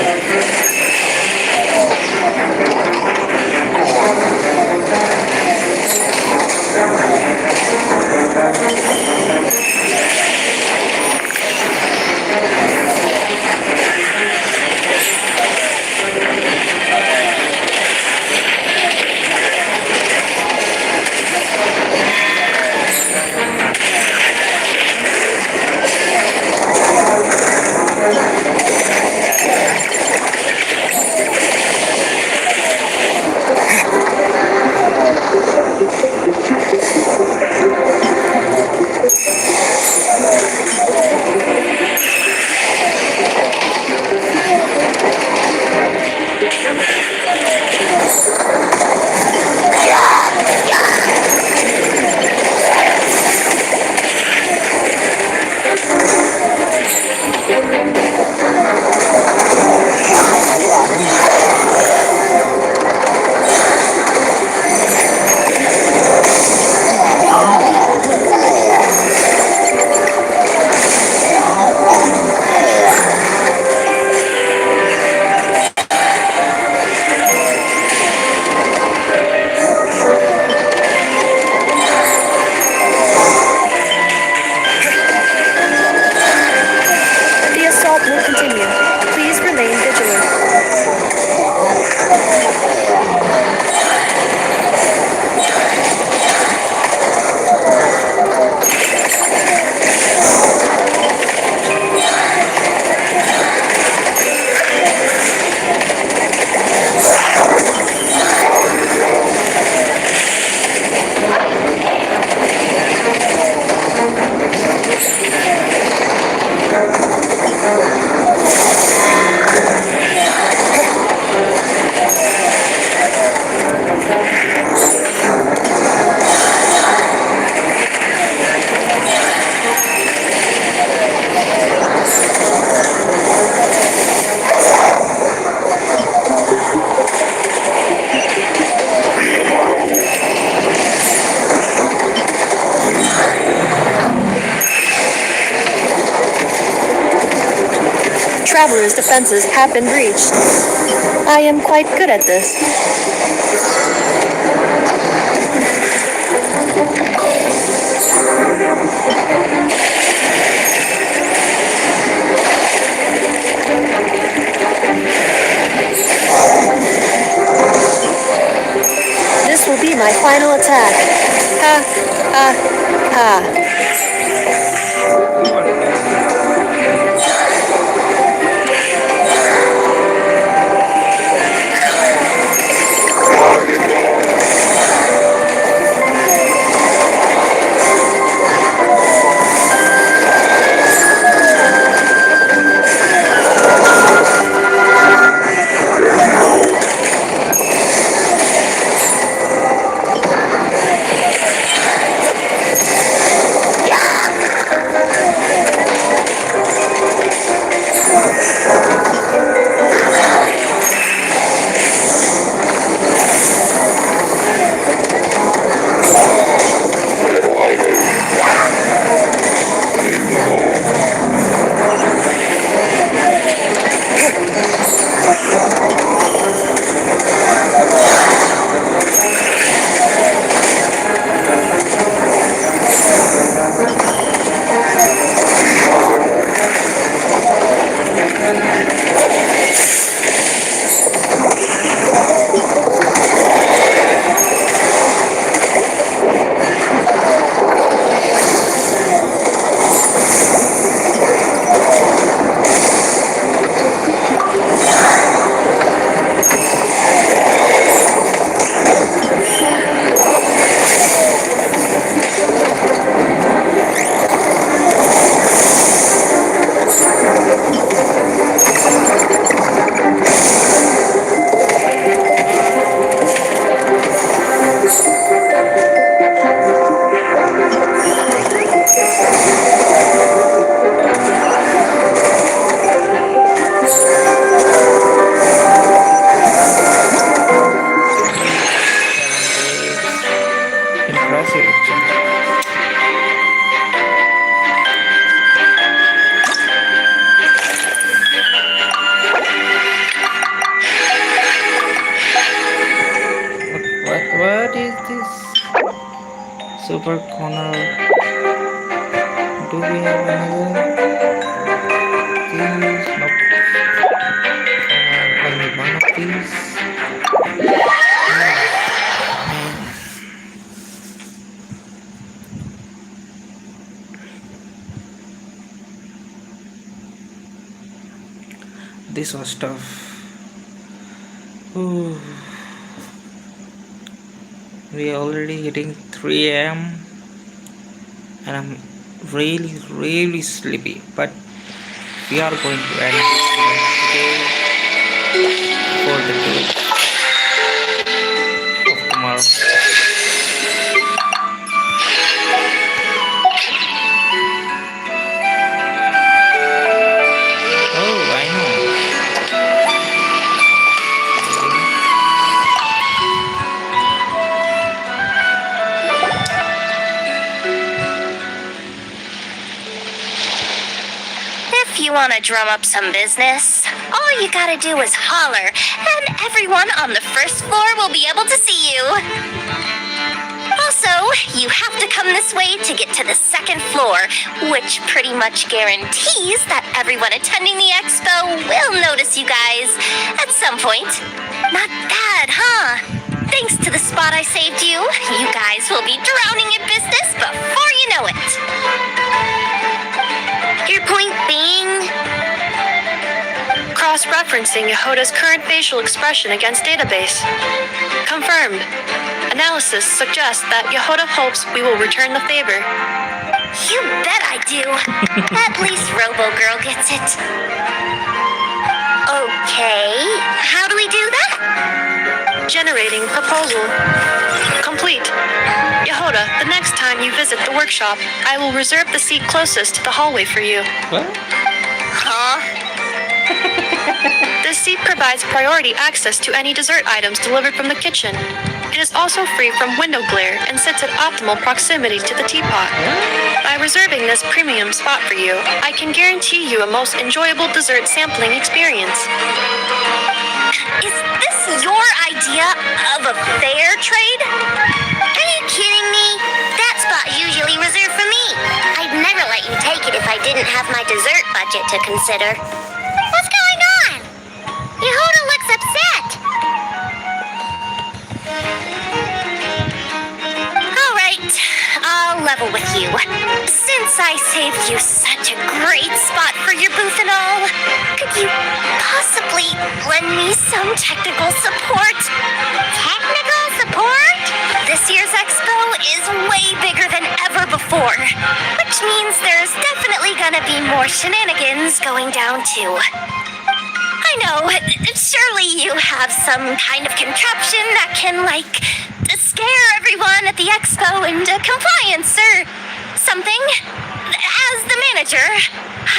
The assault will continue. Please remain vigilant. Traveler's defenses have been breached. I am quite good at this. This will be my final attack. Ha, ha, ha. upper corner. Do we have another? These? Nope. Only one of these. This was tough. Ooh. We are already hitting 3 a.m. and I'm really sleepy, but we are going to end this today for the day of tomorrow. Oh, I know. If you want to drum up some business, all you gotta do is holler, and everyone on the first floor will be able to see you. Also, you have to come this way to get to the second floor, which pretty much guarantees that everyone attending the expo will notice you guys at some point. Not bad, huh? Thanks to the spot I saved you, you guys will be drowning in business before you know it. Your point being? Cross-referencing Yehoda's current facial expression against database. Confirmed. Analysis suggests that Yehoda hopes we will return the favor. You bet I do. At least Robo-Girl gets it. Okay, how do we do that? Generating proposal. Complete. Yehoda, the next time you visit the workshop, I will reserve the seat closest to the hallway for you. What? Huh? This seat provides priority access to any dessert items delivered from the kitchen. It is also free from window glare and sits at optimal proximity to the teapot. By reserving this premium spot for you, I can guarantee you a most enjoyable dessert sampling experience. Is this your idea of a fair trade? Are you kidding me? That spot's usually reserved for me. I'd never let you take it if I didn't have my dessert budget to consider. What's going on? Yehoda looks upset. All right, I'll level with you. Since I saved you such a great spot for your booth and all, could you possibly lend me some technical support? Technical support? This year's expo is way bigger than ever before, which means there's definitely gonna be more shenanigans going down too. I know, surely you have some kind of contraption that can, scare everyone at the expo into compliance or something. As the manager,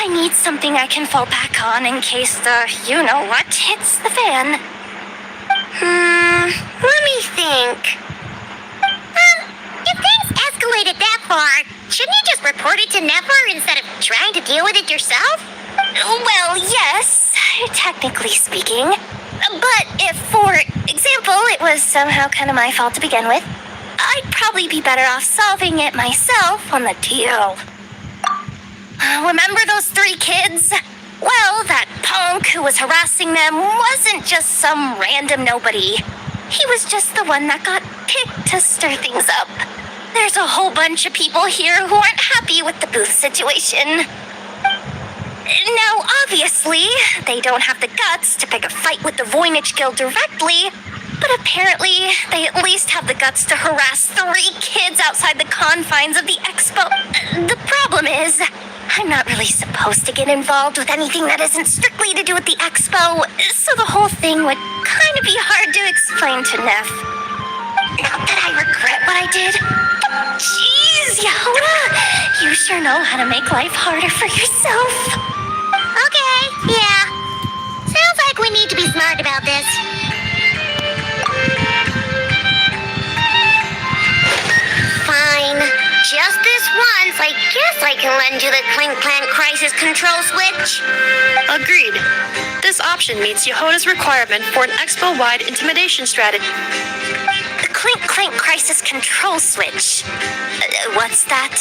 I need something I can fall back on in case the you-know-what hits the fan. Let me think. If things escalated that far, shouldn't you just report it to Nefer instead of trying to deal with it yourself? Well, yes, technically speaking. But if, for example, it was somehow kind of my fault to begin with, I'd probably be better off solving it myself on the DL. Remember those 3 kids? Well, that punk who was harassing them wasn't just some random nobody. He was just the one that got picked to stir things up. There's a whole bunch of people here who aren't happy with the booth situation. Now, obviously, they don't have the guts to pick a fight with the Voynich Guild directly, but apparently they at least have the guts to harass 3 kids outside the confines of the expo. The problem is, I'm not really supposed to get involved with anything that isn't strictly to do with the expo, so the whole thing would kind of be hard to explain to Neff. Not that I regret what I did, but jeez, Yehoda, you sure know how to make life harder for yourself. Okay, yeah. Sounds like we need to be smart about this. Fine. Just this once, I guess I can lend you the Clink Clan Crisis Control Switch. Agreed. This option meets Yehoda's requirement for an expo-wide intimidation strategy. The Clink blueprint crisis control switch. What's that?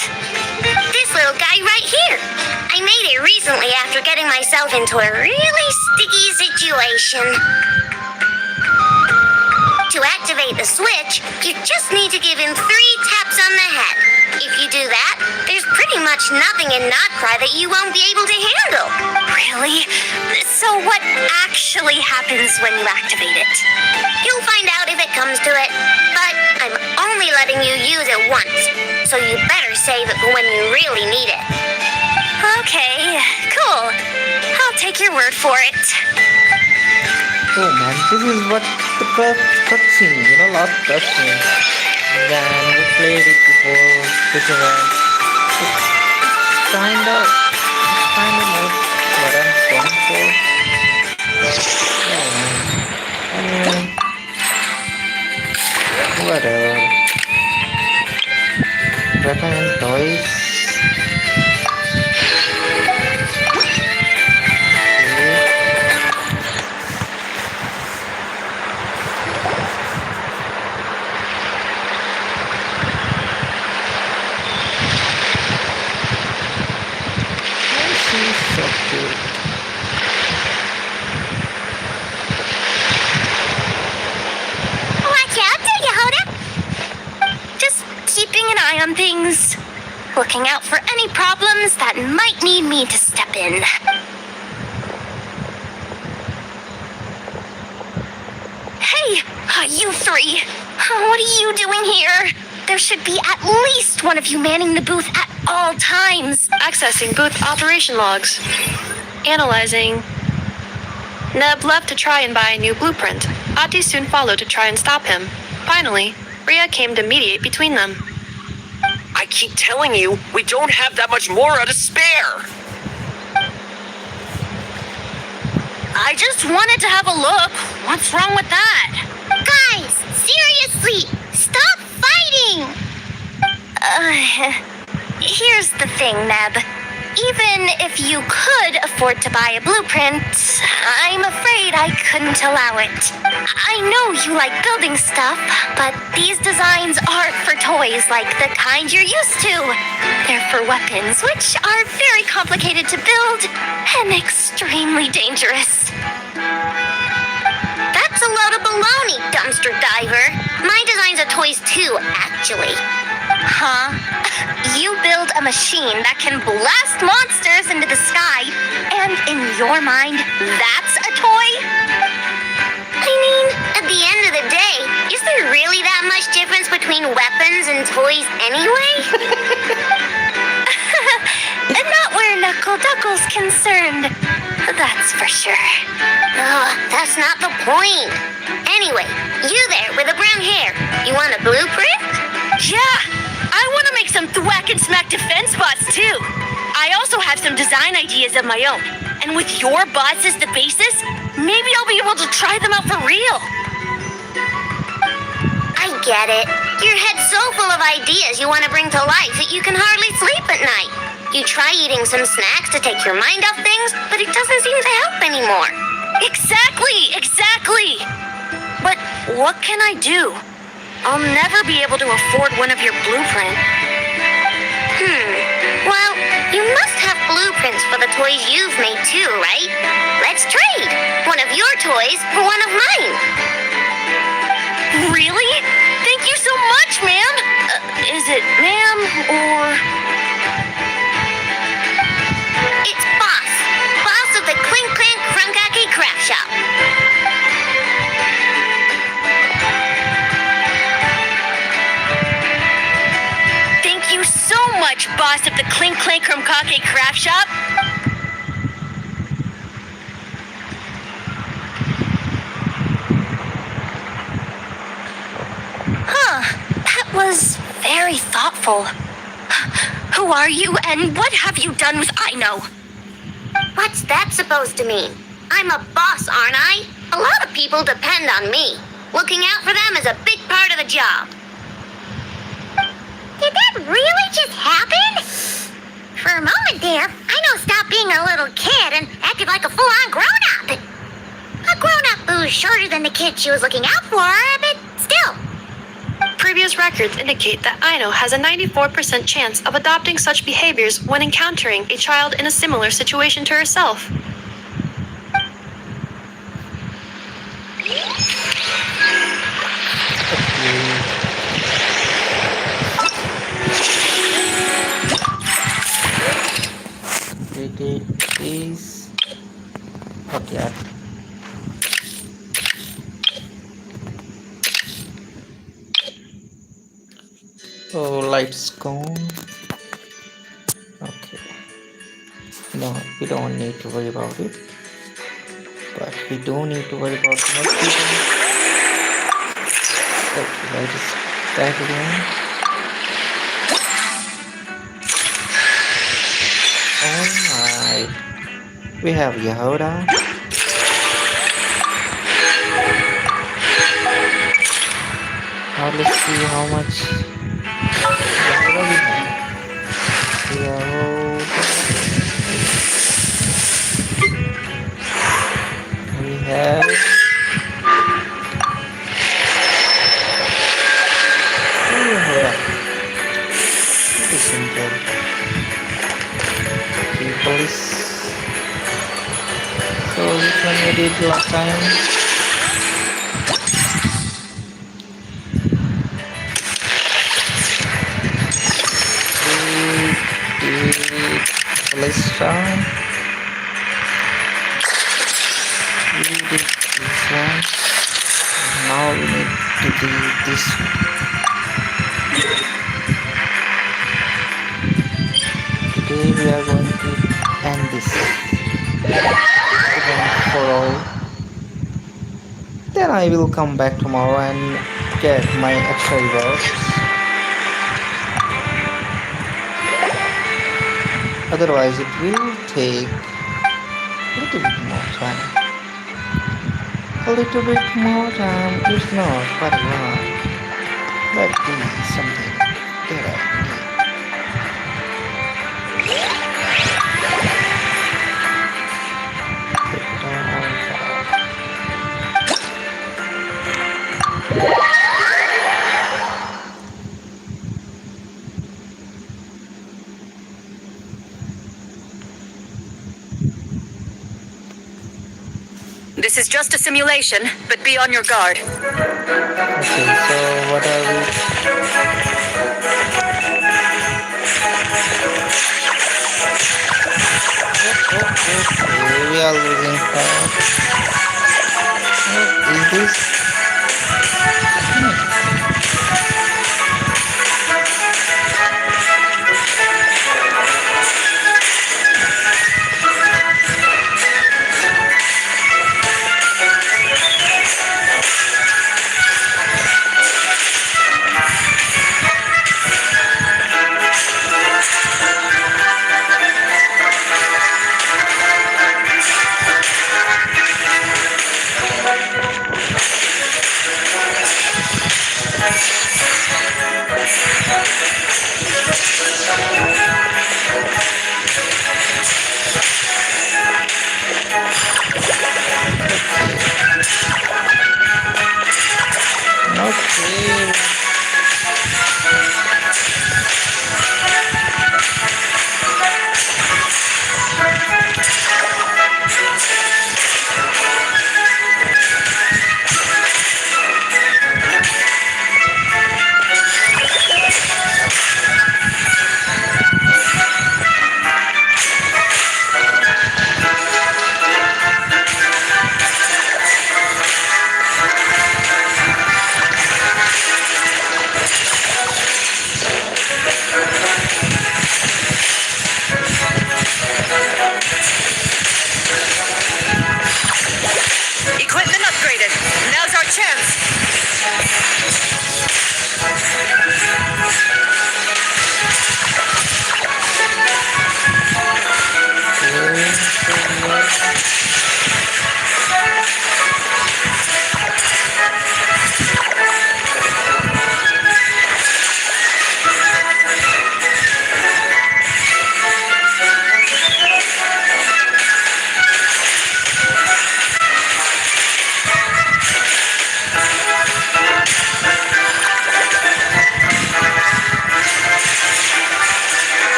This little guy right here. I made it recently after getting myself into a really sticky situation. To activate the switch, you just need to give him 3 taps on the head. If you do that, there's pretty much nothing in Notcry that you won't be able to handle. Really? So what actually happens when you activate it? You'll find out if it comes to it, but I'm only letting you use it once, so you better save it for when you really need it. Okay, cool. I'll take your word for it. Oh man, this is what the cutscene, last cutscene. Then we played it before this event. It's kind of not what I'm going for. Yeah, man. Whatever. Weapon and toys. Watch out, do you, Hoda? Just keeping an eye on things. Looking out for any problems that might need me to step in. Hey, you 3. What are you doing here? There should be at least one of you manning the booth at all times. Accessing booth operation logs. Analyzing. Neb left to try and buy a new blueprint. Ati soon followed to try and stop him. Finally, Rhea came to mediate between them. I keep telling you, we don't have that much Mora to spare. I just wanted to have a look. What's wrong with that? Guys, seriously, stop fighting! Here's the thing, Neb. Even if you could afford to buy a blueprint, I'm afraid I couldn't allow it. I know you like building stuff, but these designs aren't for toys like the kind you're used to. They're for weapons, which are very complicated to build and extremely dangerous. That's a load of baloney, dumpster diver. My designs are toys too, actually. Huh? You build a machine that can blast monsters into the sky, and in your mind, that's a toy? I mean, at the end of the day, is there really that much difference between weapons and toys anyway? Not where Knuckle Duckle's concerned, that's for sure. That's not the point. Anyway, you there with the brown hair, you want a blueprint? Yeah, I want to make some thwack and smack defense bots too. I also have some design ideas of my own, and with your bots as the basis, maybe I'll be able to try them out for real. I get it. Your head's so full of ideas you want to bring to life that you can hardly sleep at night. You try eating some snacks to take your mind off things, but it doesn't seem to help anymore. Exactly. But what can I do? I'll never be able to afford one of your blueprints. Well, you must have blueprints for the toys you've made too, right? Let's trade. One of your toys for one of mine. Really? Thank you so much, ma'am. Is it ma'am or... It's Boss. Boss of the Clink Clank Crunkaki Craft Shop. Thank you so much, Boss of the Clink Clank Crunkaki Craft Shop. That was very thoughtful. Who are you, and what have you done with Aino? What's that supposed to mean? I'm a boss, aren't I? A lot of people depend on me. Looking out for them is a big part of the job. Did that really just happen? For a moment there, Aino stopped being a little kid and acted like a full-on grown-up. A grown-up who's shorter than the kid she was looking out for, but still. previous records indicate that Aino has a 94% chance of adopting such behaviors when encountering a child in a similar situation to herself. Completed this. Okay. Oh, lights gone. Okay. No, we don't need to worry about it. But we do need to worry about mosquitoes. Okay, light is back again. Oh my. We have Yehoda. Now let's see how much Yehoda we have. Yehoda. We have Yehoda. Very simple. People is so which one we did last time? We did Celestia. We did this one. Now we need to do this one. Today we are going to end this event for all. Then I will come back tomorrow and get my extra rewards. Otherwise it will take a little bit more time. A little bit more time is not very long. But this is something that I need. Put it on This is just a simulation, but be on your guard. Okay, so what are we? Okay, we are losing power. What is this?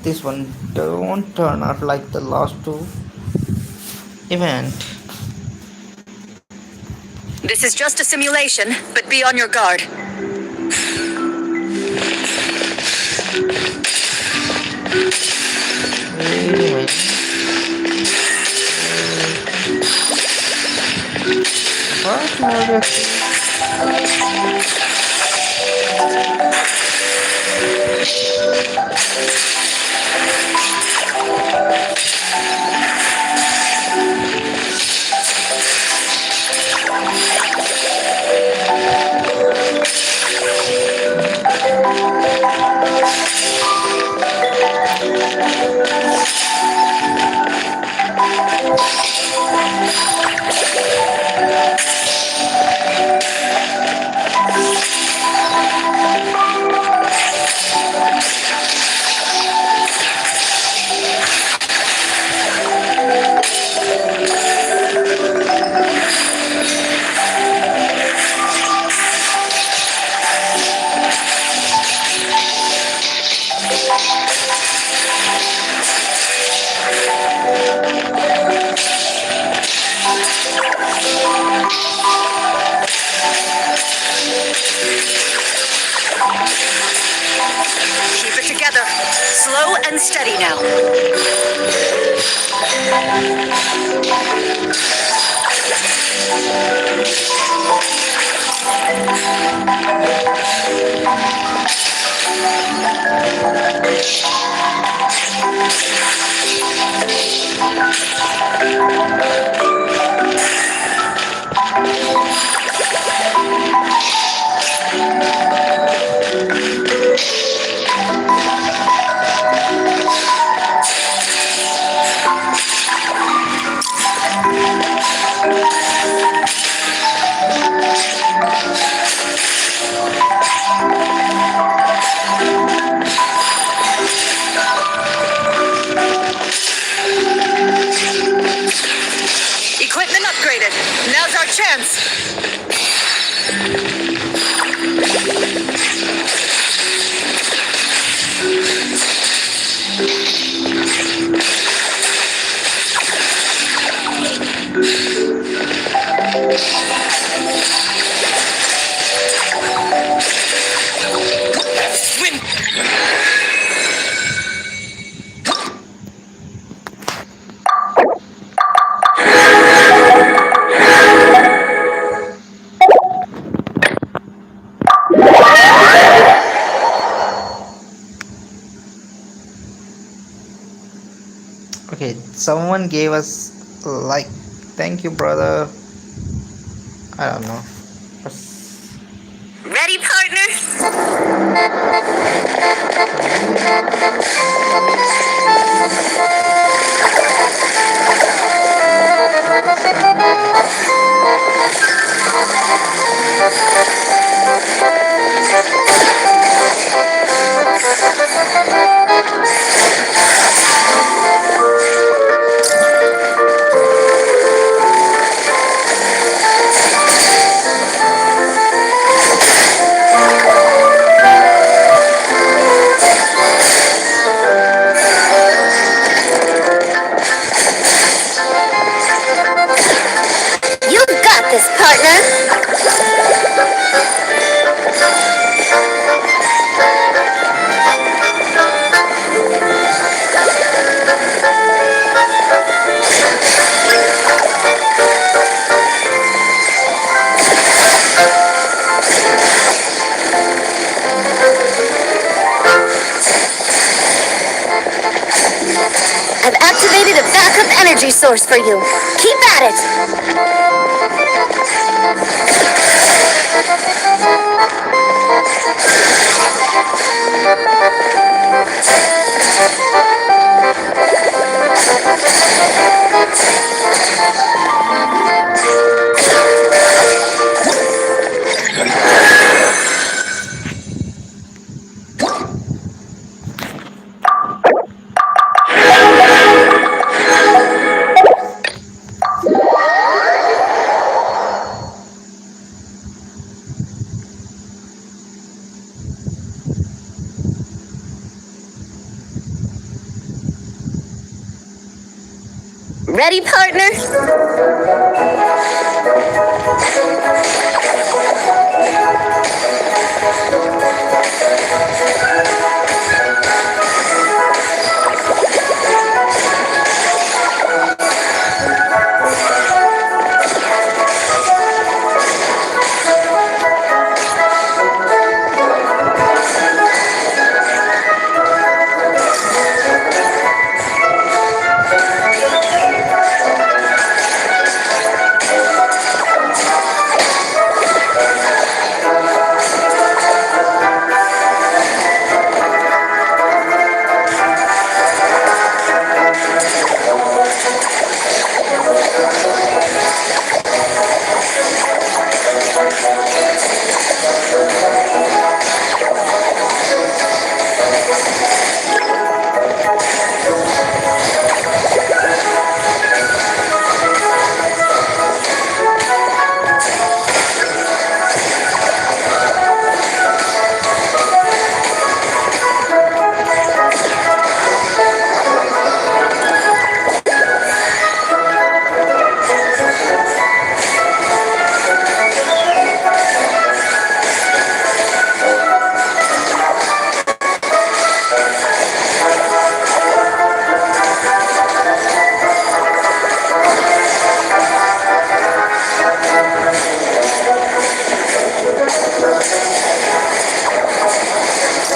this one don't turn out like the last two event. This is just a simulation, but be on your guard. Wait a minute. What have Keep it together. Slow and steady now. Equipment upgraded. Now's our chance. Swim! Okay, someone gave us like. Thank you, brother. I don't know. Ready, partner? You've got this, partner. I've activated a backup energy source for you. Keep at it. Ready, partner?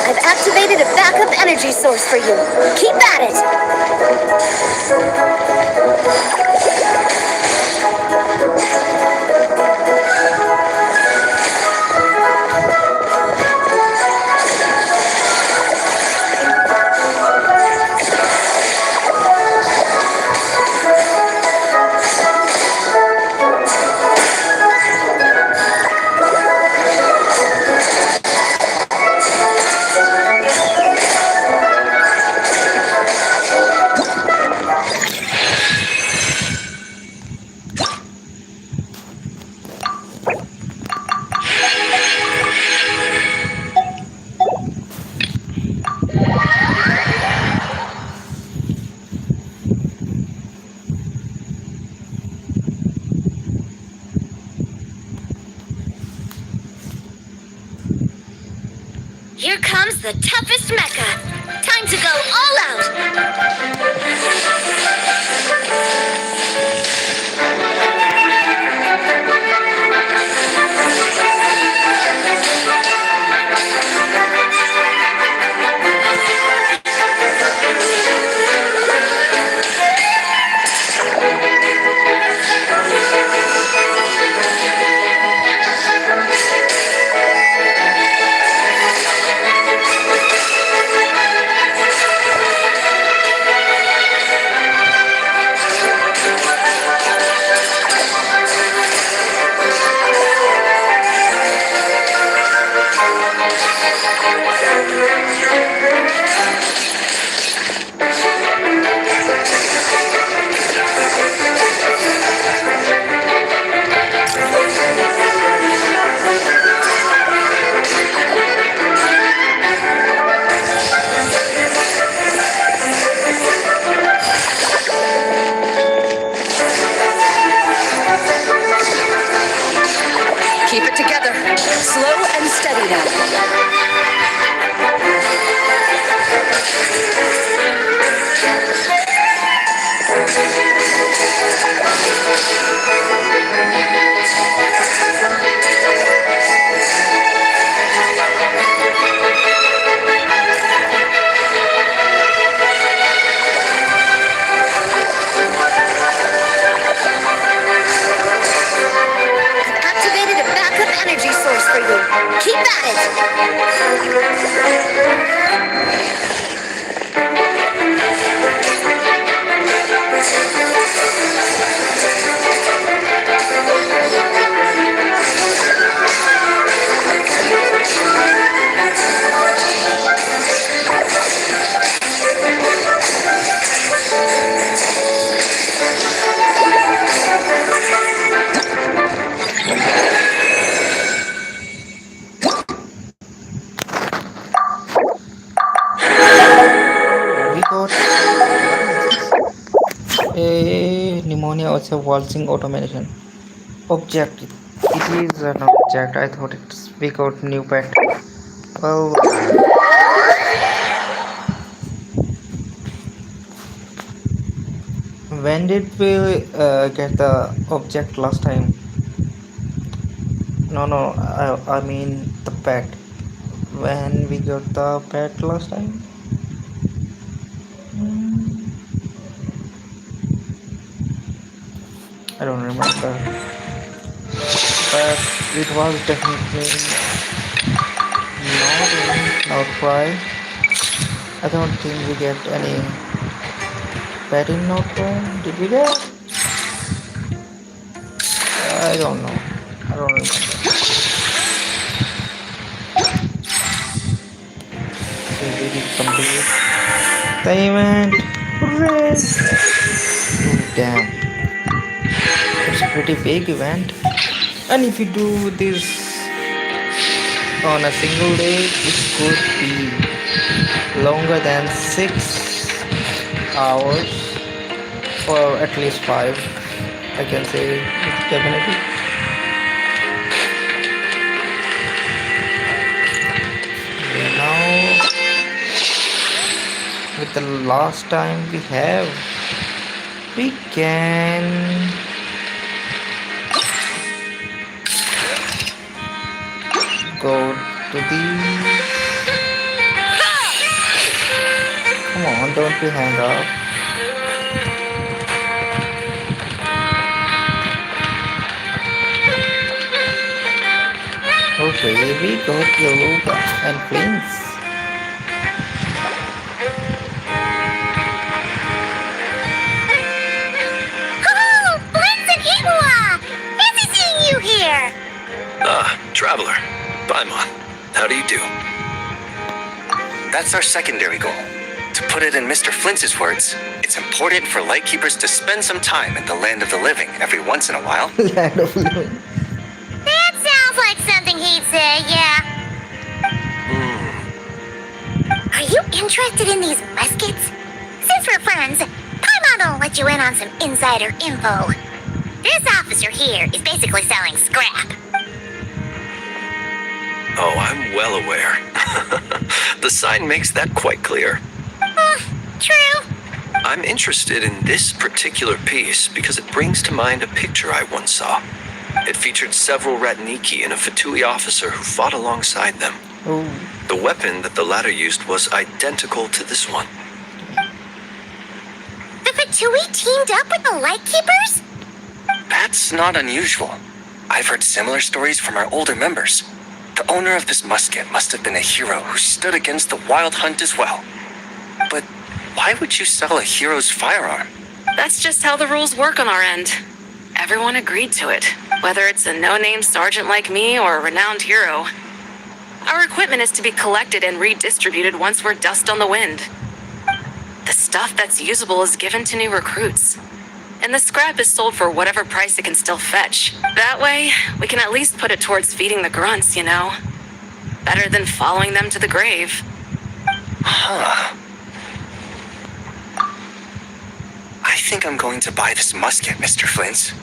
I've activated a backup energy source for you. Keep at it! Here comes the toughest mecha. Time to go all out. Keep it together. Slow and steady now. I've activated a backup energy source for you. Keep at it! No, it's a waltzing automation. Object. It is an object. I thought it's big out new pet. Well, when did we get the object last time? No, no, I mean the pet. When we got the pet last time? Hmm, I don't remember. But it was definitely not in outcry. I don't think we get any pet in outcry. Did we get? I don't know. I don't remember. Okay, we did complete the event. Hooray! Oh, damn. It's a pretty big event. And if you do this on a single day, it could be longer than 6 hours or at least 5. I can say with definitely. Now, with the last time we have, we can go to the. Come on, don't be hang up. Okay, we got Yoruba and Prince. Oh, Blitz and Iwa! Fancy seeing you here! Traveler. Paimon, how do you do? That's our secondary goal. To put it in Mr. Flintz's words, it's important for lightkeepers to spend some time in the land of the living every once in a while. Land of living. That sounds like something he'd say, yeah. Are you interested in these muskets? Since we're friends, Paimon will let you in on some insider info. This officer here is basically selling scrap. Oh, I'm well aware. The sign makes that quite clear. True. I'm interested in this particular piece because it brings to mind a picture I once saw. It featured several Ratniki and a Fatui officer who fought alongside them. Oh, The weapon that the latter used was identical to this one. The Fatui teamed up with the Lightkeepers? That's not unusual. I've heard similar stories from our older members. The owner of this musket must have been a hero who stood against the wild hunt as well. But why would you sell a hero's firearm? That's just how the rules work on our end. Everyone agreed to it, whether it's a no-name sergeant like me or a renowned hero. Our equipment is to be collected and redistributed once we're dust on the wind. The stuff that's usable is given to new recruits. And the scrap is sold for whatever price it can still fetch. That way, we can at least put it towards feeding the grunts, you know? Better than following them to the grave. Huh. I think I'm going to buy this musket, Mr. Flint's.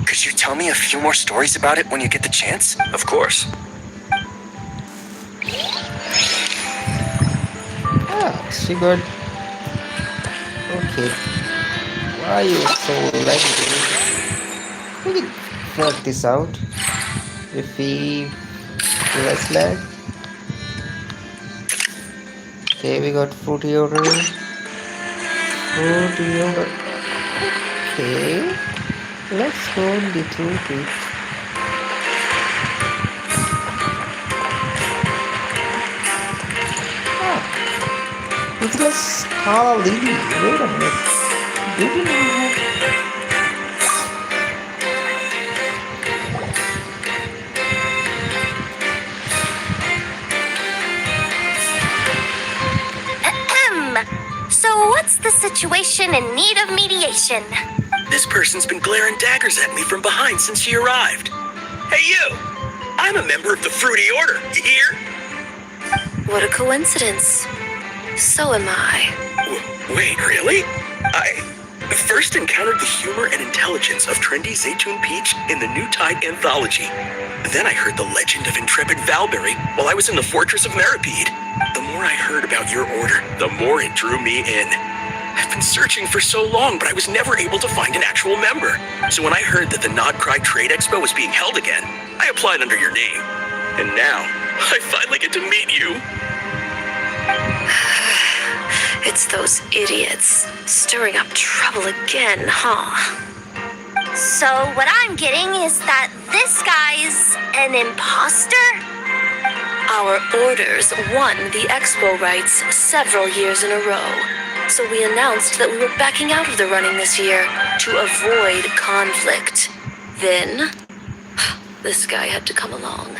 Could you tell me a few more stories about it when you get the chance? Of course. ah, she good. Okay. Why are you so laggy? We can work this out. If we less lag. Okay, we got fruity yogurt. Fruity yogurt. Okay. Let's go little bit. Ah, it's just Harley. Wait a minute. Do we now have So what's the situation in need of mediation? This person's been glaring daggers at me from behind since she arrived. Hey, you! I'm a member of the Fruity Order. You hear? What a coincidence. So am I. Wait, really? First encountered the humor and intelligence of trendy Zaytune Peach in the New Tide anthology. Then I heard the legend of intrepid Valberry while I was in the Fortress of Meripede. The more I heard about your order, the more it drew me in. I've been searching for so long, but I was never able to find an actual member. So when I heard that the Nodcry Trade Expo was being held again, I applied under your name. And now, I finally get to meet you. It's those idiots stirring up trouble again, huh? So what I'm getting is that this guy's an imposter? Our orders won the expo rights several years in a row. So we announced that we were backing out of the running this year to avoid conflict. Then, this guy had to come along.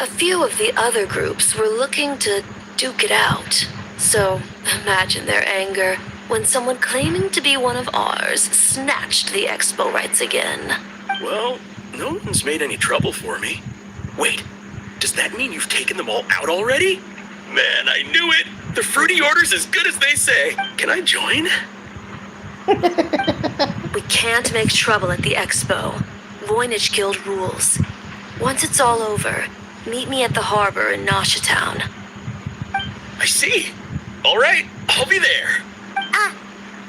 A few of the other groups were looking to duke it out. So, imagine their anger when someone claiming to be one of ours snatched the expo rights again. Well, no one's made any trouble for me. Wait, does that mean you've taken them all out already? Man, I knew it! The fruity order's as good as they say. Can I join? We can't make trouble at the expo. Voynich Guild rules. Once it's all over, meet me at the harbor in Nasha Town. I see. All right, I'll be there.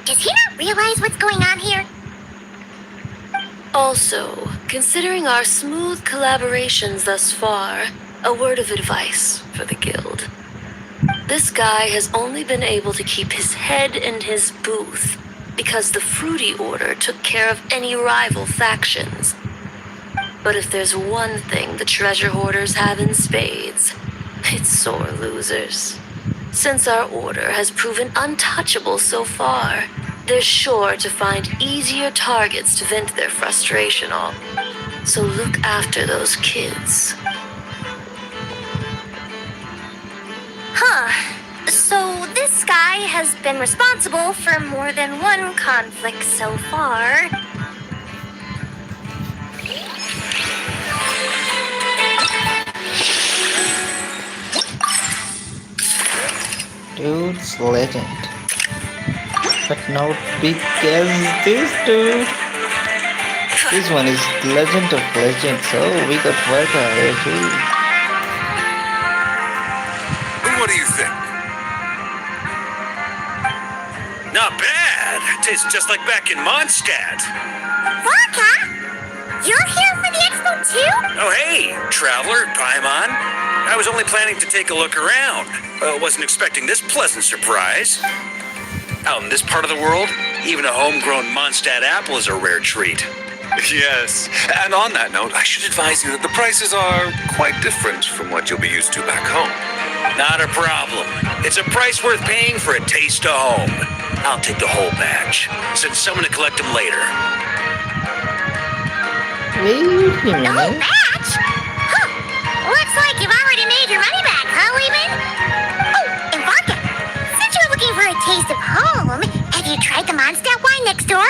Does he not realize what's going on here? Also, considering our smooth collaborations thus far, a word of advice for the guild. This guy has only been able to keep his head in his booth because the Fruity Order took care of any rival factions. But if there's one thing the treasure hoarders have in spades, it's sore losers. Since our order has proven untouchable so far, they're sure to find easier targets to vent their frustration on. So look after those kids. Huh. So this guy has been responsible for more than one conflict so far. Dude's legend. But not big as this dude. This one is legend of legends, so we got Virga here too. What do you think? Not bad. Tastes just like back in Mondstadt. Vodka? You're here for the expo too? Oh, hey, traveler, Paimon. I was only planning to take a look around. Wasn't expecting this pleasant surprise. Out in this part of the world, even a homegrown Mondstadt apple is a rare treat. Yes, and on that note, I should advise you that the prices are quite different from what you'll be used to back home. Not a problem. It's a price worth paying for a taste of home. I'll take the whole batch. Send someone to collect them later. Wait a The whole minute. batch? Huh. Looks like you've already made your money back, huh, Lehman? Oh, and Vodka, since you're looking for a taste of home, have you tried the Mondstadt wine next door?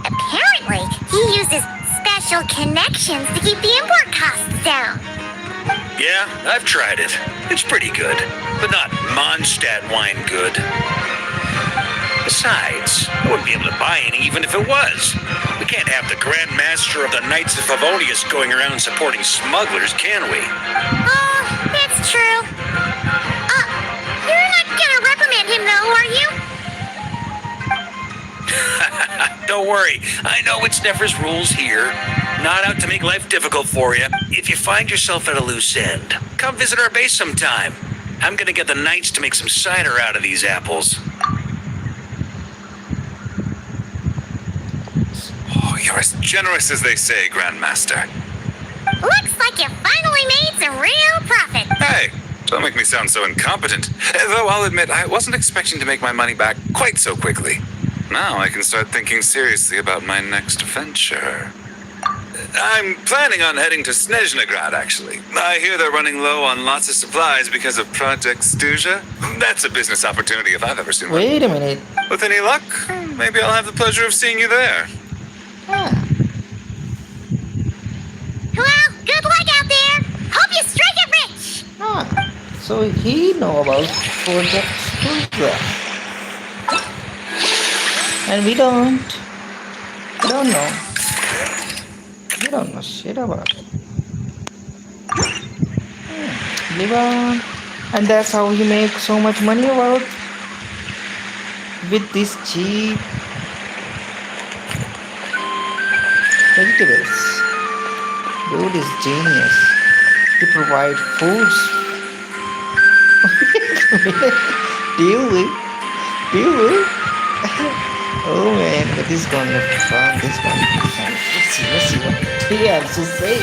Apparently, he uses special connections to keep the import costs down. Yeah, I've tried it. It's pretty good, but not Mondstadt wine good. Besides, I wouldn't be able to buy any even if it was. We can't have the Grand Master of the Knights of Favonius going around supporting smugglers, can we? Oh, that's true. You're not gonna reprimand him though, are you? Don't worry, I know it's Nefer's rules here. Not out to make life difficult for you. If you find yourself at a loose end, come visit our base sometime. I'm gonna get the Knights to make some cider out of these apples. Oh, you're as generous as they say, Grandmaster. Looks like you finally made some real profit. Hey, don't make me sound so incompetent. Though I'll admit, I wasn't expecting to make my money back quite so quickly. Now I can start thinking seriously about my next venture. I'm planning on heading to Snezhnegrad, actually. I hear they're running low on lots of supplies because of Project Stuja. That's a business opportunity if I've ever seen one. Wait a minute. With any luck, maybe I'll have the pleasure of seeing you there. Ah, Well, good luck out there. Hope you strike it rich. so he know about Project Stuja. And we don't. You don't know. You don't know shit about it. Live on. And that's how he makes so much money about with this cheap vegetables. Dude is genius. He provide foods. Deal. Oh man, but this is gonna be fun. This is gonna be fun. Let's see what he has to say.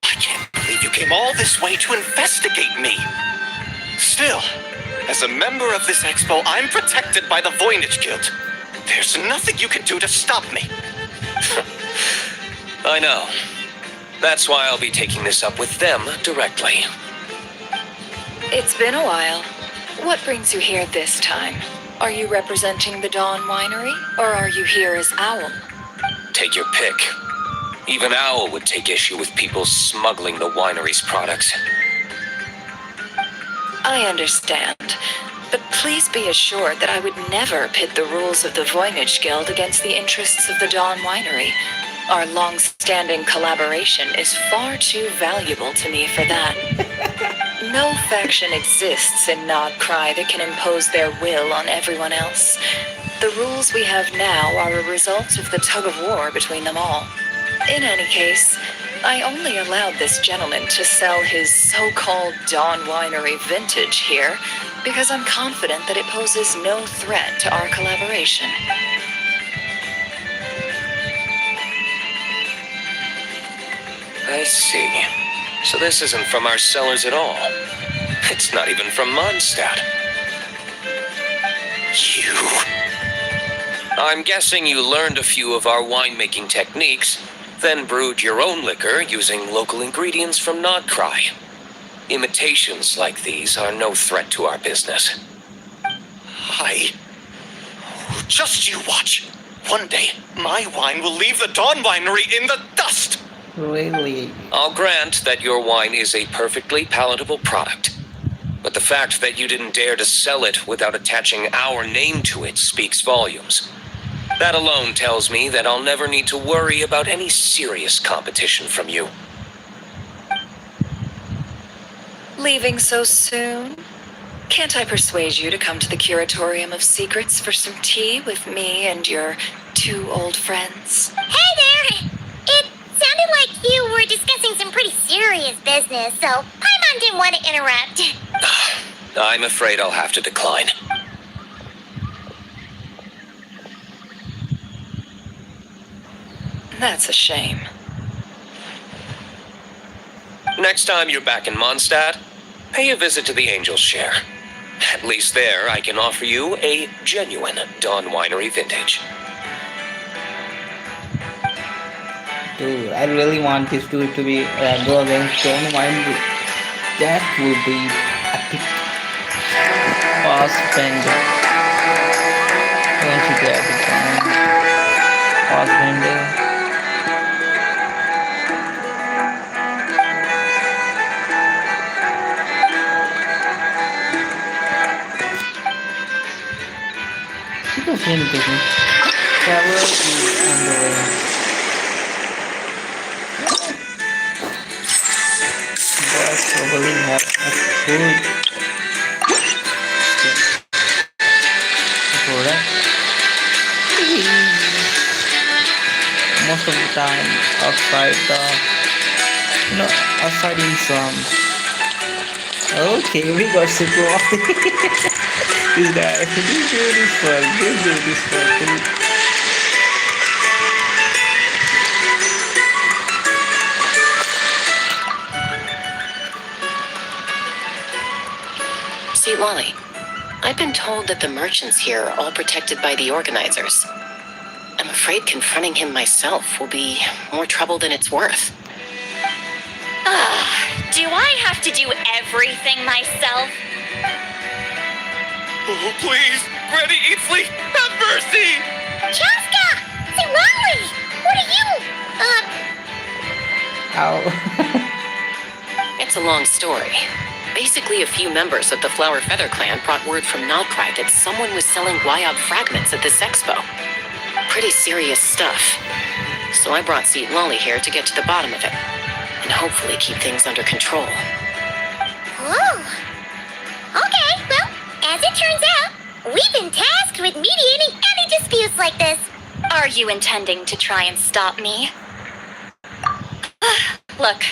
I can't believe you came all this way to investigate me. Still, as a member of this expo, I'm protected by the Voynich Guild. There's nothing you can do to stop me. I know. That's why I'll be taking this up with them directly. It's been a while. What brings you here this time? Are you representing the Dawn Winery, or are you here as Owl? Take your pick. Even Owl would take issue with people smuggling the winery's products. I understand. But please be assured that I would never pit the rules of the Voynich Guild against the interests of the Dawn Winery. Our long-standing collaboration is far too valuable to me for that. No faction exists in Nodcry that can impose their will on everyone else. The rules we have now are a result of the tug-of-war between them all. In any case, I only allowed this gentleman to sell his so-called Dawn Winery vintage here because I'm confident that it poses no threat to our collaboration. I see. So this isn't from our cellars at all. It's not even from Mondstadt. You... I'm guessing you learned a few of our winemaking techniques, then brewed your own liquor using local ingredients from Nodcry. Imitations like these are no threat to our business. Just you watch. One day, my wine will leave the Dawn Winery in the dust. Really? I'll grant that your wine is a perfectly palatable product. But the fact that you didn't dare to sell it without attaching our name to it speaks volumes. That alone tells me that I'll never need to worry about any serious competition from you. Leaving so soon? Can't I persuade you to come to the Curatorium of Secrets for some tea with me and your two old friends? Hey there! It sounded like you were discussing some pretty serious business, so Paimon didn't want to interrupt. I'm afraid I'll have to decline. That's a shame. Next time you're back in Mondstadt, pay a visit to the Angel's Share. At least there, I can offer you a genuine Dawn Winery vintage. Dude, I really want this dude to be go against Dawn Winery. That would be epic. Fassbender. Don't you get it? Fassbender. People seem to be. Travel is underway. Boys probably have a good product. Most of the time outside outside in some. Okay, we got super this guy. This dude is fun. This dude is fun. See, Wally, I've been told that the merchants here are all protected by the organizers. I'm afraid confronting him myself will be more trouble than it's worth. Do I have to do everything myself? Oh, please, Granny Eatsley, have mercy! Chaska! Say, Wally! What are you? Ow. It's a long story. Basically, a few members of the Flower Feather clan brought word from Nodcry that someone was selling Wyob fragments at this expo. pretty serious stuff. So I brought Seat Lolly here to get to the bottom of it, and hopefully keep things under control. Whoa. Okay, well, as it turns out, we've been tasked with mediating any disputes like this. Are you intending to try and stop me? Look,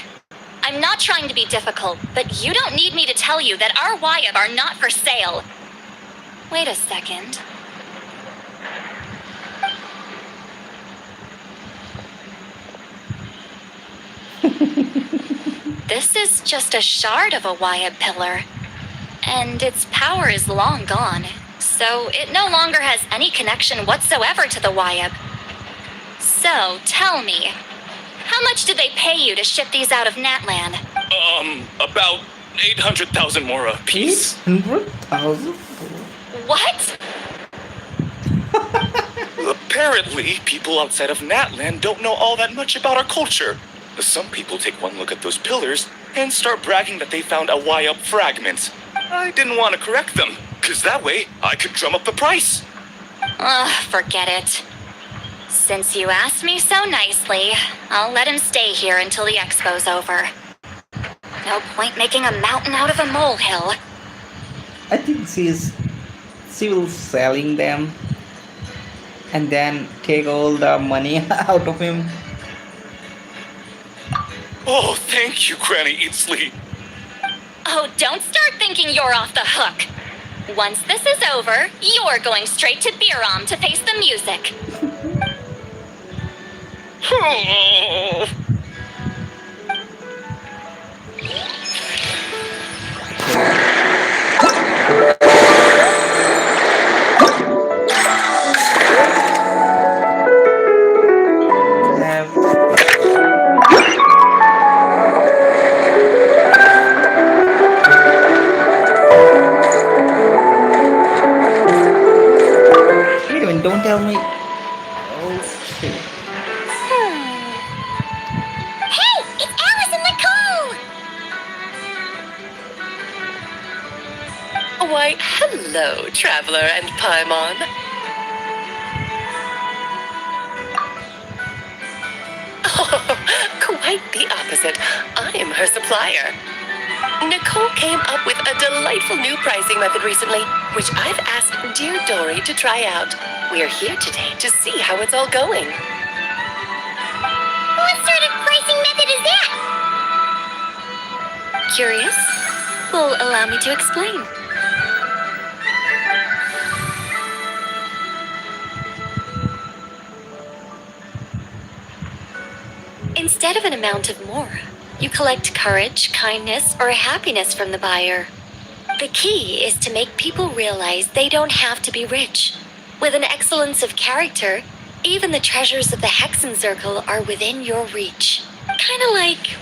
I'm not trying to be difficult, but you don't need me to tell you that our Wyab are not for sale. Wait a second. This is just a shard of a Wyab pillar, and its power is long gone, so it no longer has any connection whatsoever to the Wyab. So, tell me, how much did they pay you to ship these out of Natlan? About 800,000 more a piece. 100,000? What? Apparently, people outside of Natlan don't know all that much about our culture. Some people take one look at those pillars and start bragging that they found a Wyab fragment. I didn't want to correct them, because that way I could drum up the price. Forget it. Since you asked me so nicely, I'll let him stay here until the expo's over. No point making a mountain out of a molehill. I think she will selling them and then take all the money out of him. Oh, thank you, Granny Eatsley. Oh, don't start thinking you're off the hook. Once this is over, you're going straight to Biram to face the music. Wait a minute, don't tell me. Okay. Hey, it's Alice and Nicole! Why, hello, Traveler and Paimon. Oh, quite the opposite. I'm her supplier. Nicole came up with a delightful new pricing method recently, which I've asked dear Dory to try out. We're here today to see how it's all going. What sort of pricing method is that? Curious? Well, allow me to explain. Instead of an amount of more, you collect courage, kindness, or happiness from the buyer. The key is to make people realize they don't have to be rich. With an excellence of character, even the treasures of the Hexen Circle are within your reach. Kinda like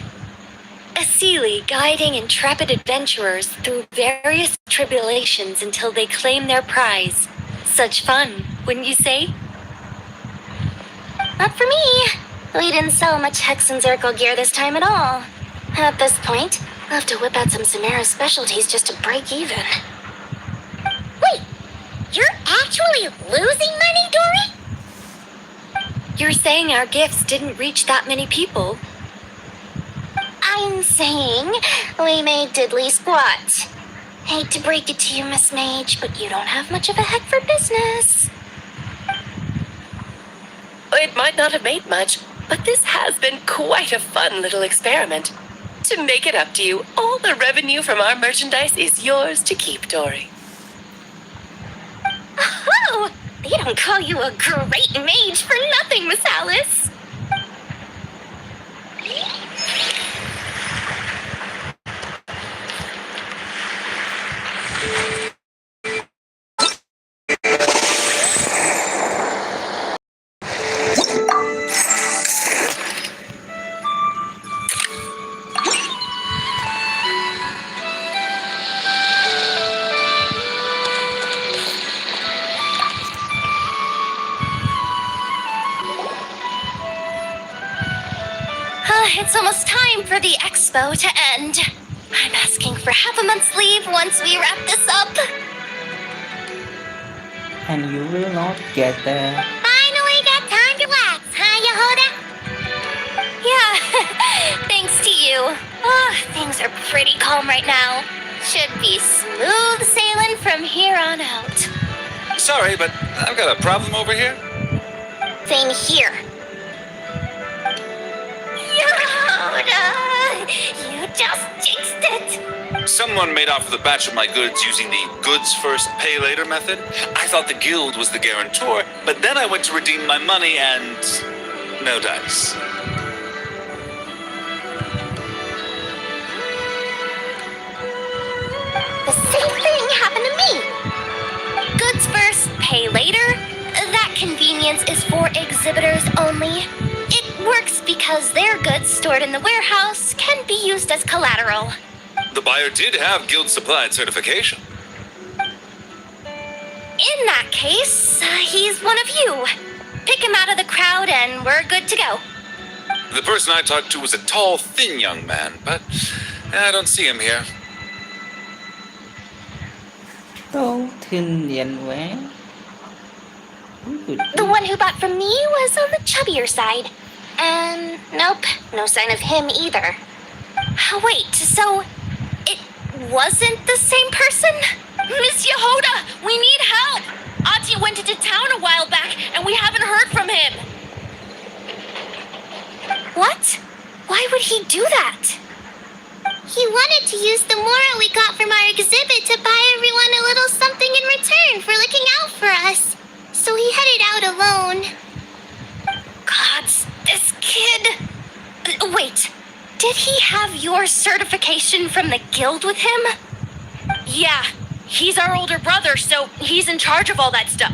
a Sealy guiding intrepid adventurers through various tribulations until they claim their prize. Such fun, wouldn't you say? Not for me. We didn't sell much Hexen Circle gear this time at all. At this point, I'll have to whip out some Samara specialties just to break even. Wait, you're actually losing money, Dory? You're saying our gifts didn't reach that many people? I'm saying we made diddly squat. Hate to break it to you, Miss Mage, but you don't have much of a head for business. It might not have made much, but this has been quite a fun little experiment. To make it up to you, all the revenue from our merchandise is yours to keep, Dory. Oh, they don't call you a great mage for nothing, Miss Alice. It's almost time for the expo to end. I'm asking for half a month's leave once we wrap this up. And you will not get there. Finally got Things are pretty calm right now. Should be smooth sailing from here on out. Sorry, but I've got a problem over here. Same here. Yoda! You just jinxed it! Someone made off with a batch of my goods using the goods first, pay later method. I thought the guild was the guarantor, but then I went to redeem my money and no dice. The same thing happened to me. Goods first, pay later. That convenience is for exhibitors only. It works because their goods stored in the warehouse can be used as collateral. The buyer did have guild supplied certification. In that case, he's one of you. Pick him out of the crowd and we're good to go. The person I talked to was a tall, thin young man, but I don't see him here. Tall, thin young man. The one who bought from me was on the chubbier side. And nope, no sign of him either. Wait, so it wasn't the same person? Miss Yehoda, we need help! Ati went into town a while back, and we haven't heard from him. What? Why would he do that? He wanted to use the moral we got from our exhibit to buy everyone a little something in return for looking out for us. So he headed out alone. Gods, this kid... Wait, did he have your certification from the guild with him? Yeah, he's our older brother, so he's in charge of all that stuff.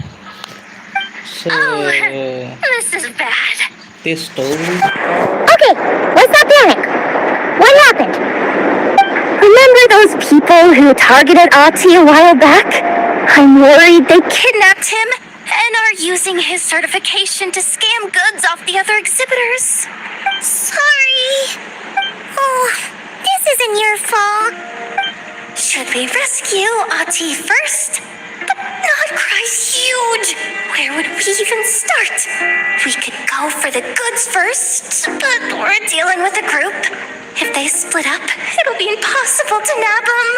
So, This is bad. this story. Okay, let's not panic. What happened? Remember those people who targeted Ati a while back? I'm worried they kidnapped him and are using his certification to scam goods off the other exhibitors. Sorry. Oh, this isn't your fault. Should we rescue Ati first? But Nodcry's huge. Where would we even start? We could go for the goods first, but we're dealing with a group. If they split up, it'll be impossible to nab them.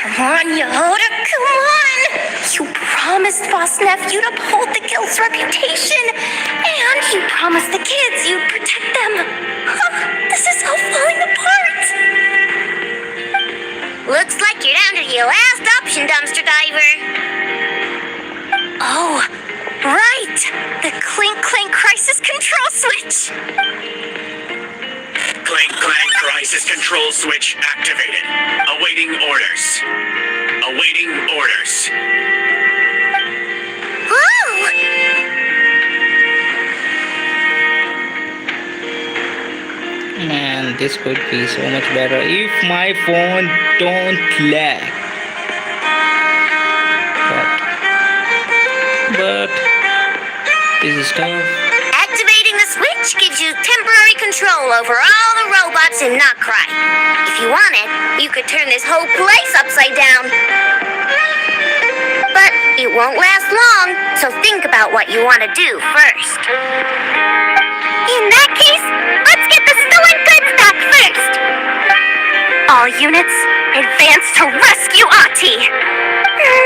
Come on, Yehoda, come on! You promised Boss Nephew to uphold the guild's reputation, and you promised the kids you'd protect them. This is all falling apart. Looks like you're down to your last option, dumpster diver. Oh, right! The Clink Clank Crisis Control Switch! Clank Clank crisis control switch activated. Awaiting orders. Awaiting orders. Oh! Man, this could be so much better if my phone don't lag. But this is tough. Activating the switch gives you temporary control over all the robots in Notcry. If you wanted, you could turn this whole place upside down. But it won't last long, so think about what you want to do first. In that case, let's get the stolen goods back first. All units, advance to rescue Ati.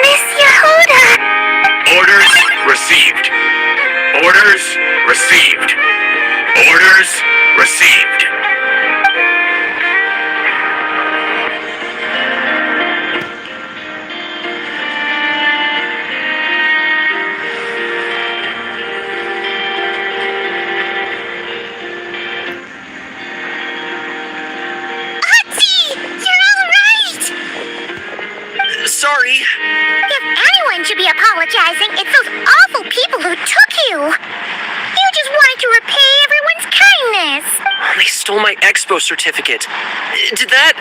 Miss Yehoda. Orders received. Orders received. Orders received. Sorry. If anyone should be apologizing, it's those awful people who took you. You just wanted to repay everyone's kindness. They stole my expo certificate. Did that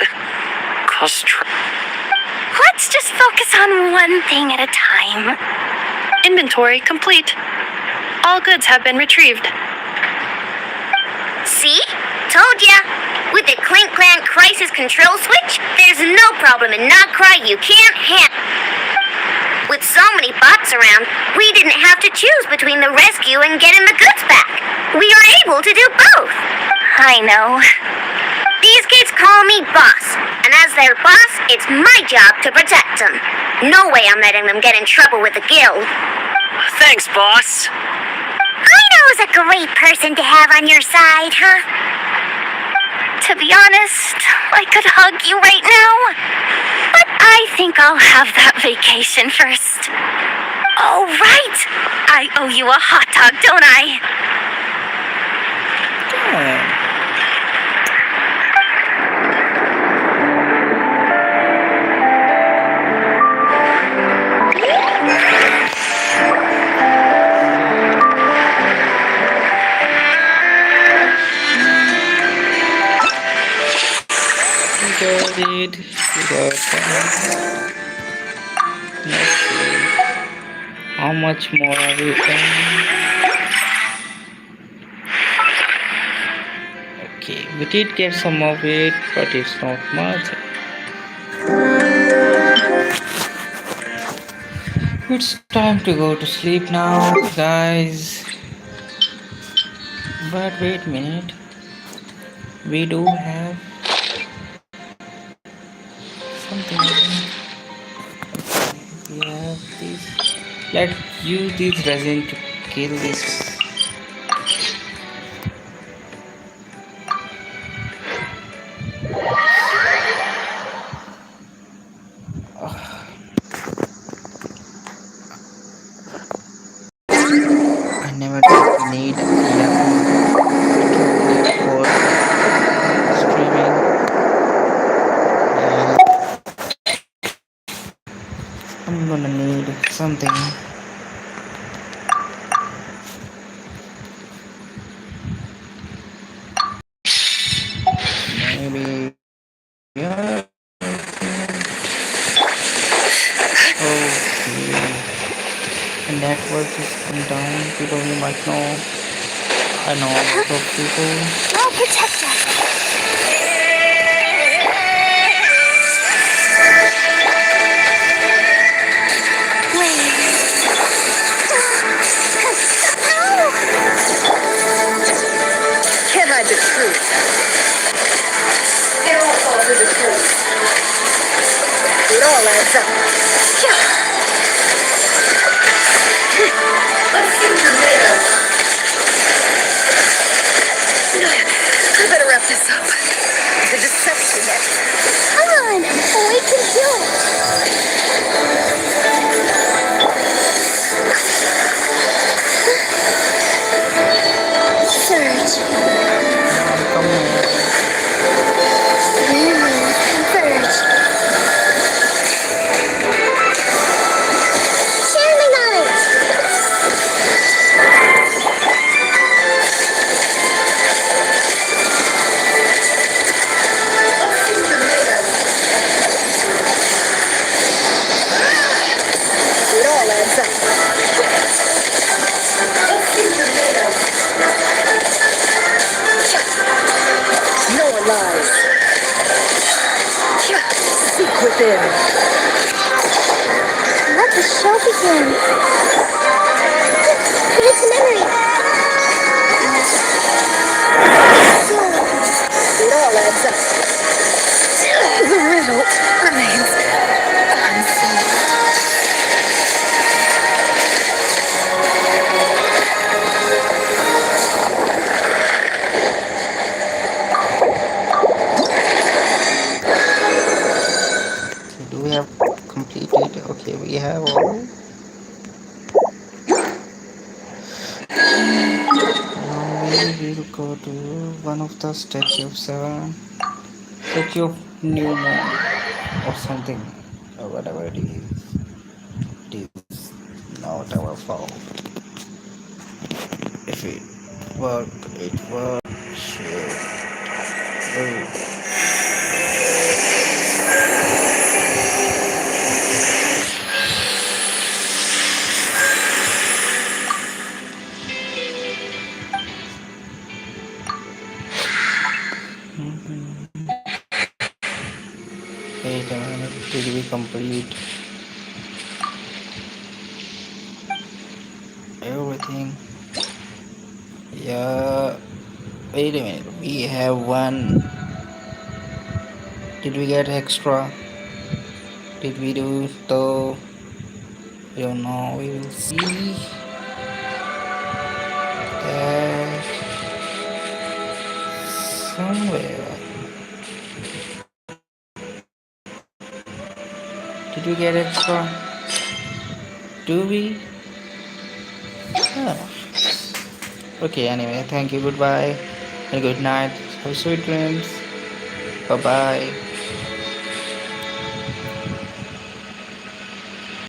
cause trouble? Let's just focus on one thing at a time. Inventory complete. All goods have been retrieved. See? Told ya. With the Clink Clank Crisis Control Switch, there's no problem in Notcry you can't handle. With so many bots around, we didn't have to choose between the rescue and getting the goods back. We are able to do both. I know. call me boss. And as their boss, it's my job to protect them. No way I'm letting them get in trouble with the guild. Thanks, boss. Aino's a great person to have on your side, huh? To be honest, I could hug you right now. But I think I'll have that vacation first. Oh, right! I owe you a hot dog, don't I? Got it. We got that. Let's see. How much more are we in? Okay, we did get some of it, but it's not much. It's time to go to sleep now, guys. But wait a minute. We do have something. We have this. Let's use this resin to kill this. I never thought we need 11 for streaming. I'm gonna need something. Maybe. Yeah. Okay. The network is going down. People you might know. I know a lot of people. I'll protect us. Can't hide the truth. It all falls into place. It all adds up. Let's see what you're made of. I better wrap this up. The deception. Come on, we can do it. Surge. Come here. Surge. Share my knowledge. It all adds up. Let's see what you're made of. No one lies. Seek within. Let the show begin. It's memory. It all adds up. The riddle remains unsolved. Do we have completed? Okay, we have all. Now we will go to one of the statue of New Moon or something, or whatever it is. It is not our fault. If it worked, it worked. Sure. Oh. Wait a minute, did we complete everything? Yeah, wait a minute, we have one Did we get extra? Did we do so? I don't know. We will see that somewhere. Did we get extra? Do we? Oh. Okay, anyway, thank you, goodbye, and good night. Have sweet dreams. Bye bye.